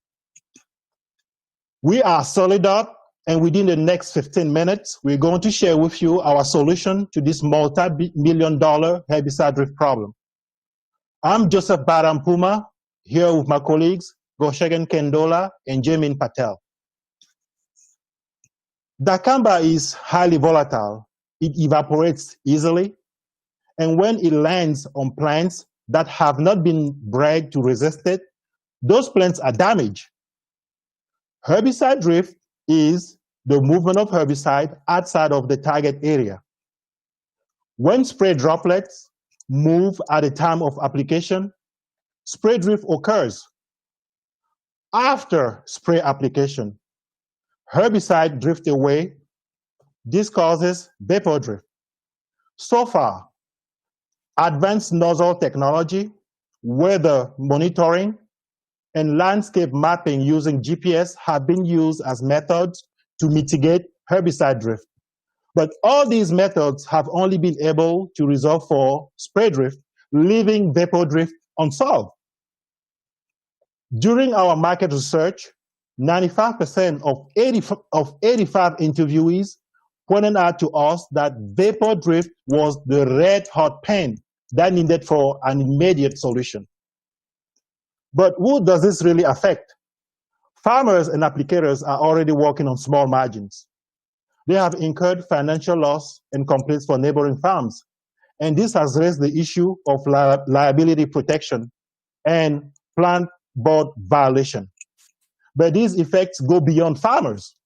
We are solid up, and within the next 15 minutes, we're going to share with you our solution to this multi-million-dollar herbicide drift problem. I'm Joseph Badampuma, here with my colleagues, Goshagan Kendola and Jamin Patel. Dicamba is highly volatile. It evaporates easily, and when it lands on plants that have not been bred to resist it, those plants are damaged. Herbicide drift is the movement of herbicide outside of the target area. When spray droplets move at the time of application, spray drift occurs. After spray application, herbicide drift away. This causes vapor drift. So far, advanced nozzle technology, weather monitoring, and landscape mapping using GPS have been used as methods to mitigate herbicide drift. But all these methods have only been able to resolve for spray drift, leaving vapor drift unsolved. During our market research, 95% of 85 interviewees pointed out to us that vapor drift was the red hot pain that needed for an immediate solution. But who does this really affect? Farmers and applicators are already working on small margins. They have incurred financial loss and complaints for neighboring farms. And this has raised the issue of liability protection and plant board violation. But these effects go beyond farmers.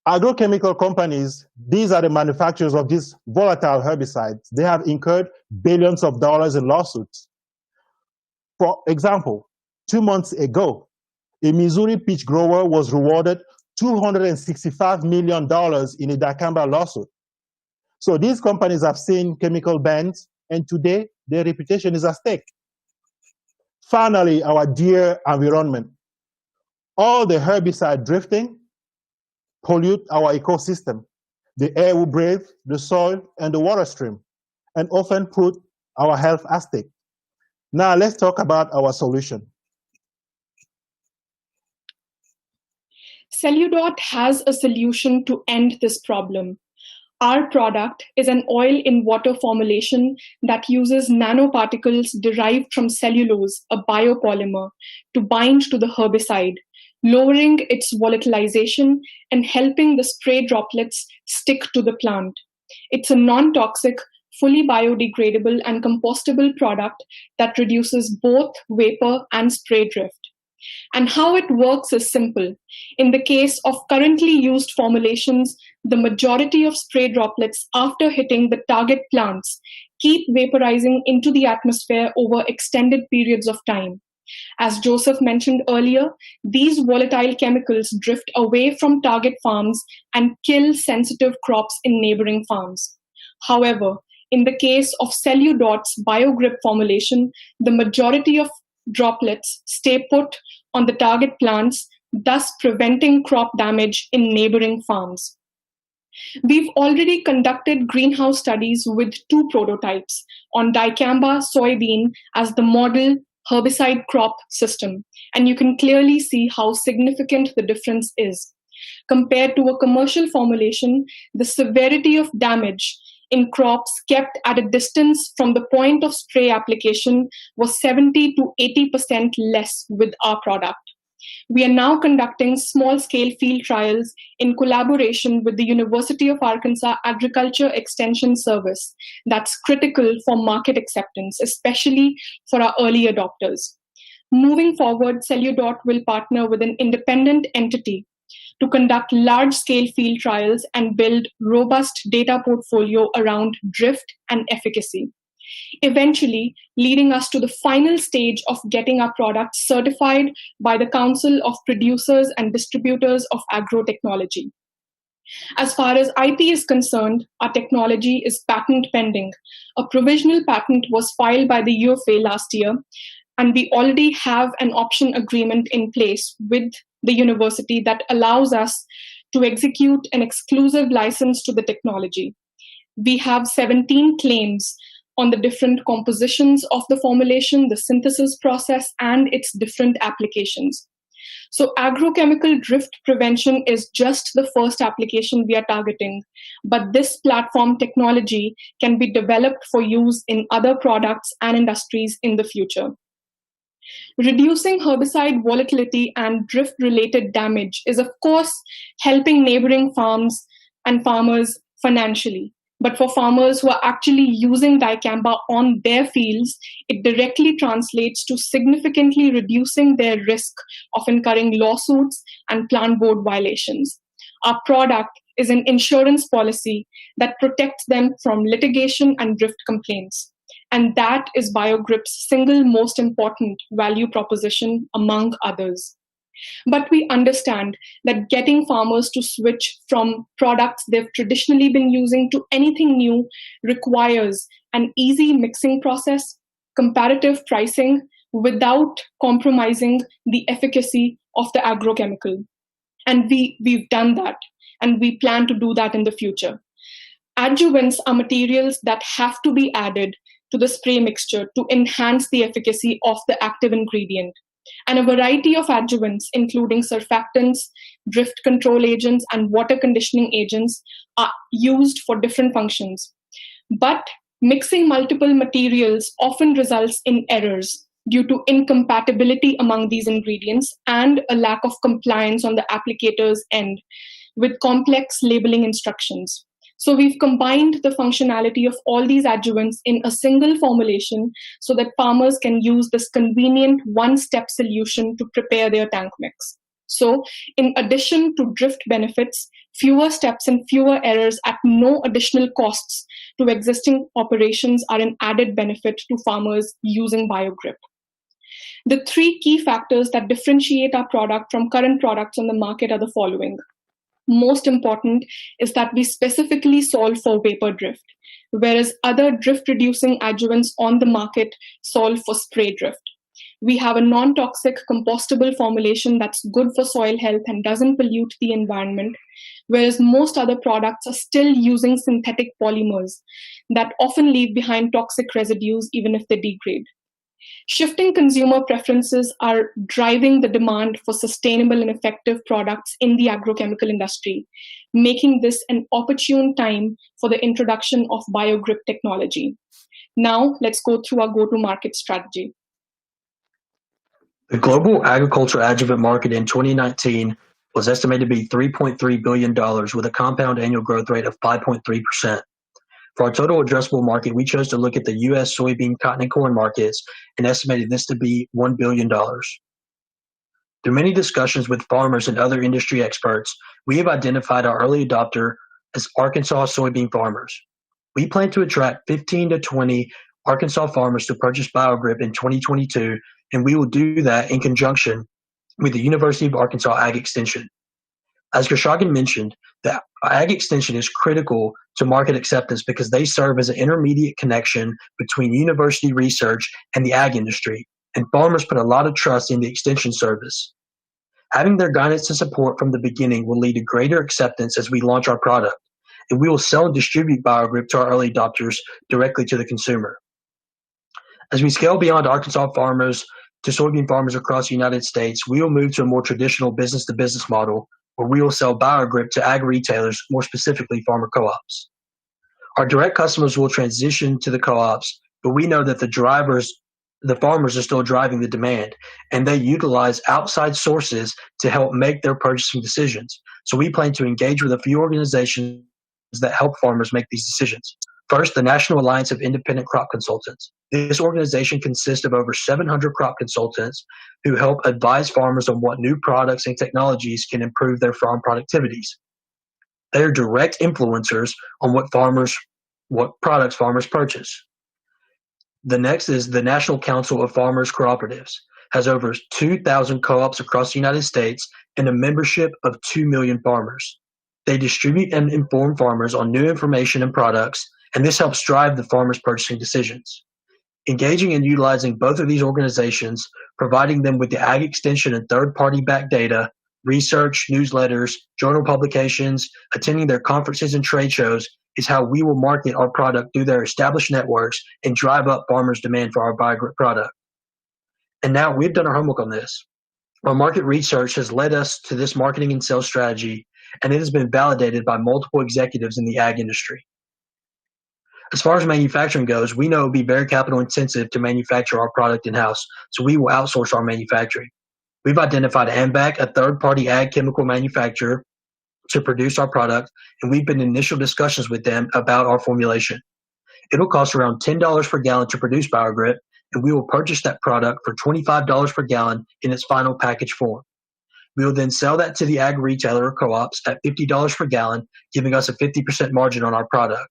Agrochemical companies, these are the manufacturers of these volatile herbicides. They have incurred billions of dollars in lawsuits. For example, 2 months ago, a Missouri peach grower was rewarded $265 million in a dicamba lawsuit. So these companies have seen chemical bans, and today their reputation is at stake. Finally, our dear environment. All the herbicide drifting pollute our ecosystem. The air we breathe, the soil, and the water stream, and often put our health at stake. Now let's talk about our solution. Celludot has a solution to end this problem. Our product is an oil in water formulation that uses nanoparticles derived from cellulose, a biopolymer, to bind to the herbicide, lowering its volatilization and helping the spray droplets stick to the plant. It's a non-toxic, fully biodegradable and compostable product that reduces both vapor and spray drift. And how it works is simple. In the case of currently used formulations, the majority of spray droplets after hitting the target plants keep vaporizing into the atmosphere over extended periods of time. As Joseph mentioned earlier, these volatile chemicals drift away from target farms and kill sensitive crops in neighboring farms. However, in the case of Celludot's BioGrip formulation, the majority of droplets stay put on the target plants, thus preventing crop damage in neighboring farms. We've already conducted greenhouse studies with 2 prototypes on dicamba soybean as the model herbicide crop system, and you can clearly see how significant the difference is. Compared to a commercial formulation, the severity of damage in crops kept at a distance from the point of spray application was 70 to 80% less with our product. We are now conducting small-scale field trials in collaboration with the University of Arkansas Agriculture Extension Service that's critical for market acceptance, especially for our early adopters. Moving forward, Celludot will partner with an independent entity to conduct large-scale field trials and build robust data portfolio around drift and efficacy, eventually leading us to the final stage of getting our products certified by the Council of Producers and Distributors of Agrotechnology. As far as IP is concerned, our technology is patent pending. A provisional patent was filed by the UFA last year, and we already have an option agreement in place with the university that allows us to execute an exclusive license to the technology. We have 17 claims on the different compositions of the formulation, the synthesis process, and its different applications. So agrochemical drift prevention is just the first application we are targeting, but this platform technology can be developed for use in other products and industries in the future. Reducing herbicide volatility and drift-related damage is, of course, helping neighboring farms and farmers financially. But for farmers who are actually using dicamba on their fields, it directly translates to significantly reducing their risk of incurring lawsuits and plant board violations. Our product is an insurance policy that protects them from litigation and drift complaints. And that is BioGrip's single most important value proposition among others. But we understand that getting farmers to switch from products they've traditionally been using to anything new requires an easy mixing process, comparative pricing, without compromising the efficacy of the agrochemical. And we've done that, and we plan to do that in the future. Adjuvants are materials that have to be added to the spray mixture to enhance the efficacy of the active ingredient. And a variety of adjuvants, including surfactants, drift control agents, and water conditioning agents, are used for different functions. But mixing multiple materials often results in errors due to incompatibility among these ingredients and a lack of compliance on the applicator's end with complex labeling instructions. So we've combined the functionality of all these adjuvants in a single formulation so that farmers can use this convenient one-step solution to prepare their tank mix. So in addition to drift benefits, fewer steps and fewer errors at no additional costs to existing operations are an added benefit to farmers using BioGrip. The three key factors that differentiate our product from current products on the market are the following. Most important is that we specifically solve for vapor drift, whereas other drift-reducing adjuvants on the market solve for spray drift. We have a non-toxic compostable formulation that's good for soil health and doesn't pollute the environment, whereas most other products are still using synthetic polymers that often leave behind toxic residues even if they degrade. Shifting consumer preferences are driving the demand for sustainable and effective products in the agrochemical industry, making this an opportune time for the introduction of BioGrip technology. Now, let's go through our go-to-market strategy. The global agriculture adjuvant market in 2019 was estimated to be $3.3 billion with a compound annual growth rate of 5.3%. For our total addressable market, we chose to look at the U.S. soybean, cotton, and corn markets and estimated this to be $1 billion. Through many discussions with farmers and other industry experts, we have identified our early adopter as Arkansas soybean farmers. We plan to attract 15 to 20 Arkansas farmers to purchase BioGrip in 2022, and we will do that in conjunction with the University of Arkansas Ag Extension. As Gershagen mentioned, the Ag Extension is critical to market acceptance because they serve as an intermediate connection between university research and the ag industry, and farmers put a lot of trust in the Extension service. Having their guidance and support from the beginning will lead to greater acceptance as we launch our product, and we will sell and distribute BioGrip to our early adopters directly to the consumer. As we scale beyond Arkansas farmers to soybean farmers across the United States, we will move to a more traditional business-to-business model where we will sell BioGrip to ag retailers, more specifically farmer co-ops. Our direct customers will transition to the co-ops, but we know that the the farmers are still driving the demand, and they utilize outside sources to help make their purchasing decisions. So we plan to engage with a few organizations that help farmers make these decisions. First, the National Alliance of Independent Crop Consultants. This organization consists of over 700 crop consultants who help advise farmers on what new products and technologies can improve their farm productivities. They are direct influencers on what products farmers purchase. The next is the National Council of Farmers Cooperatives, has over 2,000 co-ops across the United States and a membership of 2 million farmers. They distribute and inform farmers on new information and products, and this helps drive the farmers' purchasing decisions. Engaging and utilizing both of these organizations, providing them with the ag extension and third-party backed data, research, newsletters, journal publications, attending their conferences and trade shows is how we will market our product through their established networks and drive up farmers' demand for our BioGrit product. And now we've done our homework on this. Our market research has led us to this marketing and sales strategy, and it has been validated by multiple executives in the ag industry. As far as manufacturing goes, we know it would be very capital intensive to manufacture our product in-house, so we will outsource our manufacturing. We've identified AMVAC, a third-party ag chemical manufacturer, to produce our product, and we've been in initial discussions with them about our formulation. It'll cost around $10 per gallon to produce BioGrit, and we will purchase that product for $25 per gallon in its final package form. We will then sell that to the ag retailer or co-ops at $50 per gallon, giving us a 50% margin on our product.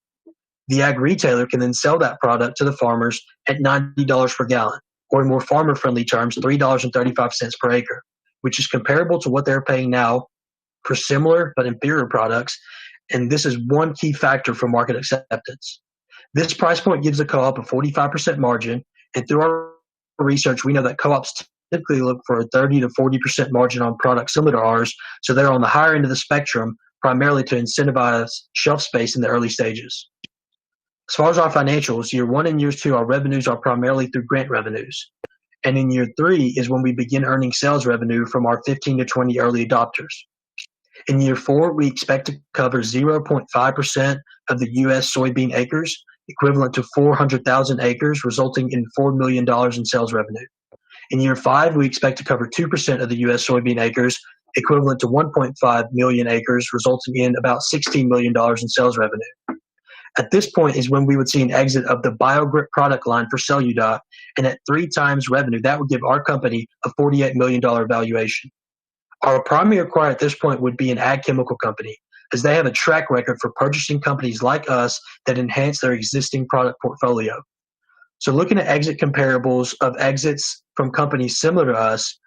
The ag retailer can then sell that product to the farmers at $90 per gallon, or in more farmer-friendly terms, $3.35 per acre, which is comparable to what they're paying now for similar but inferior products, and this is one key factor for market acceptance. This price point gives a co-op a 45% margin, and through our research, we know that co-ops typically look for a 30 to 40% margin on products similar to ours, so they're on the higher end of the spectrum, primarily to incentivize shelf space in the early stages. As far as our financials, year 1 and year 2, our revenues are primarily through grant revenues. And in year 3 is when we begin earning sales revenue from our 15 to 20 early adopters. In year 4, we expect to cover 0.5% of the U.S. soybean acres, equivalent to 400,000 acres, resulting in $4 million in sales revenue. In year 5, we expect to cover 2% of the U.S. soybean acres, equivalent to 1.5 million acres, resulting in about $16 million in sales revenue. At this point is when we would see an exit of the BioGrit product line for Celludoc, and at 3 times revenue, that would give our company a $48 million valuation. Our primary acquirer at this point would be an ag chemical company, as they have a track record for purchasing companies like us that enhance their existing product portfolio. So looking at exit comparables of exits from companies similar to us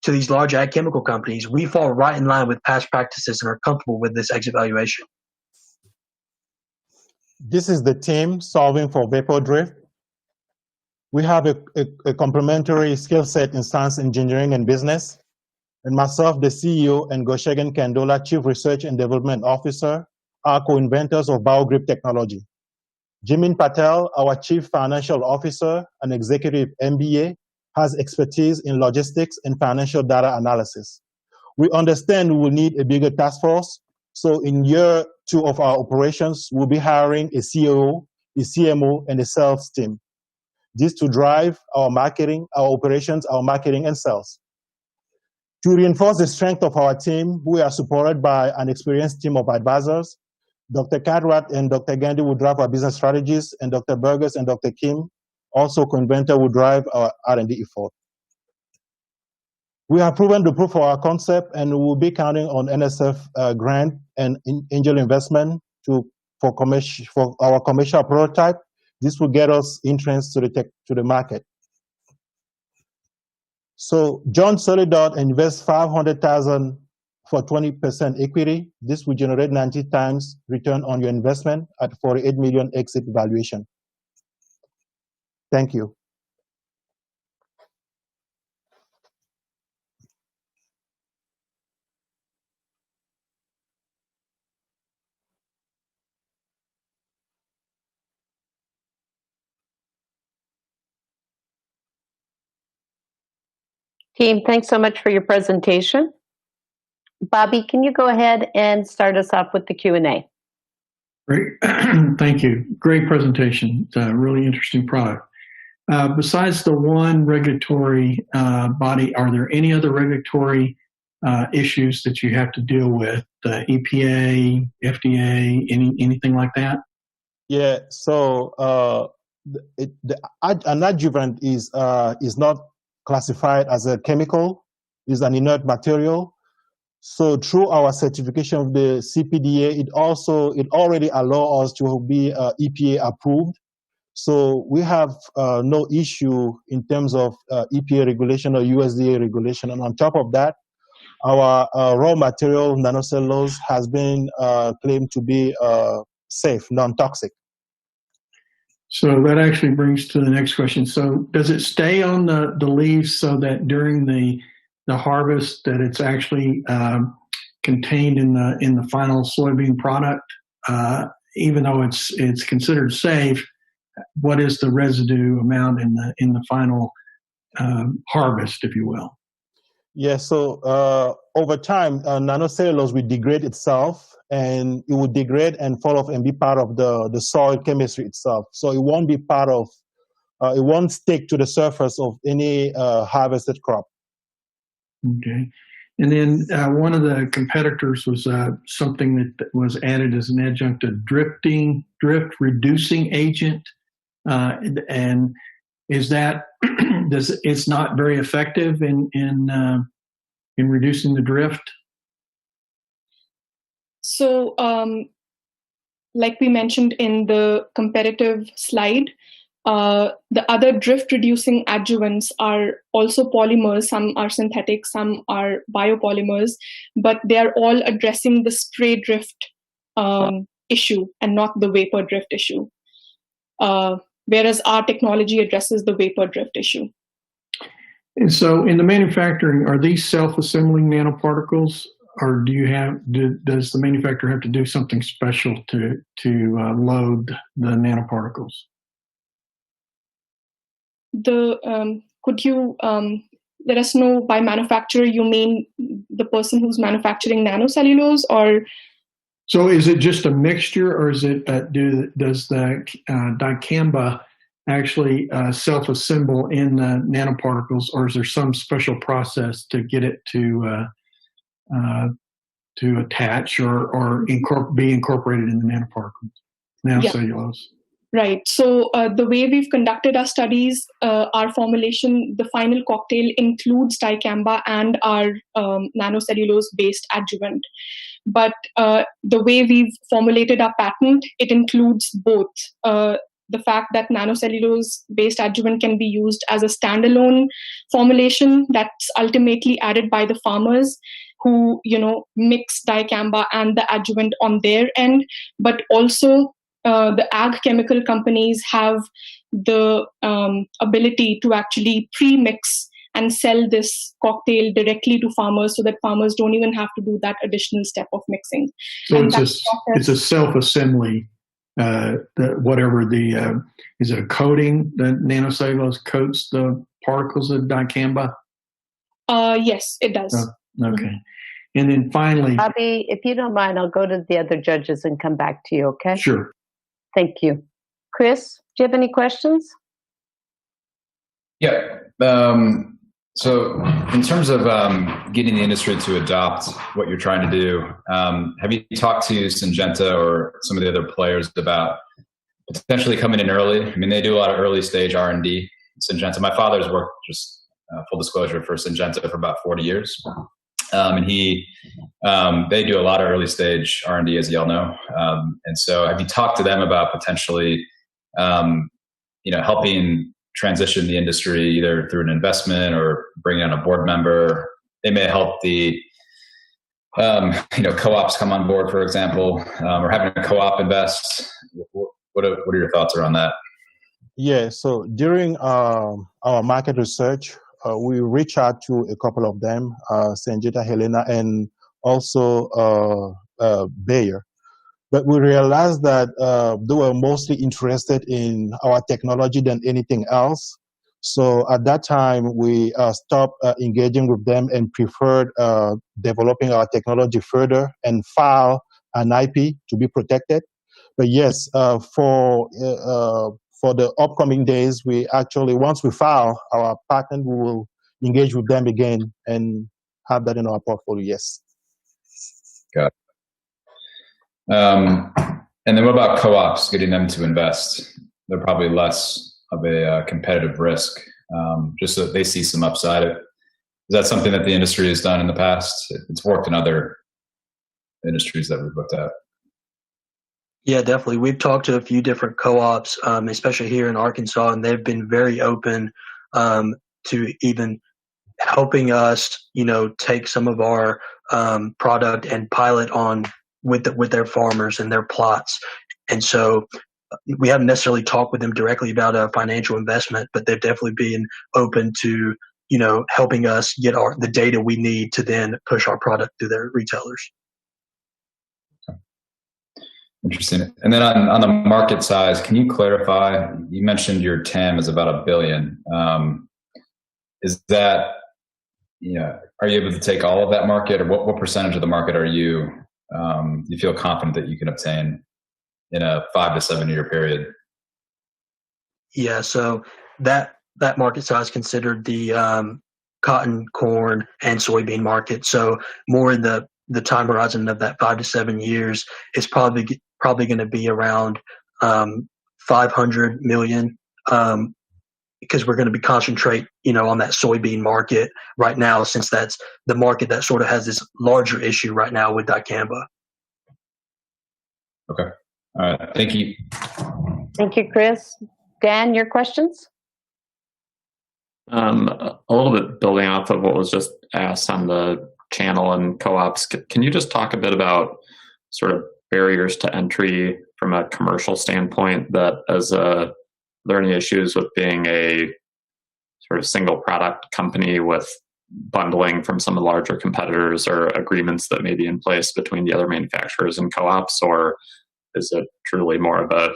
to these large ag chemical companies, we fall right in line with past practices and are comfortable with this exit valuation. This is the team solving for vapor drift. We have a complementary skill set in science, engineering, and business. And myself, the CEO, and Goshegan Kandola, Chief Research and Development Officer, are co-inventors of BioGrit technology. Jimin Patel, our Chief Financial Officer and Executive MBA, has expertise in logistics and financial data analysis. We understand we will need a bigger task force, so in year 2 of our operations, we'll be hiring a COO, a CMO, and a sales team. This to drive our marketing, our operations, our marketing, and sales. To reinforce the strength of our team, we are supported by an experienced team of advisors. Dr. Cartwright and Dr. Gandhi will drive our business strategies, and Dr. Burgess and Dr. Kim, also co-inventor, will drive our R&D effort. We have proven the proof of our concept, and we will be counting on NSF grant and angel investment for our commercial prototype. This will get us entrance to the market. So John Solidot invests $500,000 for 20% equity. This will generate 90 times return on your investment at $48 million exit valuation. Thank you. Team, thanks so much for your presentation. Bobby, can you go ahead and start us off with the Q&A? Great. Thank you. Great presentation. It's a really interesting product. besides the one regulatory body, are there any other regulatory issues that you have to deal with? The EPA, FDA, anything like that? Yeah. So an adjuvant is not classified as a chemical; is an inert material. So through our certification of the CPDA, it already allows us to be EPA approved. So we have no issue in terms of EPA regulation or USDA regulation. And on top of that, our raw material, nanocellulose, has been claimed to be safe, non-toxic. So that actually brings to the next question. So does it stay on the leaves so that during the harvest that it's actually contained in the final soybean product, even though it's considered safe? What is the residue amount in the final harvest, if you will? Yeah, so over time, nanocellulose will degrade itself, and it will degrade and fall off and be part of the soil chemistry itself. So it won't be part of, it won't stick to the surface of any harvested crop. Okay. And then one of the competitors was something that was added as an adjunct to drift reducing agent. And is that it's not very effective in reducing the drift? So, like we mentioned in the competitive slide, the other drift-reducing adjuvants are also polymers. Some are synthetic, some are biopolymers, but they are all addressing the spray drift issue and not the vapor drift issue. Whereas our technology addresses the vapor drift issue. And so in the manufacturing, are these self-assembling nanoparticles, or does the manufacturer have to do something special to load the nanoparticles? Could you let us know by manufacturer you mean the person who's manufacturing nanocellulose, or? So is it just a mixture, or is it does the dicamba actually self-assemble in the nanoparticles, or is there some special process to get it to attach or be incorporated in the nanoparticles, nanocellulose? Yeah. Right. So the way we've conducted our studies, our formulation, the final cocktail includes dicamba and our nanocellulose-based adjuvant. But the way we've formulated our patent, it includes both. The fact that nanocellulose-based adjuvant can be used as a standalone formulation that's ultimately added by the farmers who, mix dicamba and the adjuvant on their end, but also the ag chemical companies have the ability to actually pre-mix and sell this cocktail directly to farmers so that farmers don't even have to do that additional step of mixing. So it's a self-assembly, is it a coating? The nanocellulose coats the particles of dicamba? Yes, it does. Okay. Mm-hmm. And then finally, Bobby, if you don't mind, I'll go to the other judges and come back to you, okay? Sure. Thank you. Chris, do you have any questions? Yeah. So in terms of getting the industry to adopt what you're trying to do, have you talked to Syngenta or some of the other players about potentially coming in early? I mean, they do a lot of early stage R&D. Syngenta, my father's worked, just full disclosure, for Syngenta for about 40 years. And they do a lot of early stage R&D, as you all know. And so have you talked to them about potentially, helping transition the industry either through an investment or bringing on a board member? They may help the, co-ops come on board, for example, or having a co-op invest. What are your thoughts around that? Yeah, so during our market research, we reach out to a couple of them, Syngenta, Helena, and also Bayer. But we realized that they were mostly interested in our technology than anything else. So at that time, we stopped engaging with them and preferred developing our technology further and file an IP to be protected. But yes, for for the upcoming days, we actually, once we file our patent, we will engage with them again and have that in our portfolio. Yes. Got it. And then what about co-ops, getting them to invest? They're probably less of a competitive risk, just so that they see some upside. Is that something that the industry has done in the past? It's worked in other industries that we've looked at. Yeah, definitely. We've talked to a few different co-ops, especially here in Arkansas, and they've been very open to even helping us, take some of our product and pilot on with their farmers and their plots. And so we haven't necessarily talked with them directly about a financial investment, but they've definitely been open to, helping us get the data we need to then push our product to their retailers. Interesting. And then on the market size, can you clarify? You mentioned your TAM is about $1 billion. Is that, are you able to take all of that market, or what percentage of the market are you feel confident that you can obtain in a 5 to 7 year period? Yeah, so that market size considered the cotton, corn, and soybean market. So more in the time horizon of that 5 to 7 years is probably going to be around 500 million, because we're going to be concentrate, on that soybean market right now, since that's the market that sort of has this larger issue right now with dicamba. Okay. All right. Thank you. Thank you, Chris. Dan, your questions? A little bit building off of what was just asked on the channel and co-ops. Can you just talk a bit about sort of barriers to entry from a commercial standpoint, that are there any issues with being a sort of single product company with bundling from some of the larger competitors, or agreements that may be in place between the other manufacturers and co-ops, or is it truly more of a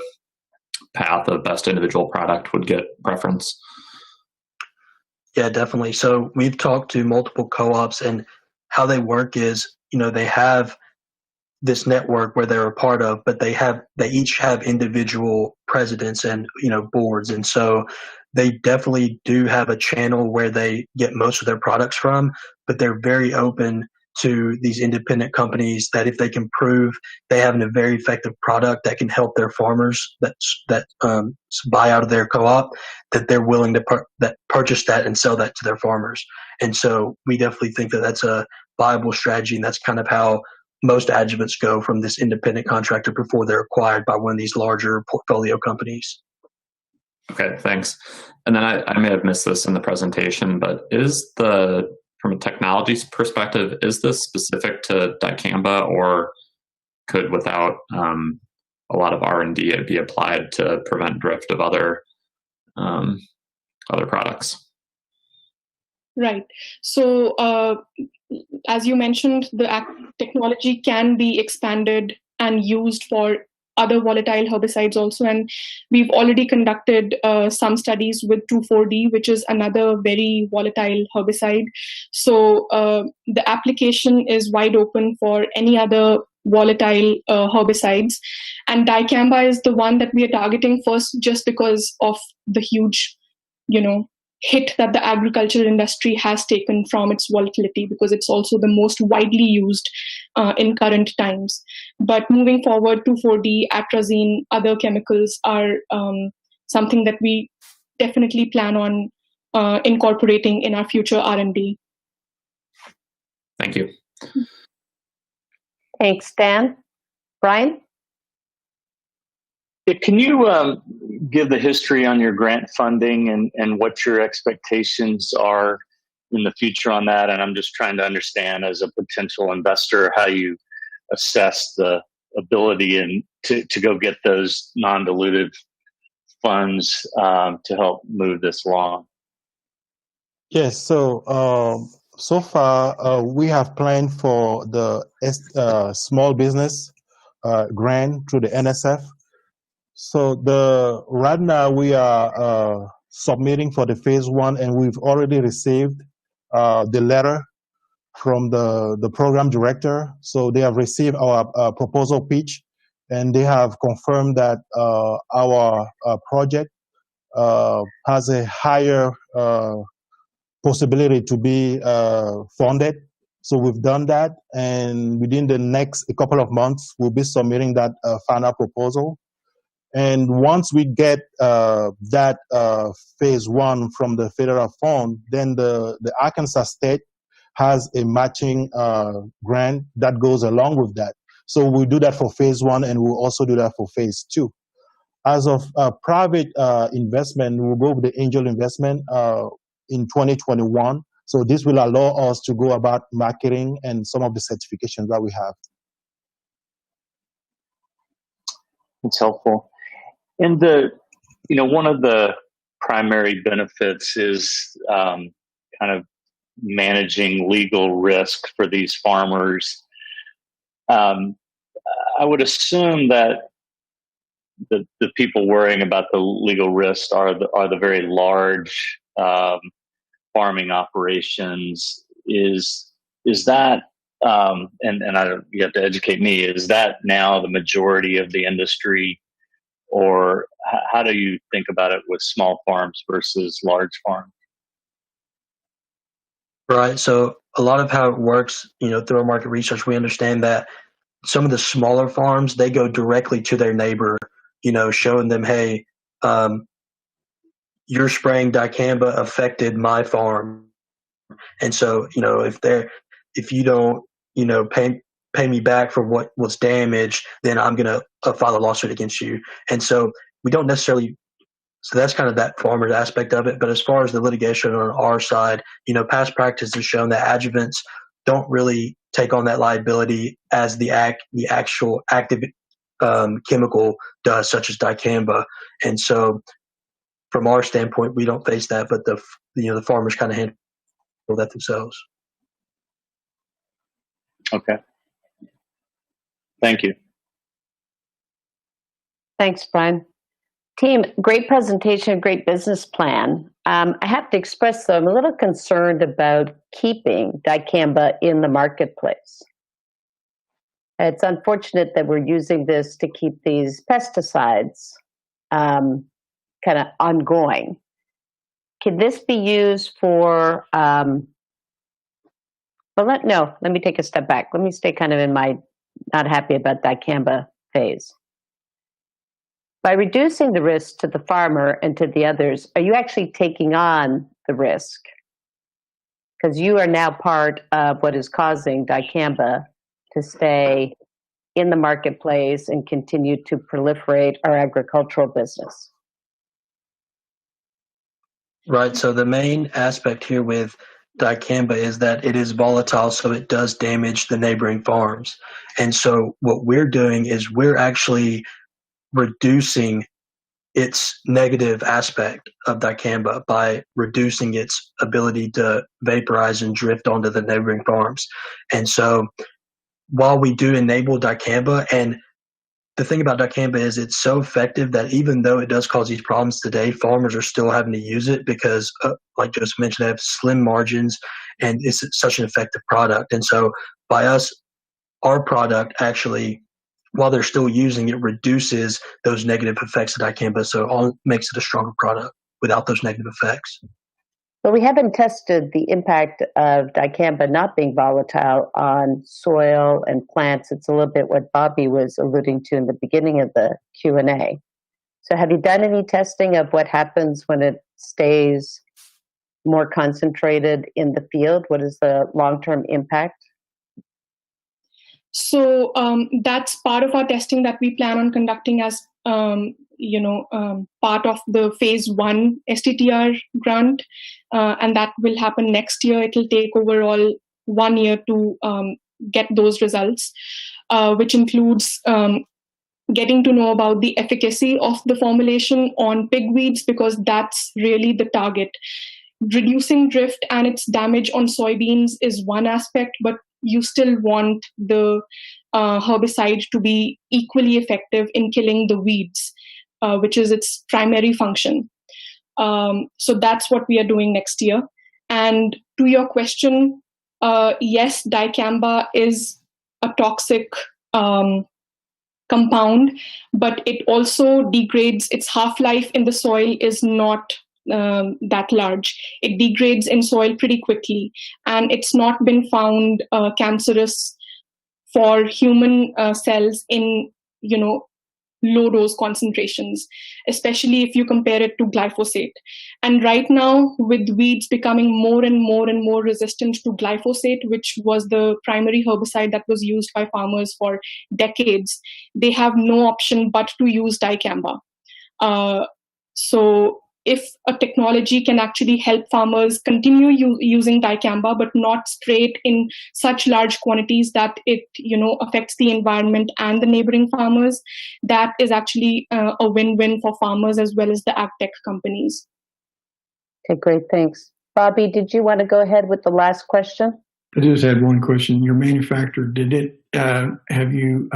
path of best individual product would get preference? Yeah, definitely. So we've talked to multiple co-ops, and how they work is, they have this network where they're a part of, but they each have individual presidents and, boards. And so they definitely do have a channel where they get most of their products from, but they're very open to these independent companies that if they can prove they have a very effective product that can help their farmers that buy out of their co-op, that they're willing to purchase that and sell that to their farmers. And so we definitely think that that's a viable strategy, and that's kind of how most adjuvants go from this independent contractor before they're acquired by one of these larger portfolio companies. Okay, thanks. And then I may have missed this in the presentation, but from a technology perspective, is this specific to dicamba, or could, without a lot of R&D, it be applied to prevent drift of other products? Right. So, as you mentioned, the technology can be expanded and used for other volatile herbicides also. And we've already conducted some studies with 2,4-D, which is another very volatile herbicide. So the application is wide open for any other volatile herbicides. And dicamba is the one that we are targeting first, just because of the huge, hit that the agricultural industry has taken from its volatility, because it's also the most widely used in current times. But moving forward, 2,4-D, atrazine, other chemicals are something that we definitely plan on incorporating in our future R&D. Thank you. Thanks, Dan. Brian? Can you give the history on your grant funding and what your expectations are in the future on that? And I'm just trying to understand, as a potential investor, how you assess the ability to go get those non-dilutive funds to help move this along. Yes. So far, we have planned for the small business grant through the NSF. So right now we are submitting for the phase 1, and we've already received the letter from the program director. So they have received our proposal pitch, and they have confirmed that our project has a higher possibility to be funded. So we've done that, and within the next couple of months, we'll be submitting that final proposal. And once we get that phase one from the federal fund, then the Arkansas state has a matching grant that goes along with that. So we'll do that for phase one, and we'll also do that for phase two. As of private investment, we'll go with the angel investment in 2021. So this will allow us to go about marketing and some of the certifications that we have. It's helpful. And one of the primary benefits is kind of managing legal risk for these farmers. I would assume that the people worrying about the legal risk are the very large farming operations. Is that and I don't, you have to educate me. Is that now the majority of the industry, or how do you think about it with small farms versus large farms? Right. So a lot of how it works, through our market research, we understand that some of the smaller farms, they go directly to their neighbor, showing them, hey, your spraying dicamba affected my farm. And so, if you don't, pay me back for what was damaged, then I'm going to file a lawsuit against you. And so we don't necessarily, so that's kind of that farmer's aspect of it. But as far as the litigation on our side, past practice has shown that adjuvants don't really take on that liability as the actual active chemical does, such as dicamba. And so from our standpoint, we don't face that, but the farmers kind of handle that themselves. Okay. Thank you. Thanks, Brian. Team, great presentation, great business plan. I have to express, though, I'm a little concerned about keeping dicamba in the marketplace. It's unfortunate that we're using this to keep these pesticides kind of ongoing. Can this be used for, let me take a step back. Let me stay kind of in my not happy about dicamba phase. By reducing the risk to the farmer and to the others, are you actually taking on the risk? Because you are now part of what is causing dicamba to stay in the marketplace and continue to proliferate our agricultural business. Right. So the main aspect here with dicamba is that it is volatile, so it does damage the neighboring farms. And so what we're doing is we're actually reducing its negative aspect of dicamba by reducing its ability to vaporize and drift onto the neighboring farms. And so while we do enable dicamba, and the thing about dicamba is it's so effective that even though it does cause these problems today, farmers are still having to use it because, like Joseph mentioned, they have slim margins and it's such an effective product. And so by us, our product actually, while they're still using it, reduces those negative effects of dicamba. So it makes it a stronger product without those negative effects. But we haven't tested the impact of dicamba not being volatile on soil and plants. It's a little bit what Bobby was alluding to in the beginning of the Q&A. So have you done any testing of what happens when it stays more concentrated in the field? What is the long-term impact? So that's part of our testing that we plan on conducting as part of the phase 1 STTR grant, and that will happen next year. It will take overall 1 year to get those results, which includes getting to know about the efficacy of the formulation on pigweeds, because that's really the target. Reducing drift and its damage on soybeans is one aspect, but you still want the herbicide to be equally effective in killing the weeds, which is its primary function. So that's what we are doing next year. And to your question, yes, dicamba is a toxic compound, but it also degrades. Its half-life in the soil is not that large. It degrades in soil pretty quickly, and it's not been found cancerous for human cells in, low dose concentrations, especially if you compare it to glyphosate. And right now, with weeds becoming more and more resistant to glyphosate, which was the primary herbicide that was used by farmers for decades, they have no option but to use dicamba. So if a technology can actually help farmers continue using dicamba, but not spray it in such large quantities that it, affects the environment and the neighboring farmers, that is actually a win-win for farmers as well as the ag tech companies. Okay, great, thanks. Bobby, did you want to go ahead with the last question? I just had one question. Your manufacturer, have you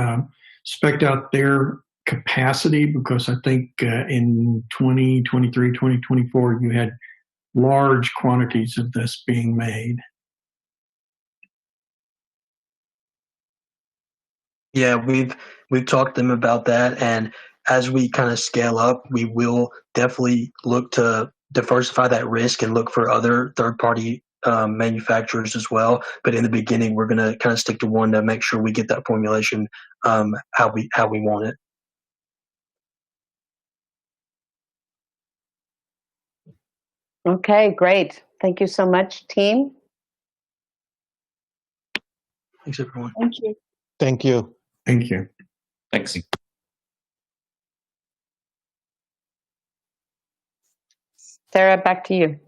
spec'd out their capacity? Because I think in 2023, 2024, you had large quantities of this being made. Yeah, we've talked to them about that, and as we kind of scale up, we will definitely look to diversify that risk and look for other third-party manufacturers as well. But in the beginning, we're going to kind of stick to one to make sure we get that formulation how we want it. Okay, great. Thank you so much, team. Thanks, everyone. Thank you. Thank you. Thank you. Thanks. Sarah, back to you.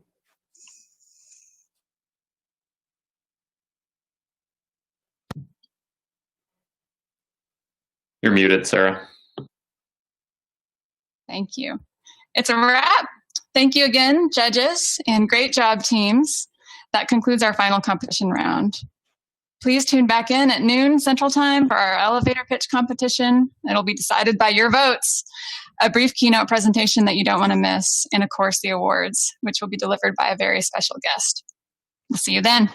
You're muted, Sarah. Thank you. It's a wrap. Thank you again, judges, and great job, teams. That concludes our final competition round. Please tune back in at noon Central Time for our elevator pitch competition. It'll be decided by your votes, a brief keynote presentation that you don't want to miss, and of course the awards, which will be delivered by a very special guest. We'll see you then.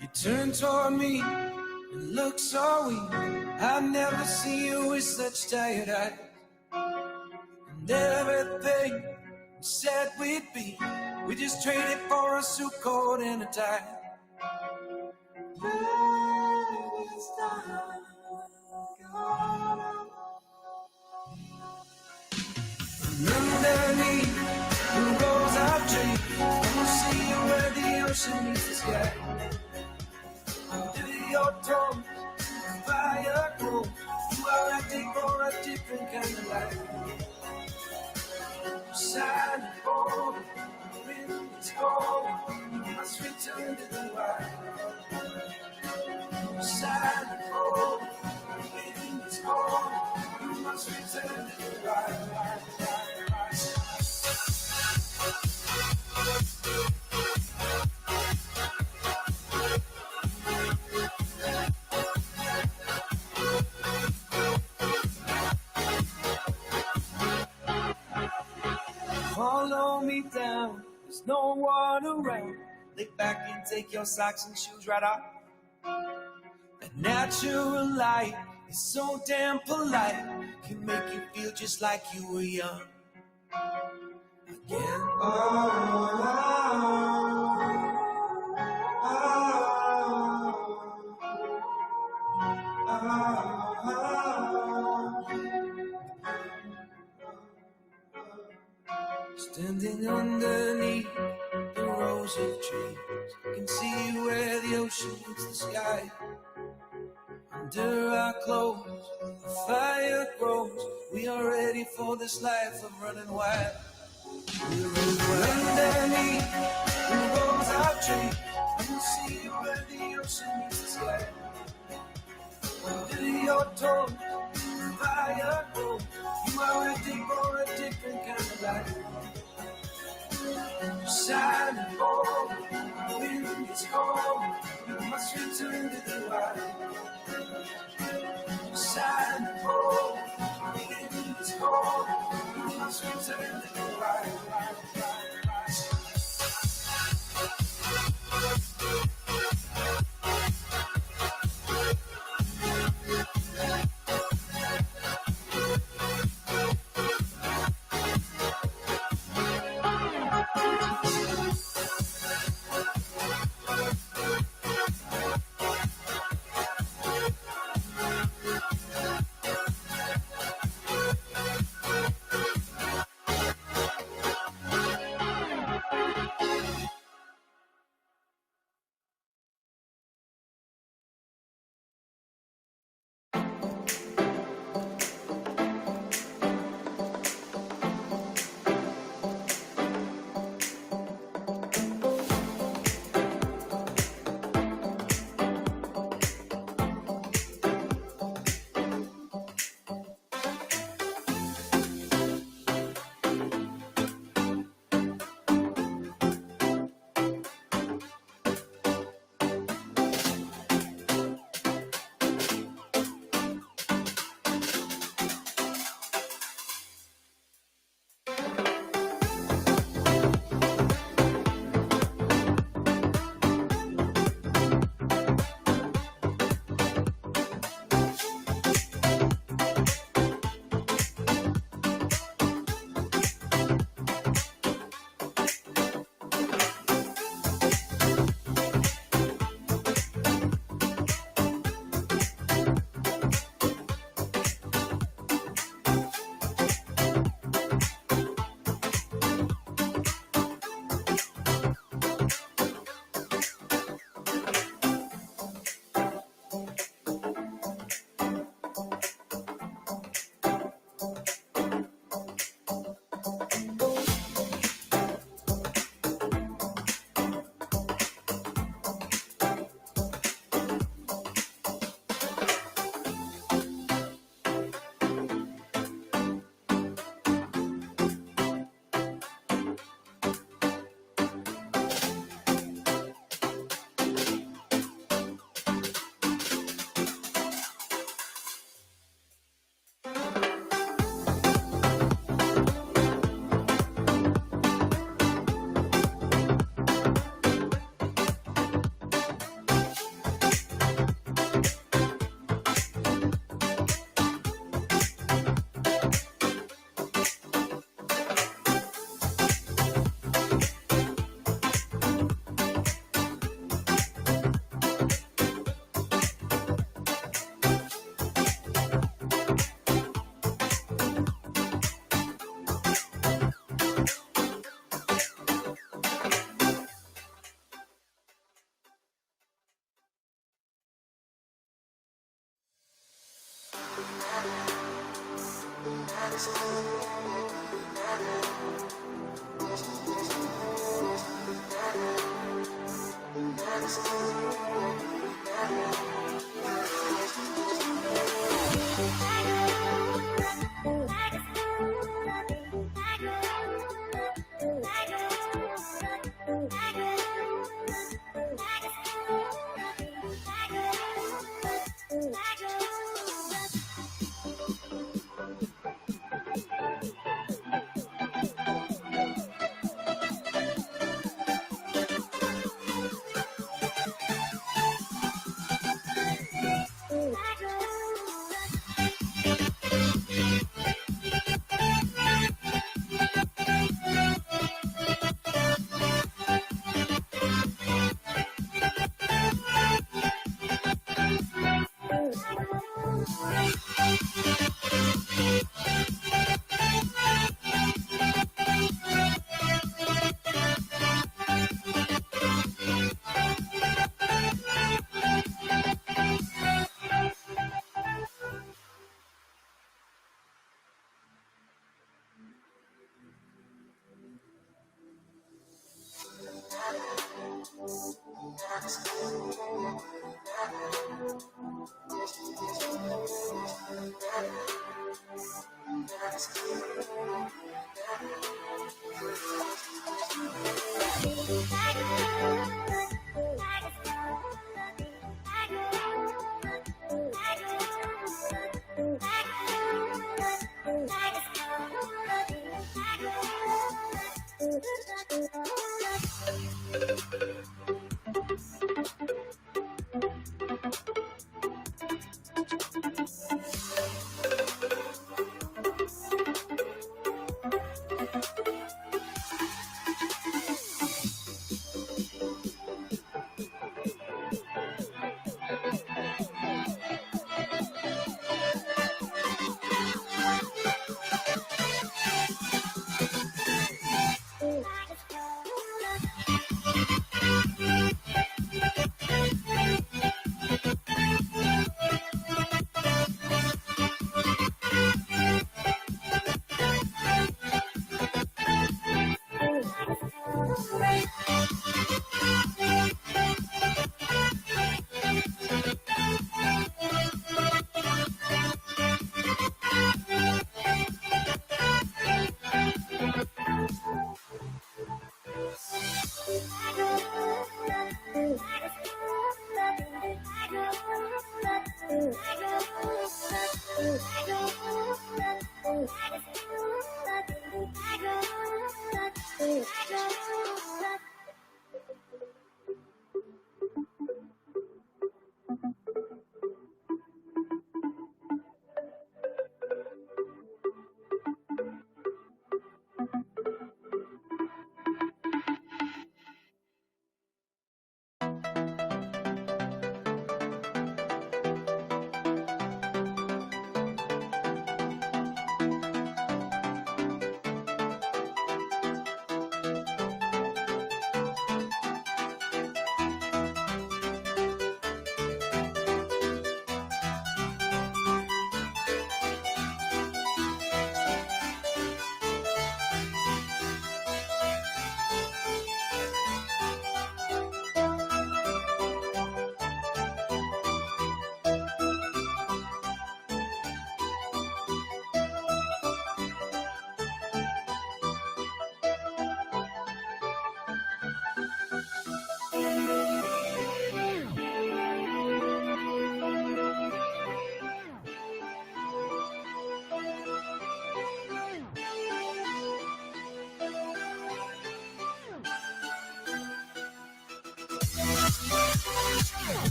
You turn toward me and look so weak. I've never seen you with such tired eyes. And everything we said we'd be, we just traded for a suit coat and a tie. Underneath the rose of dreams, I'll see you where the ocean meets the sky. Under your toes, fire grows. You are ready for a different kind of life. Shining forward, the wind is cold. You must return to the wild. Shining forward, the wind is cold. You must return to the wild. Follow me down, there's no one around. Lay back and take your socks and shoes right off. A natural light is so damn polite, can make you feel just like you were young again. Standing underneath the rose of trees, I can see where the ocean meets the sky. Under our clothes, the fire grows. We are ready for this life of running wild. We're underneath the rose of trees, I can see where the ocean meets the sky. Under your toes, the fire grows. You are ready for a different kind of life. Shining forward, the wind is cold. You must return to the wild. Shining forward, the wind is cold. You must return to the wild.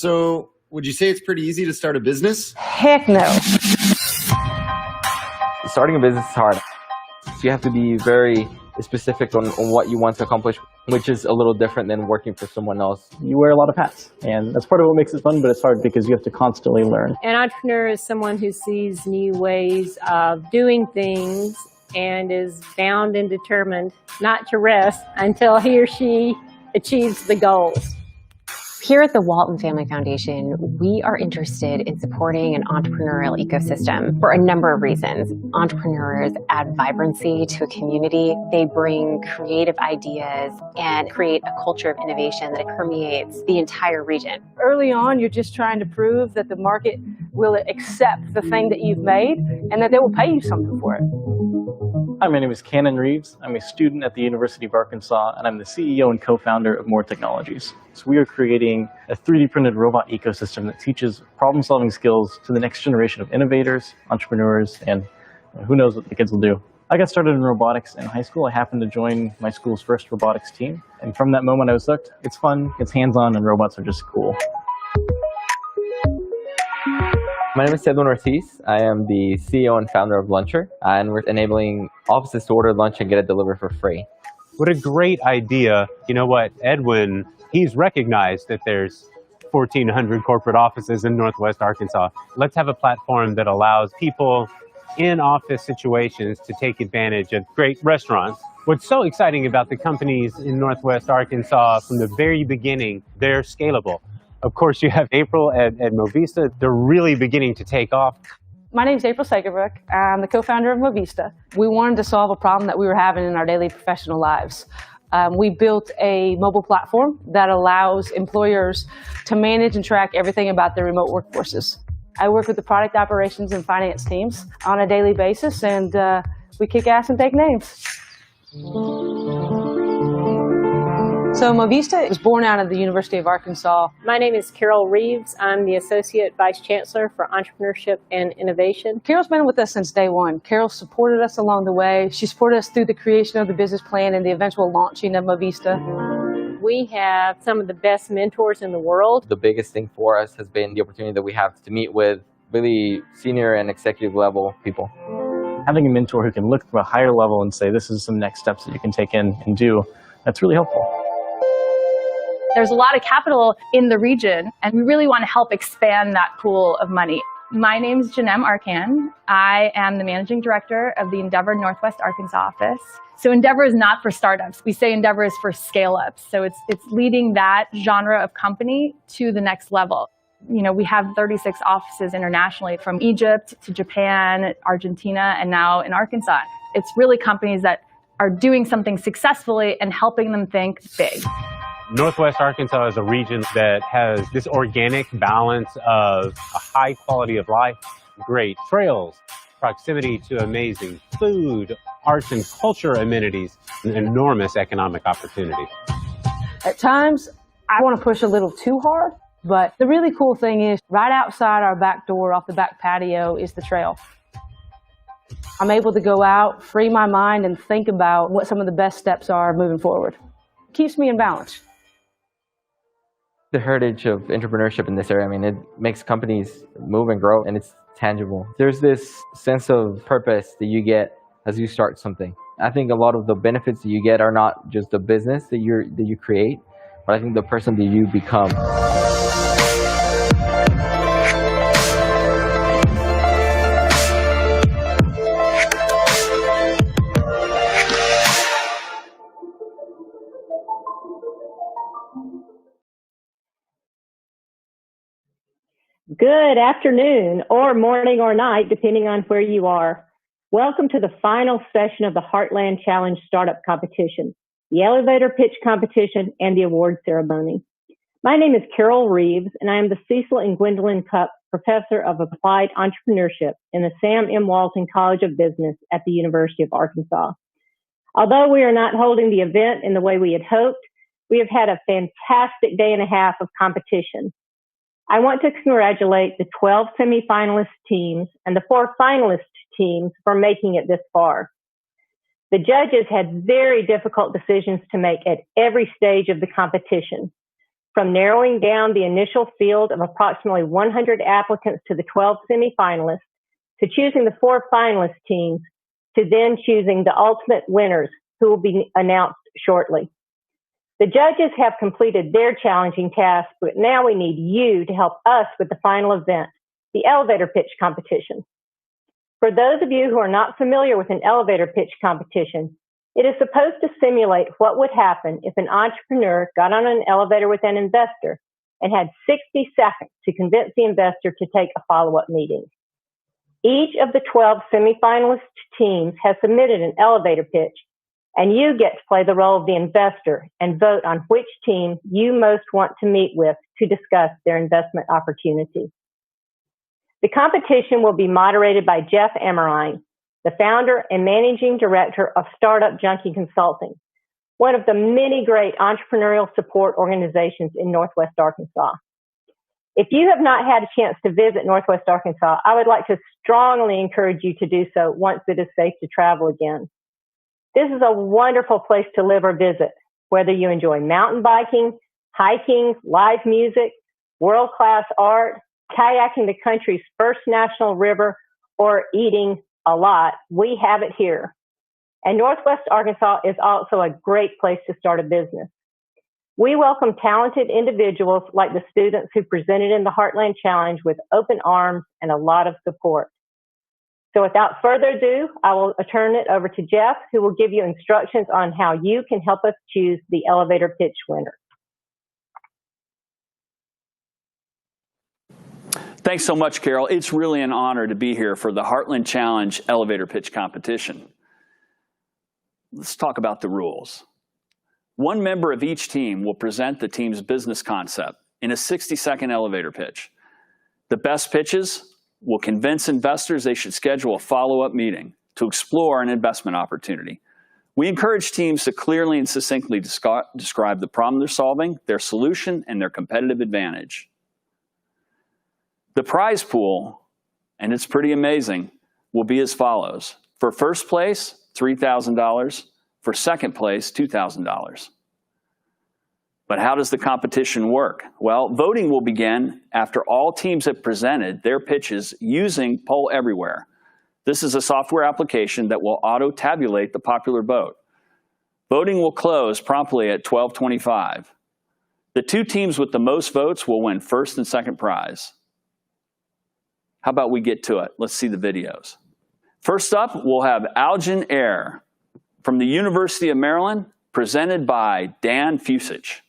So, would you say it's pretty easy to start a business? Heck no. Starting a business is hard. So you have to be very specific on what you want to accomplish, which is a little different than working for someone else. You wear a lot of hats, and that's part of what makes it fun, but it's hard because you have to constantly learn. An entrepreneur is someone who sees new ways of doing things and is bound and determined not to rest until he or she achieves the goals. Here at the Walton Family Foundation, we are interested in supporting an entrepreneurial ecosystem for a number of reasons. Entrepreneurs add vibrancy to a community. They bring creative ideas and create a culture of innovation that permeates the entire region. Early on, you're just trying to prove that the market will accept the thing that you've made and that they will pay you something for it. Hi, my name is Cannon Reeves. I'm a student at the University of Arkansas, and I'm the CEO and co-founder of More Technologies. So we are creating a 3D printed robot ecosystem that teaches problem-solving skills to the next generation of innovators, entrepreneurs, and who knows what the kids will do. I got started in robotics in high school. I happened to join my school's first robotics team. And from that moment, I was hooked. It's fun, it's hands-on, and robots are just cool. My name is Edwin Ortiz. I am the CEO and founder of Luncher, and we're enabling offices to order lunch and get it delivered for free. What a great idea. You know what, Edwin, he's recognized that there's 1,400 corporate offices in Northwest Arkansas. Let's have a platform that allows people in office situations to take advantage of great restaurants. What's so exciting about the companies in Northwest Arkansas from the very beginning, they're scalable. Of course, you have April at Movista. They're really beginning to take off. My name is April Sagerbrook. I'm the co-founder of Movista. We wanted to solve a problem that we were having in our daily professional lives. We built a mobile platform that allows employers to manage and track everything about their remote workforces. I work with the product operations and finance teams on a daily basis, and we kick ass and take names. So Movista was born out of the University of Arkansas. My name is Carol Reeves. I'm the Associate Vice Chancellor for Entrepreneurship and Innovation. Carol's been with us since day one. Carol supported us along the way. She supported us through the creation of the business plan and the eventual launching of Movista. We have some of the best mentors in the world. The biggest thing for us has been the opportunity that we have to meet with really senior and executive level people. Having a mentor who can look from a higher level and say, this is some next steps that you can take in and do, that's really helpful. There's a lot of capital in the region, and we really want to help expand that pool of money. My name is Janem Arkan. I am the managing director of the Endeavor Northwest Arkansas office. So Endeavor is not for startups. We say Endeavor is for scale-ups. So it's leading that genre of company to the next level. You know, we have 36 offices internationally, from Egypt to Japan, Argentina, and now in Arkansas. It's really companies that are doing something successfully and helping them think big. Northwest Arkansas is a region that has this organic balance of a high quality of life, great trails, proximity to amazing food, arts and culture amenities, and enormous economic opportunity. At times, I want to push a little too hard, but the really cool thing is right outside our back door off the back patio is the trail. I'm able to go out, free my mind, and think about what some of the best steps are moving forward. It keeps me in balance. The heritage of entrepreneurship in this area, I mean, it makes companies move and grow, and it's tangible. There's this sense of purpose that you get as you start something. I think a lot of the benefits that you get are not just the business that you create, but I think the person that you become. Good afternoon, or morning or night, depending on where you are. Welcome to the final session of the Heartland Challenge Startup Competition, the elevator pitch competition, and the award ceremony. My name is Carol Reeves, and I am the Cecil and Gwendolyn Cup Professor of Applied Entrepreneurship in the Sam M. Walton College of Business at the University of Arkansas. Although we are not holding the event in the way we had hoped, we have had a fantastic day and a half of competition. I want to congratulate the 12 semifinalist teams and the 4 finalist teams for making it this far. The judges had very difficult decisions to make at every stage of the competition, from narrowing down the initial field of approximately 100 applicants to the 12 semifinalists, to choosing the 4 finalist teams, to then choosing the ultimate winners, who will be announced shortly. The judges have completed their challenging task, but now we need you to help us with the final event, the elevator pitch competition. For those of you who are not familiar with an elevator pitch competition, it is supposed to simulate what would happen if an entrepreneur got on an elevator with an investor and had 60 seconds to convince the investor to take a follow-up meeting. Each of the 12 semifinalist teams has submitted an elevator pitch, and you get to play the role of the investor and vote on which team you most want to meet with to discuss their investment opportunity. The competition will be moderated by Jeff Ammerine, the founder and managing director of Startup Junkie Consulting, one of the many great entrepreneurial support organizations in Northwest Arkansas. If you have not had a chance to visit Northwest Arkansas, I would like to strongly encourage you to do so once it is safe to travel again. This is a wonderful place to live or visit, whether you enjoy mountain biking, hiking, live music, world-class art, kayaking the country's first national river, or eating a lot. We have it here. And Northwest Arkansas is also a great place to start a business. We welcome talented individuals like the students who presented in the Heartland Challenge with open arms and a lot of support. So without further ado, I will turn it over to Jeff, who will give you instructions on how you can help us choose the elevator pitch winner. Thanks so much, Carol. It's really an honor to be here for the Heartland Challenge elevator pitch competition. Let's talk about the rules. One member of each team will present the team's business concept in a 60-second elevator pitch. The best pitches will convince investors they should schedule a follow-up meeting to explore an investment opportunity. We encourage teams to clearly and succinctly describe the problem they're solving, their solution, and their competitive advantage. The prize pool, and it's pretty amazing, will be as follows. For first place, $3,000. For second place, $2,000. But how does the competition work? Well, voting will begin after all teams have presented their pitches using Poll Everywhere. This is a software application that will auto-tabulate the popular vote. Voting will close promptly at 12:25. The two teams with the most votes will win first and second prize. How about we get to it? Let's see the videos. First up, we'll have Algin Air from the University of Maryland, presented by Dan Fusich.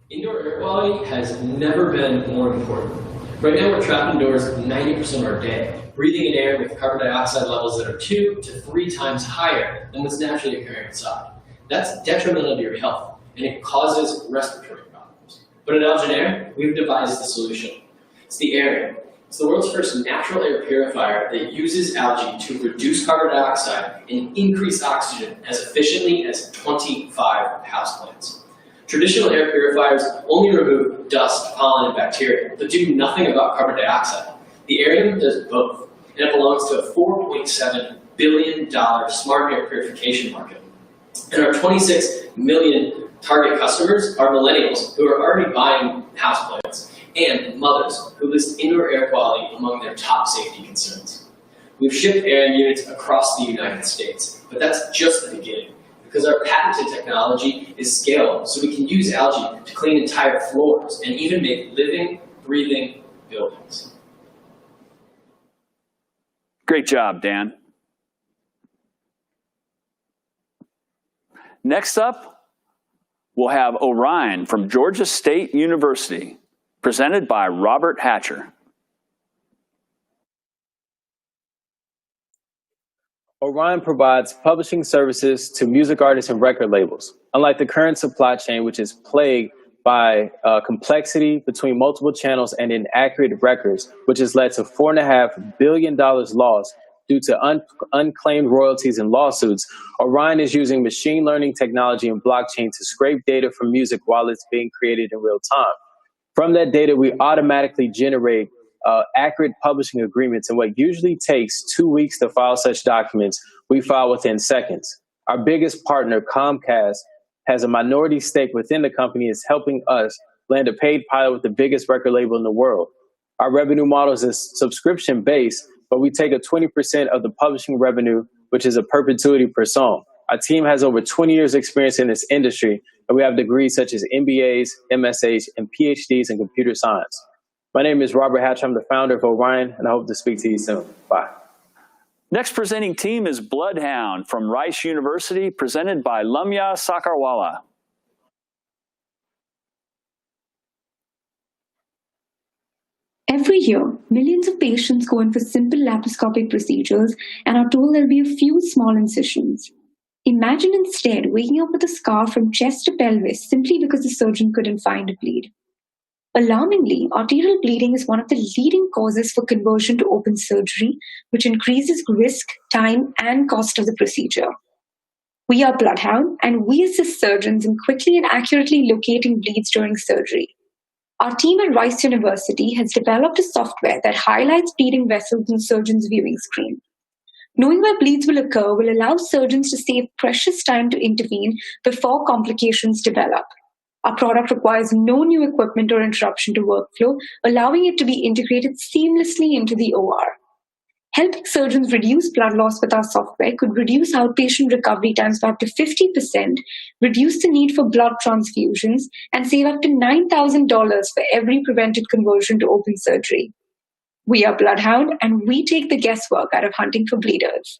Indoor air quality has never been more important. Right now we're trapped indoors 90% of our day, breathing in air with carbon dioxide levels that are 2 to 3 times higher than what's naturally occurring outside. That's detrimental to your health, and it causes respiratory problems. But at Algin Air, we've devised the solution. It's the Air. It's the world's first natural air purifier that uses algae to reduce carbon dioxide and increase oxygen as efficiently as 25 houseplants. Traditional air purifiers only remove dust, pollen, and bacteria, but do nothing about carbon dioxide. The Arium does both, and it belongs to a $4.7 billion smart air purification market. And our 26 million target customers are millennials who are already buying houseplants, and mothers who list indoor air quality among their top safety concerns. We've shipped Arium units across the United States, but that's just the beginning, because our patented technology is scalable, so we can use algae to clean entire floors and even make living, breathing buildings. Great job, Dan. Next up, we'll have Orion from Georgia State University, presented by Robert Hatcher. Orion provides publishing services to music artists and record labels. Unlike the current supply chain, which is plagued by complexity between multiple channels and inaccurate records, which has led to $4.5 billion lost due to unclaimed royalties and lawsuits, Orion is using machine learning technology and blockchain to scrape data from music while it's being created in real time. From that data, we automatically generate accurate publishing agreements, and what usually takes 2 weeks to file such documents, we file within seconds. Our biggest partner, Comcast, has a minority stake within the company, is helping us land a paid pilot with the biggest record label in the world. Our revenue model is subscription-based, but we take a 20% of the publishing revenue, which is a perpetuity per song. Our team has over 20 years experience in this industry, and we have degrees such as MBAs, MSAs, and PhDs in computer science. My name is Robert Hatcher. I'm the founder of Orion, and I hope to speak to you soon. Bye. Next presenting team is Bloodhound from Rice University, presented by Lamya Sakarwala. Every year, millions of patients go in for simple laparoscopic procedures and are told there'll be a few small incisions. Imagine instead waking up with a scar from chest to pelvis simply because the surgeon couldn't find a bleed. Alarmingly, arterial bleeding is one of the leading causes for conversion to open surgery, which increases risk, time, and cost of the procedure. We are Bloodhound, and we assist surgeons in quickly and accurately locating bleeds during surgery. Our team at Rice University has developed a software that highlights bleeding vessels on surgeons' viewing screen. Knowing where bleeds will occur will allow surgeons to save precious time to intervene before complications develop. Our product requires no new equipment or interruption to workflow, allowing it to be integrated seamlessly into the OR. Helping surgeons reduce blood loss with our software could reduce outpatient recovery times by up to 50%, reduce the need for blood transfusions, and save up to $9,000 for every prevented conversion to open surgery. We are Bloodhound, and we take the guesswork out of hunting for bleeders.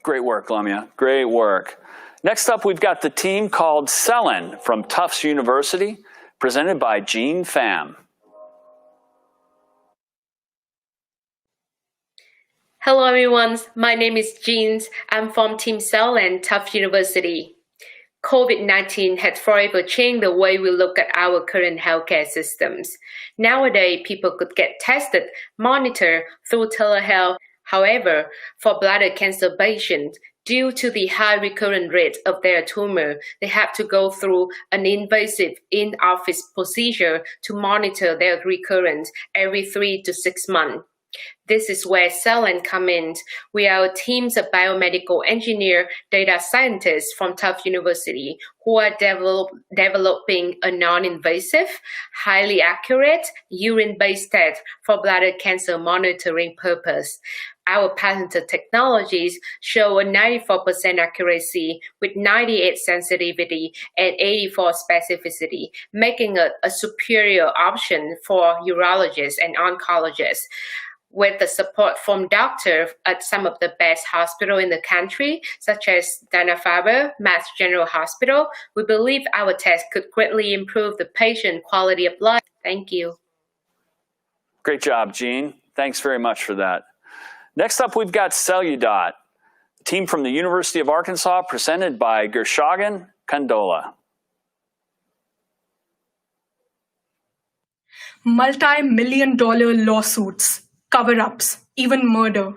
Great work, Lamya. Great work. Next up, we've got the team called Selin from Tufts University, presented by Jean Pham. Hello everyone, my name is Jean. I'm from Team Cell and Tufts University. COVID-19 had forever changed the way we look at our current healthcare systems. Nowadays, people could get tested, monitored through telehealth. However, for bladder cancer patients, due to the high recurrent rate of their tumor, they have to go through an invasive in-office procedure to monitor their recurrence every 3 to 6 months. This is where Selin come in. We are a team of biomedical engineer, data scientists from Tufts University who are developing a non-invasive, highly accurate urine-based test for bladder cancer monitoring purpose. Our patented technologies show a 94% accuracy with 98 sensitivity and 84 specificity, making it a superior option for urologists and oncologists. With the support from doctors at some of the best hospitals in the country, such as Dana-Farber, Mass General Hospital, we believe our test could greatly improve the patient quality of life. Thank you. Great job, Jean. Thanks very much for that. Next up, we've got Celudot, a team from the University of Arkansas, presented by Gershagen Kandola. Multi-million-dollar lawsuits, cover-ups, even murder.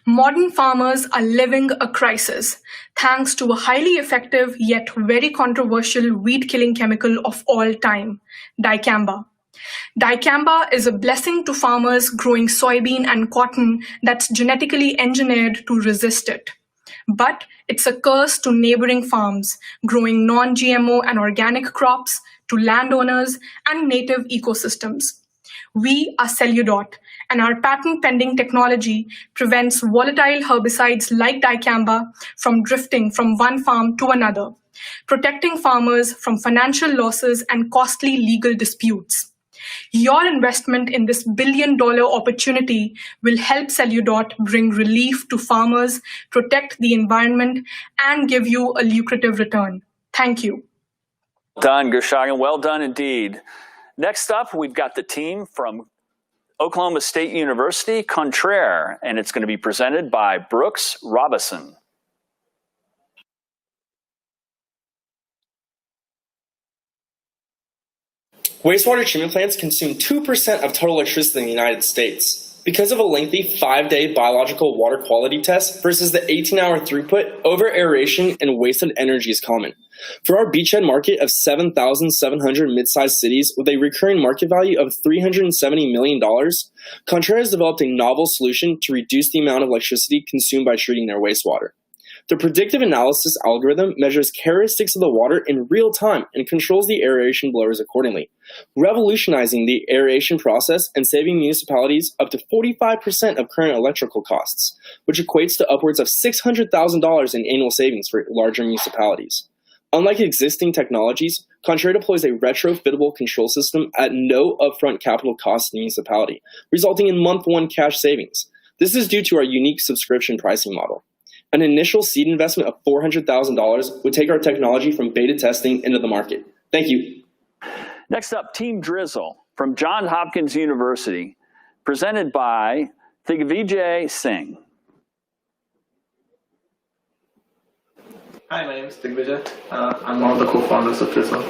Modern farmers are living a crisis thanks to a highly effective yet very controversial weed-killing chemical of all time, dicamba. Dicamba is a blessing to farmers growing soybean and cotton that's genetically engineered to resist it. But it's a curse to neighboring farms growing non-GMO and organic crops, to landowners and native ecosystems. We are Celudot, and our patent-pending technology prevents volatile herbicides like dicamba from drifting from one farm to another, protecting farmers from financial losses and costly legal disputes. Your investment in this billion-dollar opportunity will help Celudot bring relief to farmers, protect the environment, and give you a lucrative return. Thank you. Well done, Gershagen. Well done indeed. Next up, we've got the team from Oklahoma State University, Contraire, and it's going to be presented by Brooks Robison. Wastewater treatment plants consume 2% of total electricity in the United States. Because of a lengthy 5-day biological water quality test versus the 18-hour throughput, over-aeration and wasted energy is common. For our beachhead market of 7,700 mid-sized cities with a recurring market value of $370 million, Contraire has developed a novel solution to reduce the amount of electricity consumed by treating their wastewater. The predictive analysis algorithm measures characteristics of the water in real time and controls the aeration blowers accordingly, revolutionizing the aeration process and saving municipalities up to 45% of current electrical costs, which equates to upwards of $600,000 in annual savings for larger municipalities. Unlike existing technologies, Contraire deploys a retrofittable control system at no upfront capital cost to the municipality, resulting in month-one cash savings. This is due to our unique subscription pricing model. An initial seed investment of $400,000 would take our technology from beta testing into the market. Thank you. Next up, Team Drizzle from Johns Hopkins University, presented by Thigvijay Singh. Hi, my name is Thigvijay. I'm one of the co-founders of Drizzle.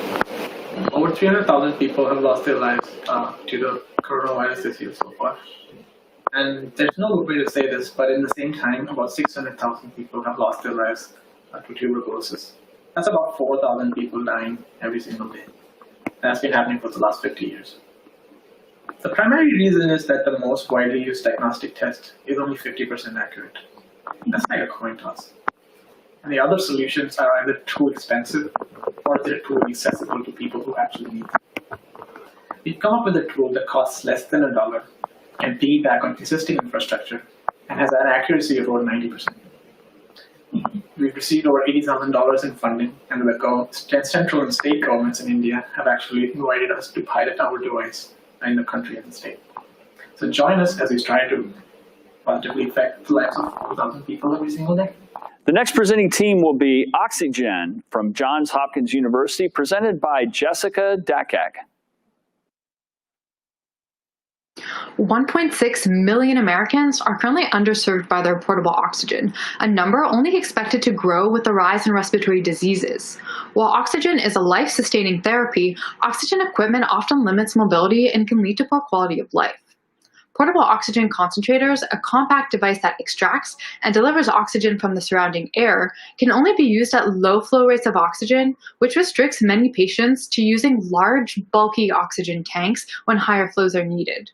Over 300,000 people have lost their lives due to coronavirus this year so far. And there's no good way to say this, but in the same time, about 600,000 people have lost their lives to tuberculosis. That's about 4,000 people dying every single day. That's been happening for the last 50 years. The primary reason is that the most widely used diagnostic test is only 50% accurate. That's like a coin toss. And the other solutions are either too expensive or they're too accessible to people who actually need them. We've come up with a tool that costs less than $1, can piggyback on existing infrastructure, and has an accuracy of over 90%. We've received over $80,000 in funding, and the central and state governments in India have actually invited us to pilot our device in the country and the state. So join us as we try to positively affect the lives of 4,000 people every single day. The next presenting team will be Oxygen from Johns Hopkins University, presented by Jessica Dakak. 1.6 million Americans are currently underserved by their portable oxygen, a number only expected to grow with the rise in respiratory diseases. While oxygen is a life-sustaining therapy, oxygen equipment often limits mobility and can lead to poor quality of life. Portable oxygen concentrators, a compact device that extracts and delivers oxygen from the surrounding air, can only be used at low flow rates of oxygen, which restricts many patients to using large, bulky oxygen tanks when higher flows are needed.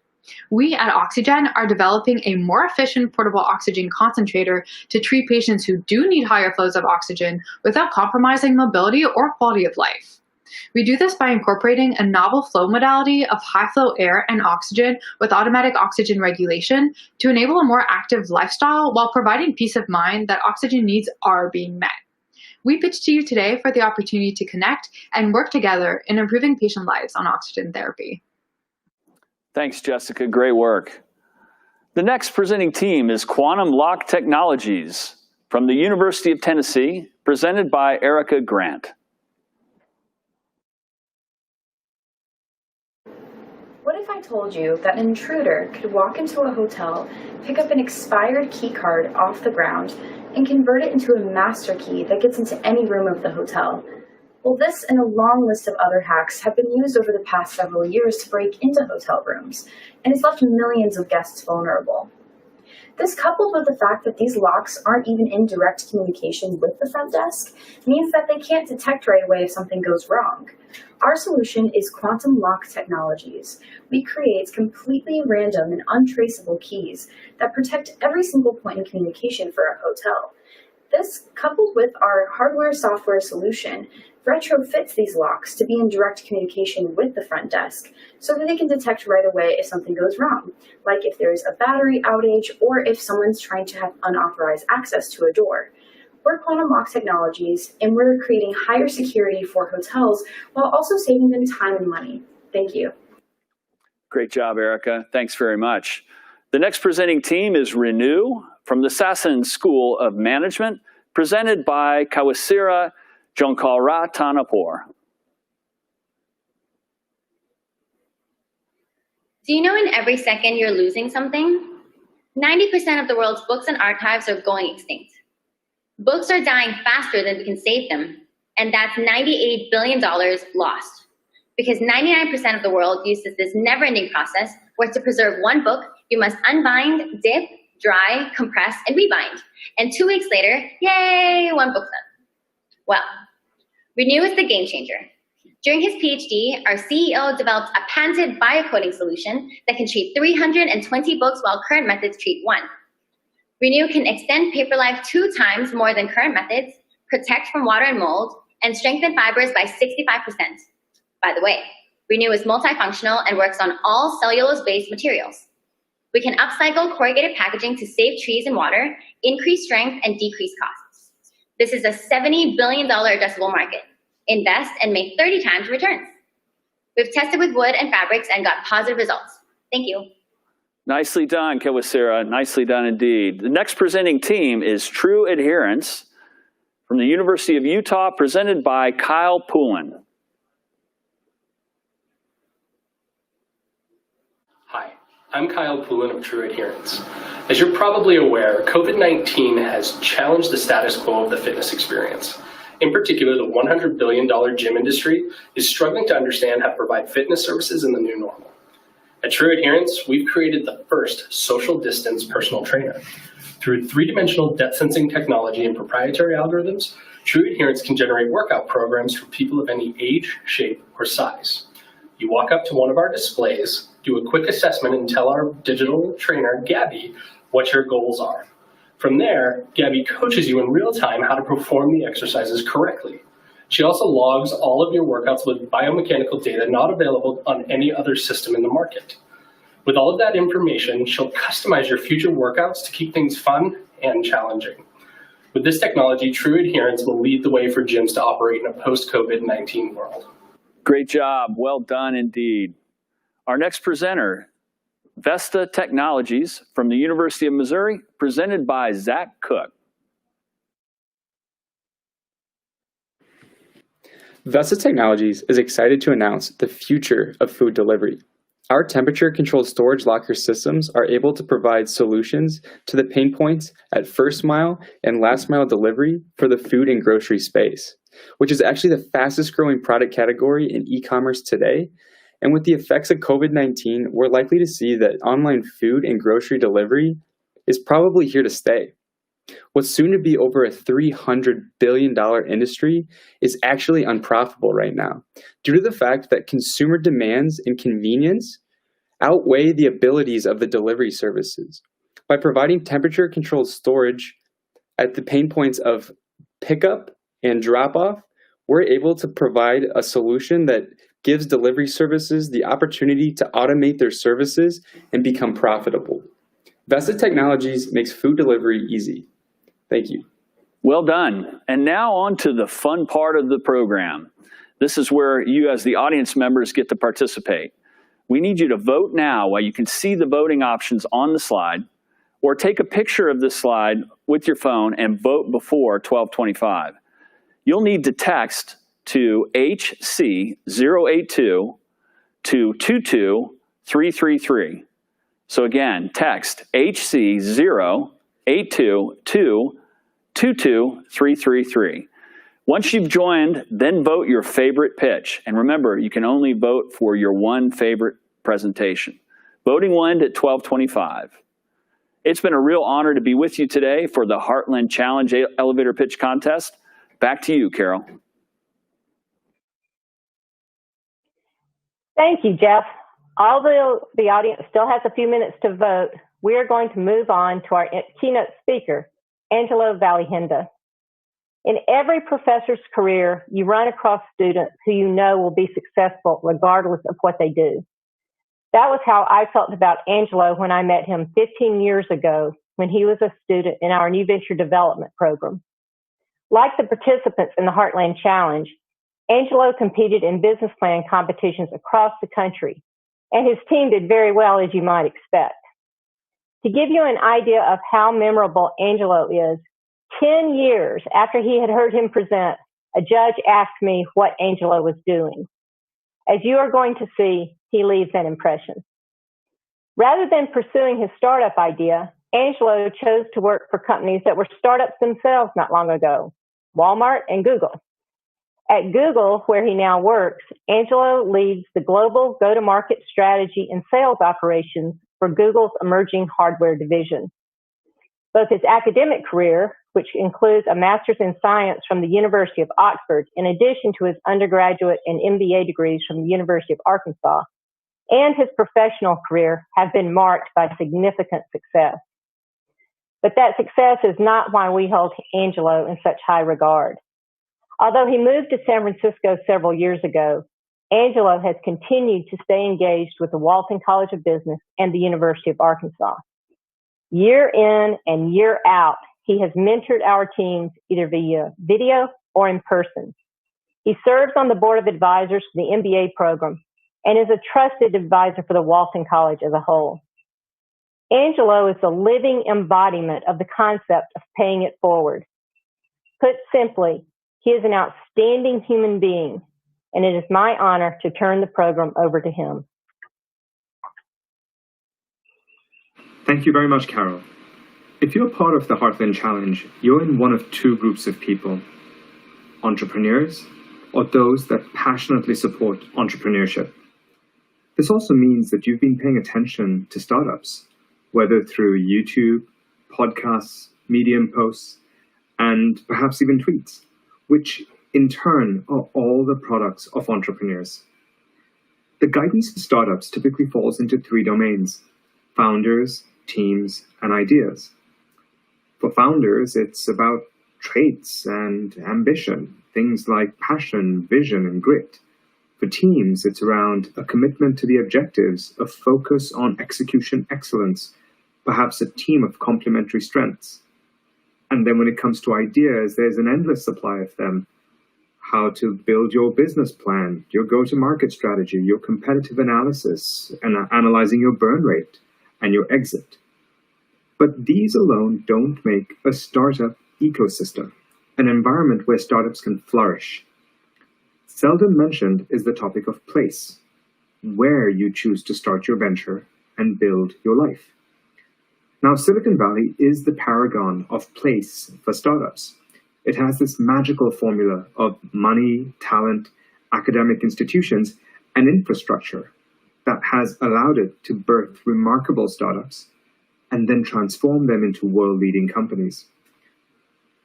We at Oxygen are developing a more efficient portable oxygen concentrator to treat patients who do need higher flows of oxygen without compromising mobility or quality of life. We do this by incorporating a novel flow modality of high-flow air and oxygen with automatic oxygen regulation to enable a more active lifestyle while providing peace of mind that oxygen needs are being met. We pitch to you today for the opportunity to connect and work together in improving patient lives on oxygen therapy. Thanks, Jessica. Great work. The next presenting team is Quantum Lock Technologies from the University of Tennessee, presented by Erica Grant. What if I told you that an intruder could walk into a hotel, pick up an expired key card off the ground, and convert it into a master key that gets into any room of the hotel? Well, this and a long list of other hacks have been used over the past several years to break into hotel rooms, and it's left millions of guests vulnerable. This, coupled with the fact that these locks aren't even in direct communication with the front desk, means that they can't detect right away if something goes wrong. Our solution is Quantum Lock Technologies. We create completely random and untraceable keys that protect every single point in communication for a hotel. This, coupled with our hardware-software solution, retrofits these locks to be in direct communication with the front desk so that they can detect right away if something goes wrong, like if there's a battery outage or if someone's trying to have unauthorized access to a door. We're Quantum Lock Technologies, and we're creating higher security for hotels while also saving them time and money. Thank you. Great job, Erica. Thanks very much. The next presenting team is Renew from the Sasson School of Management, presented by Kawasira Jonkaratanapur. Do you know in every second you're losing something? 90% of the world's books and archives are going extinct. Books are dying faster than we can save them, and that's $98 billion lost. Because 99% of the world uses this never-ending process where to preserve one book, you must unbind, dip, dry, compress, and rebind. And 2 weeks later, yay, one book's done. Well, Renew is the game changer. During his PhD, our CEO developed a patented biocoating solution that can treat 320 books while current methods treat 1. Renew can extend paper life 2 times more than current methods, protect from water and mold, and strengthen fibers by 65%. By the way, Renew is multifunctional and works on all cellulose-based materials. We can upcycle corrugated packaging to save trees and water, increase strength, and decrease costs. This is a $70 billion addressable market. Invest and make 30 times returns. We've tested with wood and fabrics and got positive results. Thank you. Nicely done, Kawasira. Nicely done indeed. The next presenting team is True Adherence from the University of Utah, presented by Kyle Poulin. Hi, I'm Kyle Poulin of True Adherence. As you're probably aware, COVID-19 has challenged the status quo of the fitness experience. In particular, the $100 billion gym industry is struggling to understand how to provide fitness services in the new normal. At True Adherence, we've created the first social distance personal trainer. Through three-dimensional depth sensing technology and proprietary algorithms, True Adherence can generate workout programs for people of any age, shape, or size. You walk up to one of our displays, do a quick assessment, and tell our digital trainer, Gabby, what your goals are. From there, Gabby coaches you in real time how to perform the exercises correctly. She also logs all of your workouts with biomechanical data not available on any other system in the market. With all of that information, she'll customize your future workouts to keep things fun and challenging. With this technology, True Adherence will lead the way for gyms to operate in a post-COVID-19 world. Great job. Well done indeed. Our next presenter, Vesta Technologies from the University of Missouri, presented by Zach Cook. Vesta Technologies is excited to announce the future of food delivery. Our temperature-controlled storage locker systems are able to provide solutions to the pain points at first mile and last mile delivery for the food and grocery space, which is actually the fastest growing product category in e-commerce today. And with the effects of COVID-19, we're likely to see that online food and grocery delivery is probably here to stay. What's soon to be over a $300 billion industry is actually unprofitable right now due to the fact that consumer demands and convenience outweigh the abilities of the delivery services. By providing temperature-controlled storage at the pain points of pickup and drop-off, we're able to provide a solution that gives delivery services the opportunity to automate their services and become profitable. Vesta Technologies makes food delivery easy. Thank you. Well done. And now on to the fun part of the program. This is where you as the audience members get to participate. We need you to vote now while you can see the voting options on the slide, or take a picture of this slide with your phone and vote before 12:25. You'll need to text to HC082 to 22333. So again, text HC082 to 22333. Once you've joined, then vote your favorite pitch. And remember, you can only vote for your one favorite presentation. Voting will end at 12:25. It's been a real honor to be with you today for the Heartland Challenge Elevator Pitch Contest. Back to you, Carol. Thank you, Jeff. Although the audience still has a few minutes to vote, we are going to move on to our keynote speaker, Angelo Valihenda. In every professor's career, you run across students who you know will be successful regardless of what they do. That was how I felt about Angelo when I met him 15 years ago when he was a student in our New Venture Development program. Like the participants in the Heartland Challenge, Angelo competed in business plan competitions across the country, and his team did very well, as you might expect. To give you an idea of how memorable Angelo is, 10 years after he had heard him present, a judge asked me what Angelo was doing. As you are going to see, he leaves an impression. Rather than pursuing his startup idea, Angelo chose to work for companies that were startups themselves not long ago, Walmart and Google. At Google, where he now works, Angelo leads the global go-to-market strategy and sales operations for Google's emerging hardware division. Both his academic career, which includes a master's in science from the University of Oxford, in addition to his undergraduate and MBA degrees from the University of Arkansas, and his professional career have been marked by significant success. But that success is not why we hold Angelo in such high regard. Although he moved to San Francisco several years ago, Angelo has continued to stay engaged with the Walton College of Business and the University of Arkansas. Year in and year out, he has mentored our teams either via video or in person. He serves on the board of advisors for the MBA program and is a trusted advisor for the Walton College as a whole. Angelo is the living embodiment of the concept of paying it forward. Put simply, he is an outstanding human being, and it is my honor to turn the program over to him. Thank you very much, Carol. If you're part of the Heartland Challenge, you're in one of two groups of people: entrepreneurs or those that passionately support entrepreneurship. This also means that you've been paying attention to startups, whether through YouTube, podcasts, Medium posts, and perhaps even tweets, which in turn are all the products of entrepreneurs. The guidance for startups typically falls into three domains: founders, teams, and ideas. For founders, it's about traits and ambition, things like passion, vision, and grit. For teams, it's around a commitment to the objectives, a focus on execution excellence, perhaps a team of complementary strengths. And then when it comes to ideas, there's an endless supply of them. How to build your business plan, your go-to-market strategy, your competitive analysis, and analyzing your burn rate and your exit. But these alone don't make a startup ecosystem, an environment where startups can flourish. Seldom mentioned is the topic of place, where you choose to start your venture and build your life. Now, Silicon Valley is the paragon of place for startups. It has this magical formula of money, talent, academic institutions, and infrastructure that has allowed it to birth remarkable startups and then transform them into world-leading companies.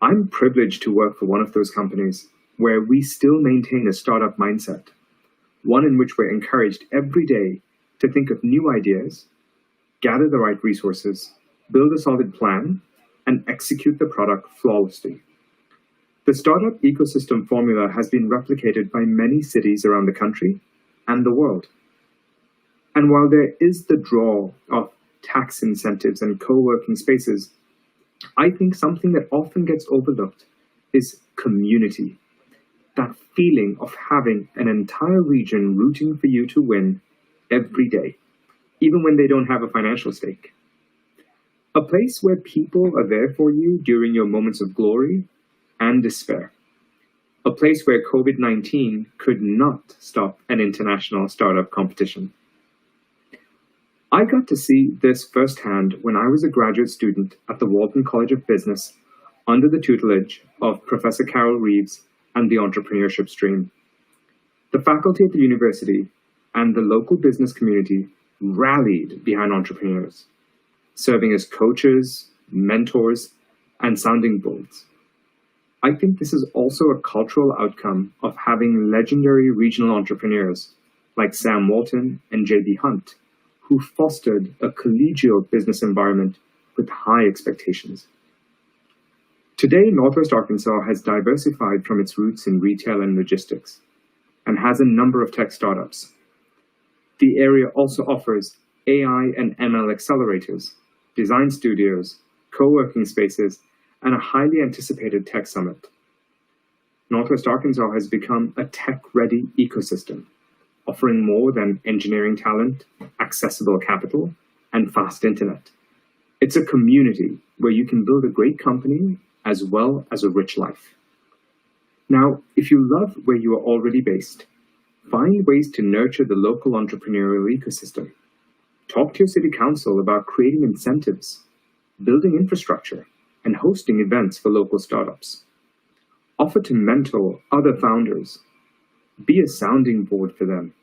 I'm privileged to work for one of those companies where we still maintain a startup mindset, one in which we're encouraged every day to think of new ideas, gather the right resources, build a solid plan, and execute the product flawlessly. The startup ecosystem formula has been replicated by many cities around the country and the world. And while there is the draw of tax incentives and co-working spaces, I think something that often gets overlooked is community. That feeling of having an entire region rooting for you to win every day, even when they don't have a financial stake. A place where people are there for you during your moments of glory and despair. A place where COVID-19 could not stop an international startup competition. I got to see this firsthand when I was a graduate student at the Walton College of Business under the tutelage of Professor Carol Reeves and the entrepreneurship stream. The faculty at the university and the local business community rallied behind entrepreneurs, serving as coaches, mentors, and sounding boards. I think this is also a cultural outcome of having legendary regional entrepreneurs like Sam Walton and J.B. Hunt, who fostered a collegial business environment with high expectations. Today, Northwest Arkansas has diversified from its roots in retail and logistics and has a number of tech startups. The area also offers AI and ML accelerators, design studios, co-working spaces, and a highly anticipated tech summit. Northwest Arkansas has become a tech-ready ecosystem, offering more than engineering talent, accessible capital, and fast internet. It's a community where you can build a great company as well as a rich life. Now, if you love where you are already based, find ways to nurture the local entrepreneurial ecosystem. Talk to your city council about creating incentives, building infrastructure, and hosting events for local startups. Offer to mentor other founders. Be a sounding board for them.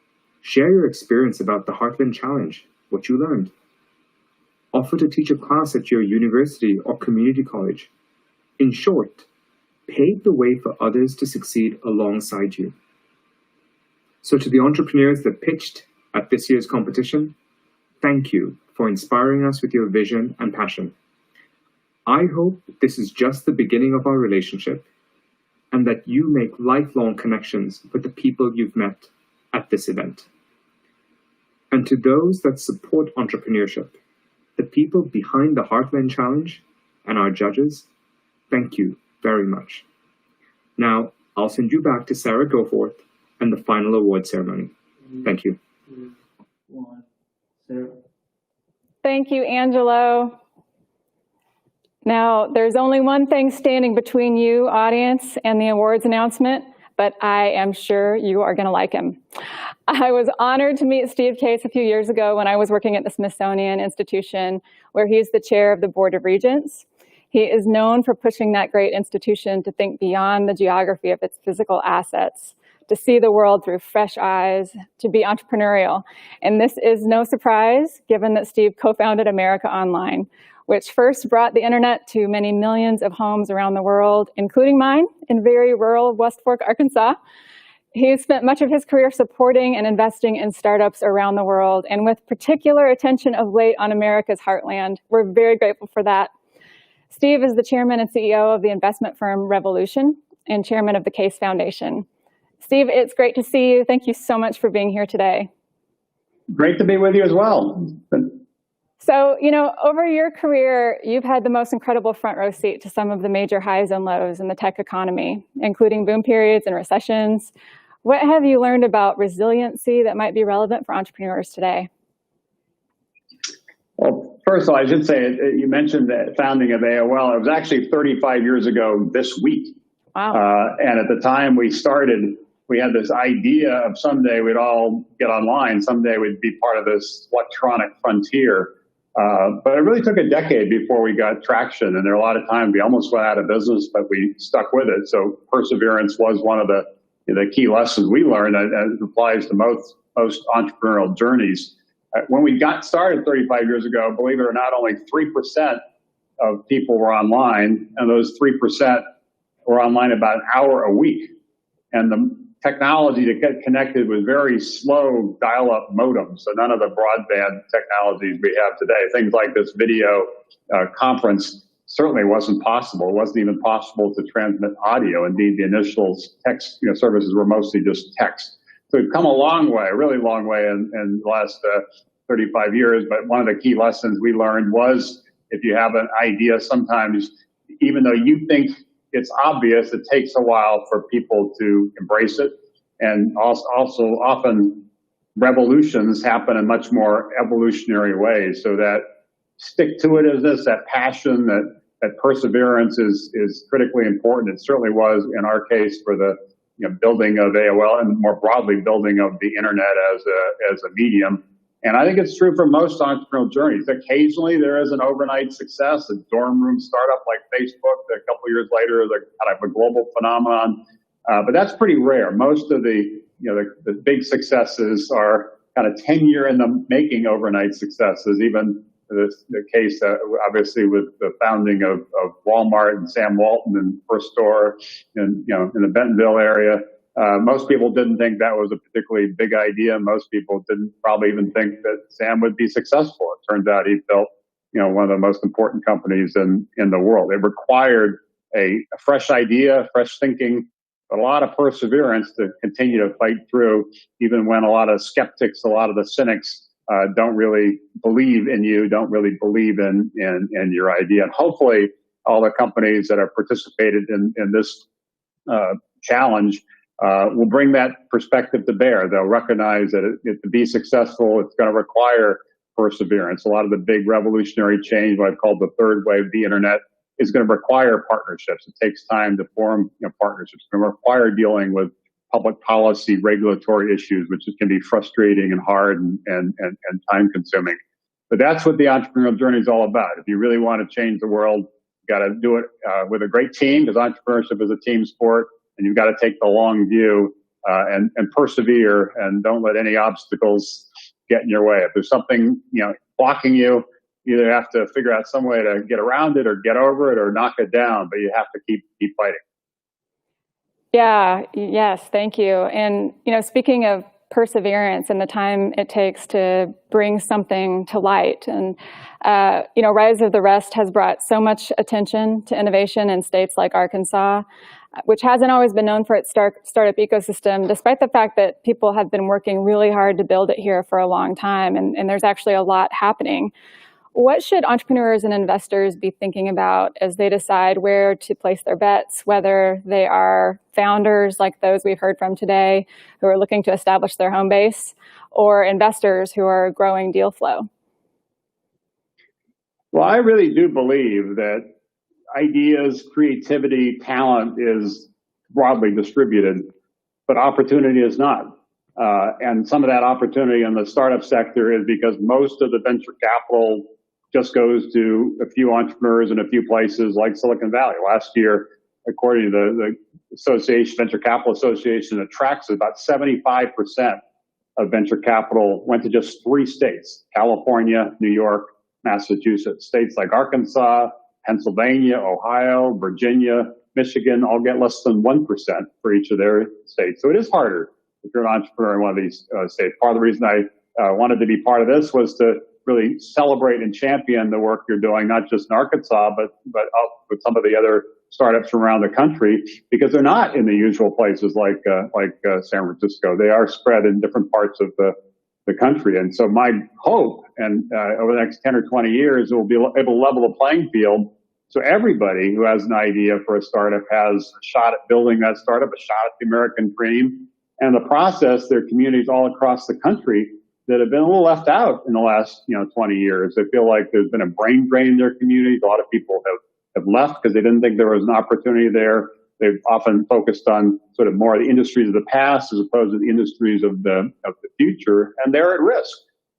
Share your experience about the Heartland Challenge, what you learned. Offer to teach a class at your university or community college. In short, pave the way for others to succeed alongside you. So to the entrepreneurs that pitched at this year's competition, thank you for inspiring us with your vision and passion. I hope this is just the beginning of our relationship and that you make lifelong connections with the people you've met at this event. And to those that support entrepreneurship, the people behind the Heartland Challenge and our judges, thank you very much. Now, I'll send you back to Sarah Goforth and the final award ceremony. Thank you. Thank you, Angelo. Now, there's only one thing standing between you, audience, and the awards announcement, but I am sure you are going to like him. I was honored to meet Steve Case a few years ago when I was working at the Smithsonian Institution, where he is the chair of the Board of Regents. He is known for pushing that great institution to think beyond the geography of its physical assets, to see the world through fresh eyes, to be entrepreneurial. And this is no surprise, given that Steve co-founded America Online, which first brought the internet to many millions of homes around the world, including mine in very rural West Fork, Arkansas. He spent much of his career supporting and investing in startups around the world, and with particular attention of late on America's Heartland. We're very grateful for that. Steve is the chairman and CEO of the investment firm Revolution and chairman of the Case Foundation. Steve, it's great to see you. Thank you so much for being here today. Great to be with you as well. So, over your career, you've had the most incredible front row seat to some of the major highs and lows in the tech economy, including boom periods and recessions. What have you learned about resiliency that might be relevant for entrepreneurs today? Well, first of all, I should say, you mentioned the founding of AOL. It was actually 35 years ago this week. Wow. And at the time we started, we had this idea of someday we'd all get online, someday we'd be part of this electronic frontier. But it really took a decade before we got traction, and there are a lot of times we almost went out of business, but we stuck with it. So perseverance was one of the key lessons we learned, and it applies to most entrepreneurial journeys. When we got started 35 years ago, believe it or not, only 3% of people were online, and those 3% were online about an hour a week. And the technology to get connected was very slow dial-up modems, so none of the broadband technologies we have today. Things like this video conference certainly wasn't possible. It wasn't even possible to transmit audio. Indeed, the initial text services were mostly just text. So we've come a long way, a really long way in the last 35 years. But one of the key lessons we learned was if you have an idea, sometimes even though you think it's obvious, it takes a while for people to embrace it. And also often revolutions happen in much more evolutionary ways. So that stick-to-itiveness, that passion, that perseverance is critically important. It certainly was in our case for the building of AOL and more broadly building of the internet as a medium. And I think it's true for most entrepreneurial journeys. Occasionally there is an overnight success, a dorm room startup like Facebook that a couple of years later is a kind of a global phenomenon. But that's pretty rare. Most of the big successes are kind of 10-year in the making overnight successes. Even the case, obviously, with the founding of Walmart and Sam Walton and First Store in the Bentonville area. Most people didn't think that was a particularly big idea. Most people didn't probably even think that Sam would be successful. It turns out he built, one of the most important companies in the world. It required a fresh idea, fresh thinking, a lot of perseverance to continue to fight through, even when a lot of skeptics, a lot of the cynics don't really believe in you, don't really believe in your idea. And hopefully all the companies that have participated in this challenge will bring that perspective to bear. They'll recognize that to be successful, it's going to require perseverance. A lot of the big revolutionary change, what I've called the third wave of the internet, is going to require partnerships. It takes time to form partnerships. It's going to require dealing with public policy, regulatory issues, which can be frustrating and hard and time consuming. But that's what the entrepreneurial journey is all about. If you really want to change the world, you got to do it with a great team, because entrepreneurship is a team sport, and you've got to take the long view and persevere, and don't let any obstacles get in your way. If there's something blocking you, you either have to figure out some way to get around it or get over it or knock it down, but you have to keep fighting. Yeah, yes, thank you. And, speaking of perseverance and the time it takes to bring something to light, and, Rise of the Rest has brought so much attention to innovation in states like Arkansas, which hasn't always been known for its startup ecosystem, despite the fact that people have been working really hard to build it here for a long time, and there's actually a lot happening. What should entrepreneurs and investors be thinking about as they decide where to place their bets, whether they are founders like those we've heard from today who are looking to establish their home base, or investors who are growing deal flow? Well, I really do believe that ideas, creativity, talent is broadly distributed, but opportunity is not. And some of that opportunity in the startup sector is because most of the venture capital just goes to a few entrepreneurs in a few places like Silicon Valley. Last year, according to the association, Venture Capital Association that tracks it, about 75% of venture capital went to just 3 states: California, New York, Massachusetts. States like Arkansas, Pennsylvania, Ohio, Virginia, Michigan all get less than 1% for each of their states. So it is harder if you're an entrepreneur in one of these states. Part of the reason I wanted to be part of this was to really celebrate and champion the work you're doing, not just in Arkansas, but with some of the other startups from around the country, because they're not in the usual places like San Francisco. They are spread in different parts of the country. And so my hope, and over the next 10 or 20 years, we'll be able to level the playing field so everybody who has an idea for a startup has a shot at building that startup, a shot at the American dream. And in the process, there are communities all across the country that have been a little left out in the last 20 years. They feel like there's been a brain drain in their communities. A lot of people have left because they didn't think there was an opportunity there. They've often focused on sort of more of the industries of the past as opposed to the industries of the future, and they're at risk.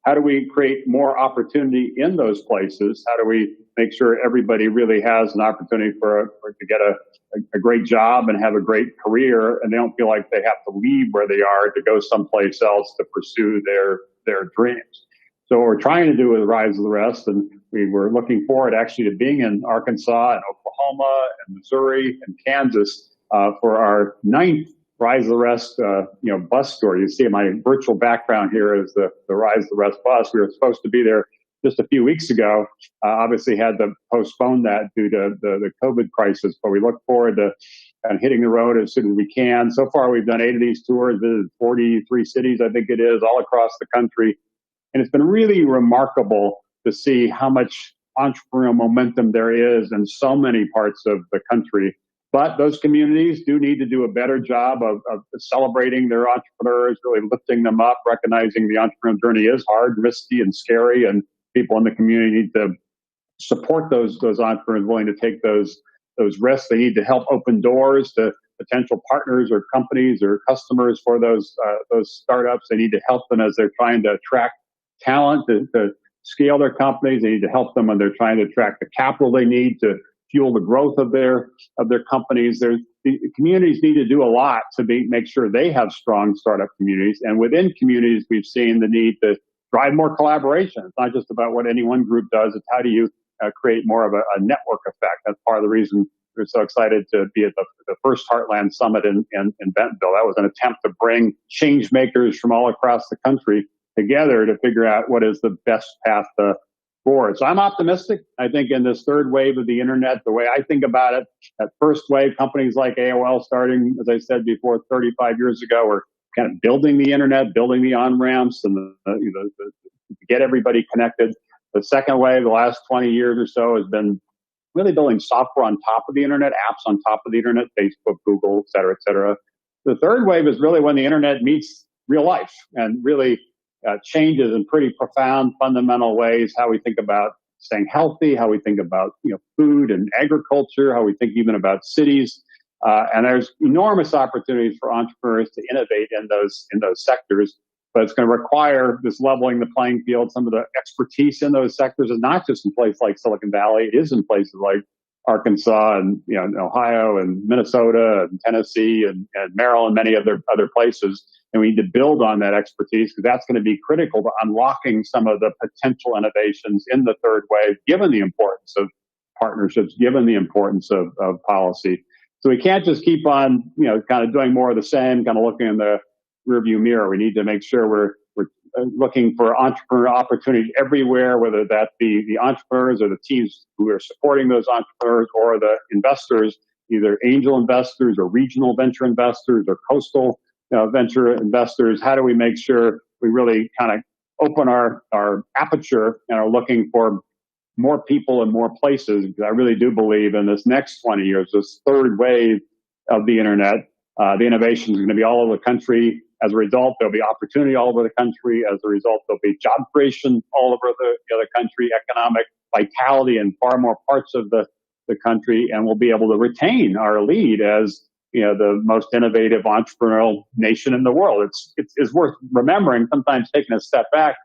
How do we create more opportunity in those places? How do we make sure everybody really has an opportunity to get a great job and have a great career, and they don't feel like they have to leave where they are to go someplace else to pursue their dreams? So what we're trying to do with Rise of the Rest, and we were looking forward actually to being in Arkansas and Oklahoma and Missouri and Kansas for our 9th Rise of the Rest bus tour. You see my virtual background here is the Rise of the Rest bus. We were supposed to be there just a few weeks ago. Obviously had to postpone that due to the COVID crisis, but we look forward to hitting the road as soon as we can. So far, we've done 8 of these tours, visited 43 cities, I think it is, all across the country. And it's been really remarkable to see how much entrepreneurial momentum there is in so many parts of the country. But those communities do need to do a better job of celebrating their entrepreneurs, really lifting them up, recognizing the entrepreneurial journey is hard, risky, and scary, and people in the community need to support those entrepreneurs willing to take those risks. They need to help open doors to potential partners or companies or customers for those startups. They need to help them as they're trying to attract talent to scale their companies. They need to help them when they're trying to attract the capital they need to fuel the growth of their companies. The communities need to do a lot to make sure they have strong startup communities. And within communities, we've seen the need to drive more collaboration. It's not just about what any one group does. It's how do you create more of a network effect. That's part of the reason we're so excited to be at the first Heartland Summit in Bentonville. That was an attempt to bring change makers from all across the country together to figure out what is the best path forward. So I'm optimistic. I think in this third wave of the internet, the way I think about it, that first wave, companies like AOL starting, as I said before, 35 years ago, were kind of building the internet, building the on-ramps and to get everybody connected. The second wave, the last 20 years or so, has been really building software on top of the internet, apps on top of the internet, Facebook, Google, et cetera, et cetera. The third wave is really when the internet meets real life and really changes in pretty profound, fundamental ways how we think about staying healthy, how we think about food and agriculture, how we think even about cities. And there's enormous opportunities for entrepreneurs to innovate in those sectors. But it's going to require this leveling the playing field. Some of the expertise in those sectors is not just in places like Silicon Valley. It is in places like Arkansas and Ohio and Minnesota and Tennessee and Maryland, many other places. And we need to build on that expertise because that's going to be critical to unlocking some of the potential innovations in the third wave, given the importance of partnerships, given the importance of policy. So we can't just keep on, kind of doing more of the same, kind of looking in the rearview mirror. We need to make sure we're looking for entrepreneur opportunities everywhere, whether that be the entrepreneurs or the teams who are supporting those entrepreneurs or the investors, either angel investors or regional venture investors or coastal venture investors. How do we make sure we really kind of open our aperture and are looking for more people in more places? Because I really do believe in this next 20 years, this third wave of the internet, the innovation is going to be all over the country. As a result, there'll be opportunity all over the country. As a result, there'll be job creation all over the country, economic vitality in far more parts of the country, and we'll be able to retain our lead as the most innovative entrepreneurial nation in the world. It's worth remembering, sometimes taking a step back,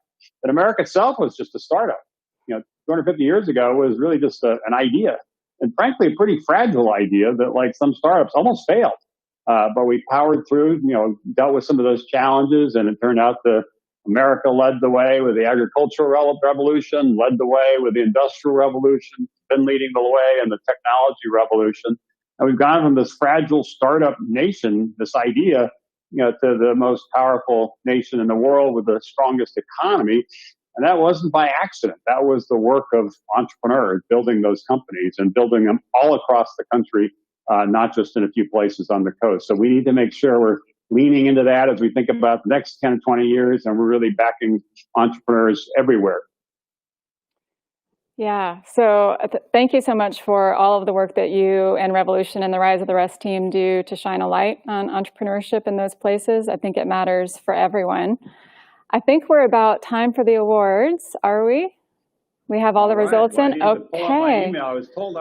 that America itself was just a startup. 250 years ago was really just an idea, and frankly, a pretty fragile idea that, like some startups, almost failed. But we powered through, dealt with some of those challenges, and it turned out that America led the way with the agricultural revolution, led the way with the industrial revolution, been leading the way in the technology revolution. And we've gone from this fragile startup nation, this idea, to the most powerful nation in the world with the strongest economy. And that wasn't by accident. That was the work of entrepreneurs building those companies and building them all across the country, not just in a few places on the coast. So we need to make sure we're leaning into that as we think about the next 10 to 20 years, and we're really backing entrepreneurs everywhere. Yeah, so thank you so much for all of the work that you and Revolution and the Rise of the Rest team do to shine a light on entrepreneurship in those places. I think it matters for everyone. I think we're about time for the awards, are we? We have all the results in? Okay. Pull up my email. I was told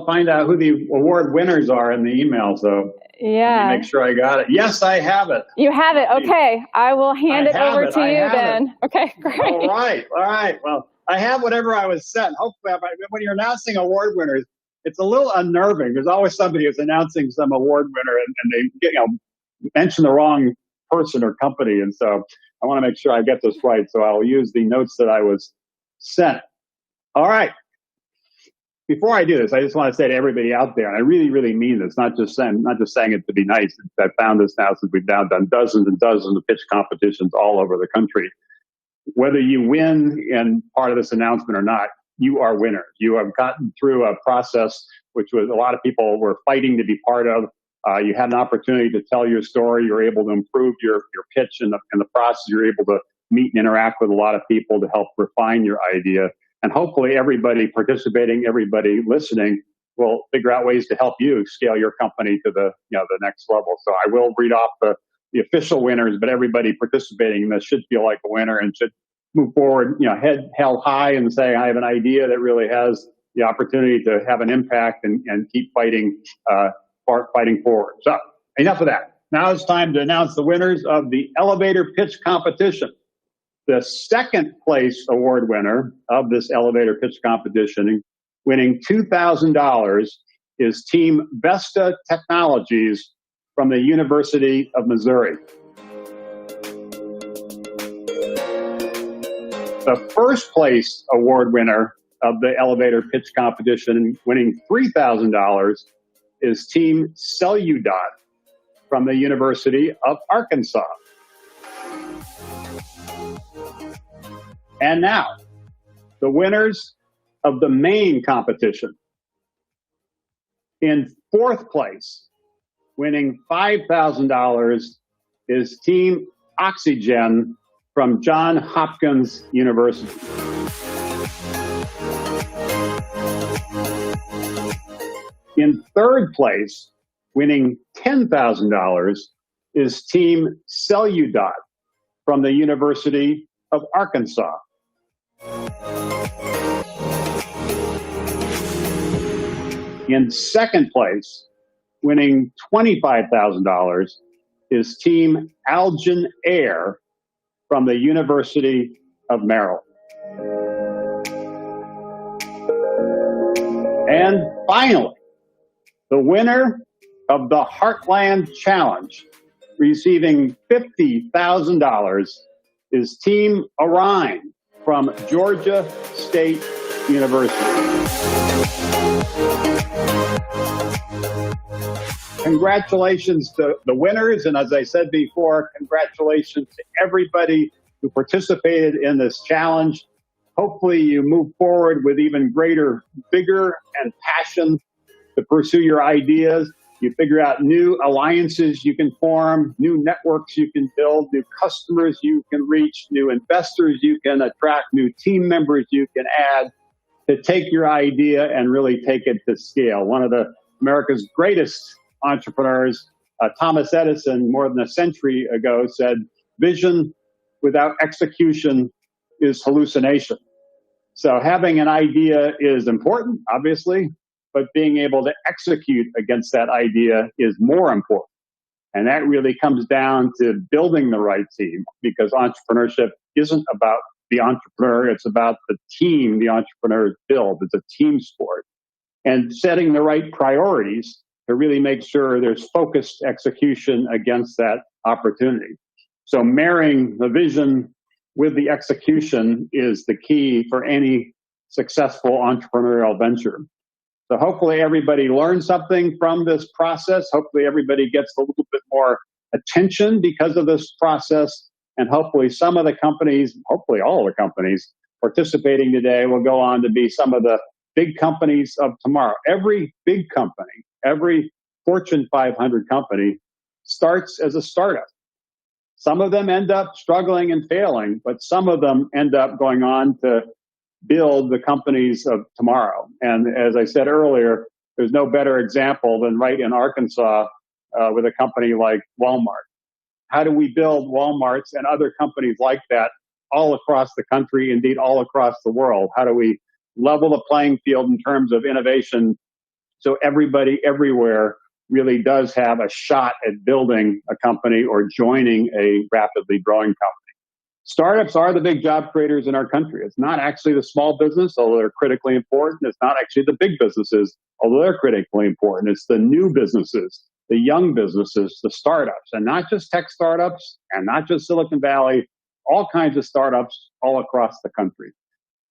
find out who the award winners are in the email, so yeah. Let me make sure I got it. Yes, I have it. You have it, okay. I will hand it over to you then. Okay, great. All right. Well, I have whatever I was sent. Hopefully, when you're announcing award winners, it's a little unnerving. There's always somebody who's announcing some award winner, and they mention the wrong person or company. And so I want to make sure I get this right. So I'll use the notes that I was sent. All right. Before I do this, I just want to say to everybody out there, and I really, really mean this, not just saying it to be nice. I found this now since we've now done dozens and dozens of pitch competitions all over the country. Whether you win in part of this announcement or not, you are winners. You have gotten through a process which was a lot of people were fighting to be part of. You had an opportunity to tell your story. You're able to improve your pitch in the process. You're able to meet and interact with a lot of people to help refine your idea. And hopefully everybody participating, everybody listening will figure out ways to help you scale your company to the next level. So I will read off the official winners, but everybody participating in this should feel like a winner and should move forward, head held high and say, I have an idea that really has the opportunity to have an impact and keep fighting forward. So enough of that. Now it's time to announce the winners of the elevator pitch competition. The second place award winner of this elevator pitch competition, winning $2,000, is Team Vesta Technologies from the University of Missouri. The first place award winner of the elevator pitch competition, winning $3,000, is Team Celudot from the University of Arkansas. And now, the winners of the main competition. In fourth place, winning $5,000, is Team Oxygen from Johns Hopkins University. In third place, winning $10,000, is Team Celudot from the University of Arkansas. In second place, winning $25,000, is Team Algin Air from the University of Maryland. And finally, the winner of the Heartland Challenge, receiving $50,000, is Team Orion from Georgia State University. Congratulations to the winners, and as I said before, congratulations to everybody who participated in this challenge. Hopefully you move forward with even greater vigor and passion to pursue your ideas. You figure out new alliances you can form, new networks you can build, new customers you can reach, new investors you can attract, new team members you can add to take your idea and really take it to scale. One of America's greatest entrepreneurs Thomas Edison, more than a century ago, said, vision without execution is hallucination. So having an idea is important, obviously, but being able to execute against that idea is more important. And that really comes down to building the right team, because entrepreneurship isn't about the entrepreneur, it's about the team the entrepreneurs build. It's a team sport. And setting the right priorities to really make sure there's focused execution against that opportunity. So marrying the vision with the execution is the key for any successful entrepreneurial venture. So hopefully everybody learns something from this process. Hopefully everybody gets a little bit more attention because of this process. And hopefully some of the companies, hopefully all the companies participating today will go on to be some of the big companies of tomorrow. Every big company, every Fortune 500 company starts as a startup. Some of them end up struggling and failing, but some of them end up going on to build the companies of tomorrow. And as I said earlier, there's no better example than right in Arkansas with a company like Walmart. How do we build Walmarts and other companies like that all across the country, indeed all across the world? How do we level the playing field in terms of innovation so everybody everywhere really does have a shot at building a company or joining a rapidly growing company? Startups are the big job creators in our country. It's not actually the small business, although they're critically important. It's not actually the big businesses, although they're critically important. It's the new businesses, the young businesses, the startups, and not just tech startups and not just Silicon Valley, all kinds of startups all across the country.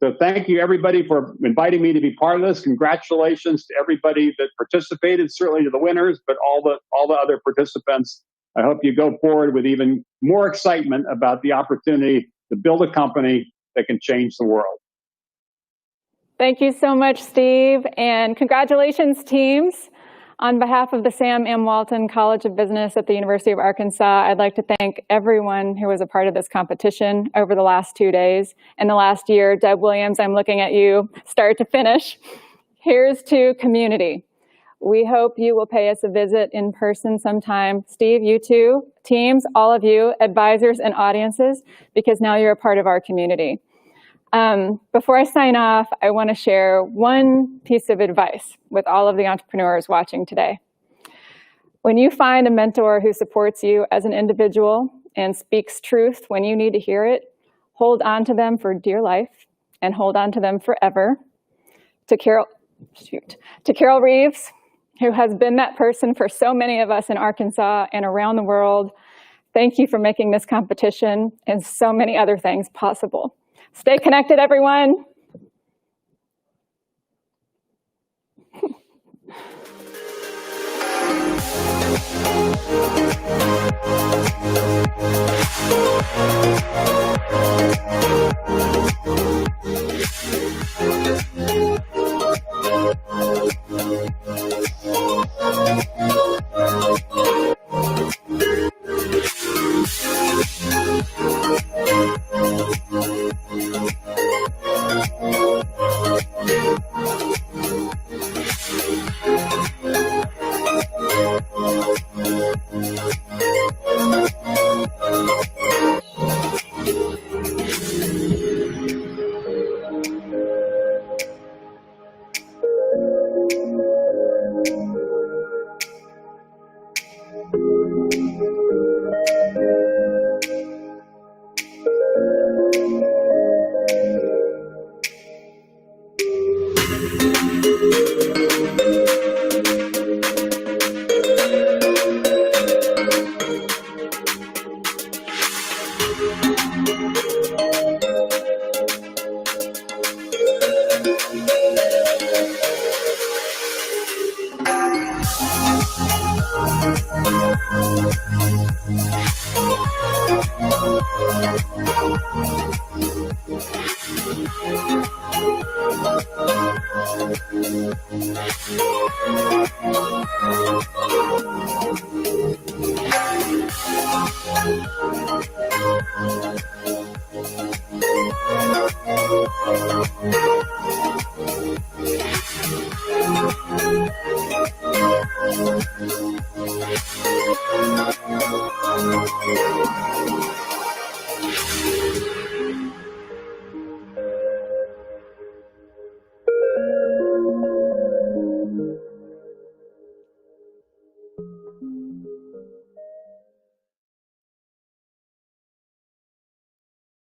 So thank you, everybody, for inviting me to be part of this. Congratulations to everybody that participated, certainly to the winners, but all the other participants. I hope you go forward with even more excitement about the opportunity to build a company that can change the world. Thank you so much, Steve, and congratulations, teams. On behalf of the Sam M. Walton College of Business at the University of Arkansas, I'd like to thank everyone who was a part of this competition over the last 2 days. In the last year, Deb Williams, I'm looking at you, start to finish. Here's to community. We hope you will pay us a visit in person sometime. Steve, you too, teams, all of you, advisors and audiences, because now you're a part of our community. Before I sign off, I want to share one piece of advice with all of the entrepreneurs watching today. When you find a mentor who supports you as an individual and speaks truth when you need to hear it, hold on to them for dear life and hold on to them forever. To Carol Reeves, who has been that person for so many of us in Arkansas and around the world, thank you for making this competition and so many other things possible. Stay connected, everyone.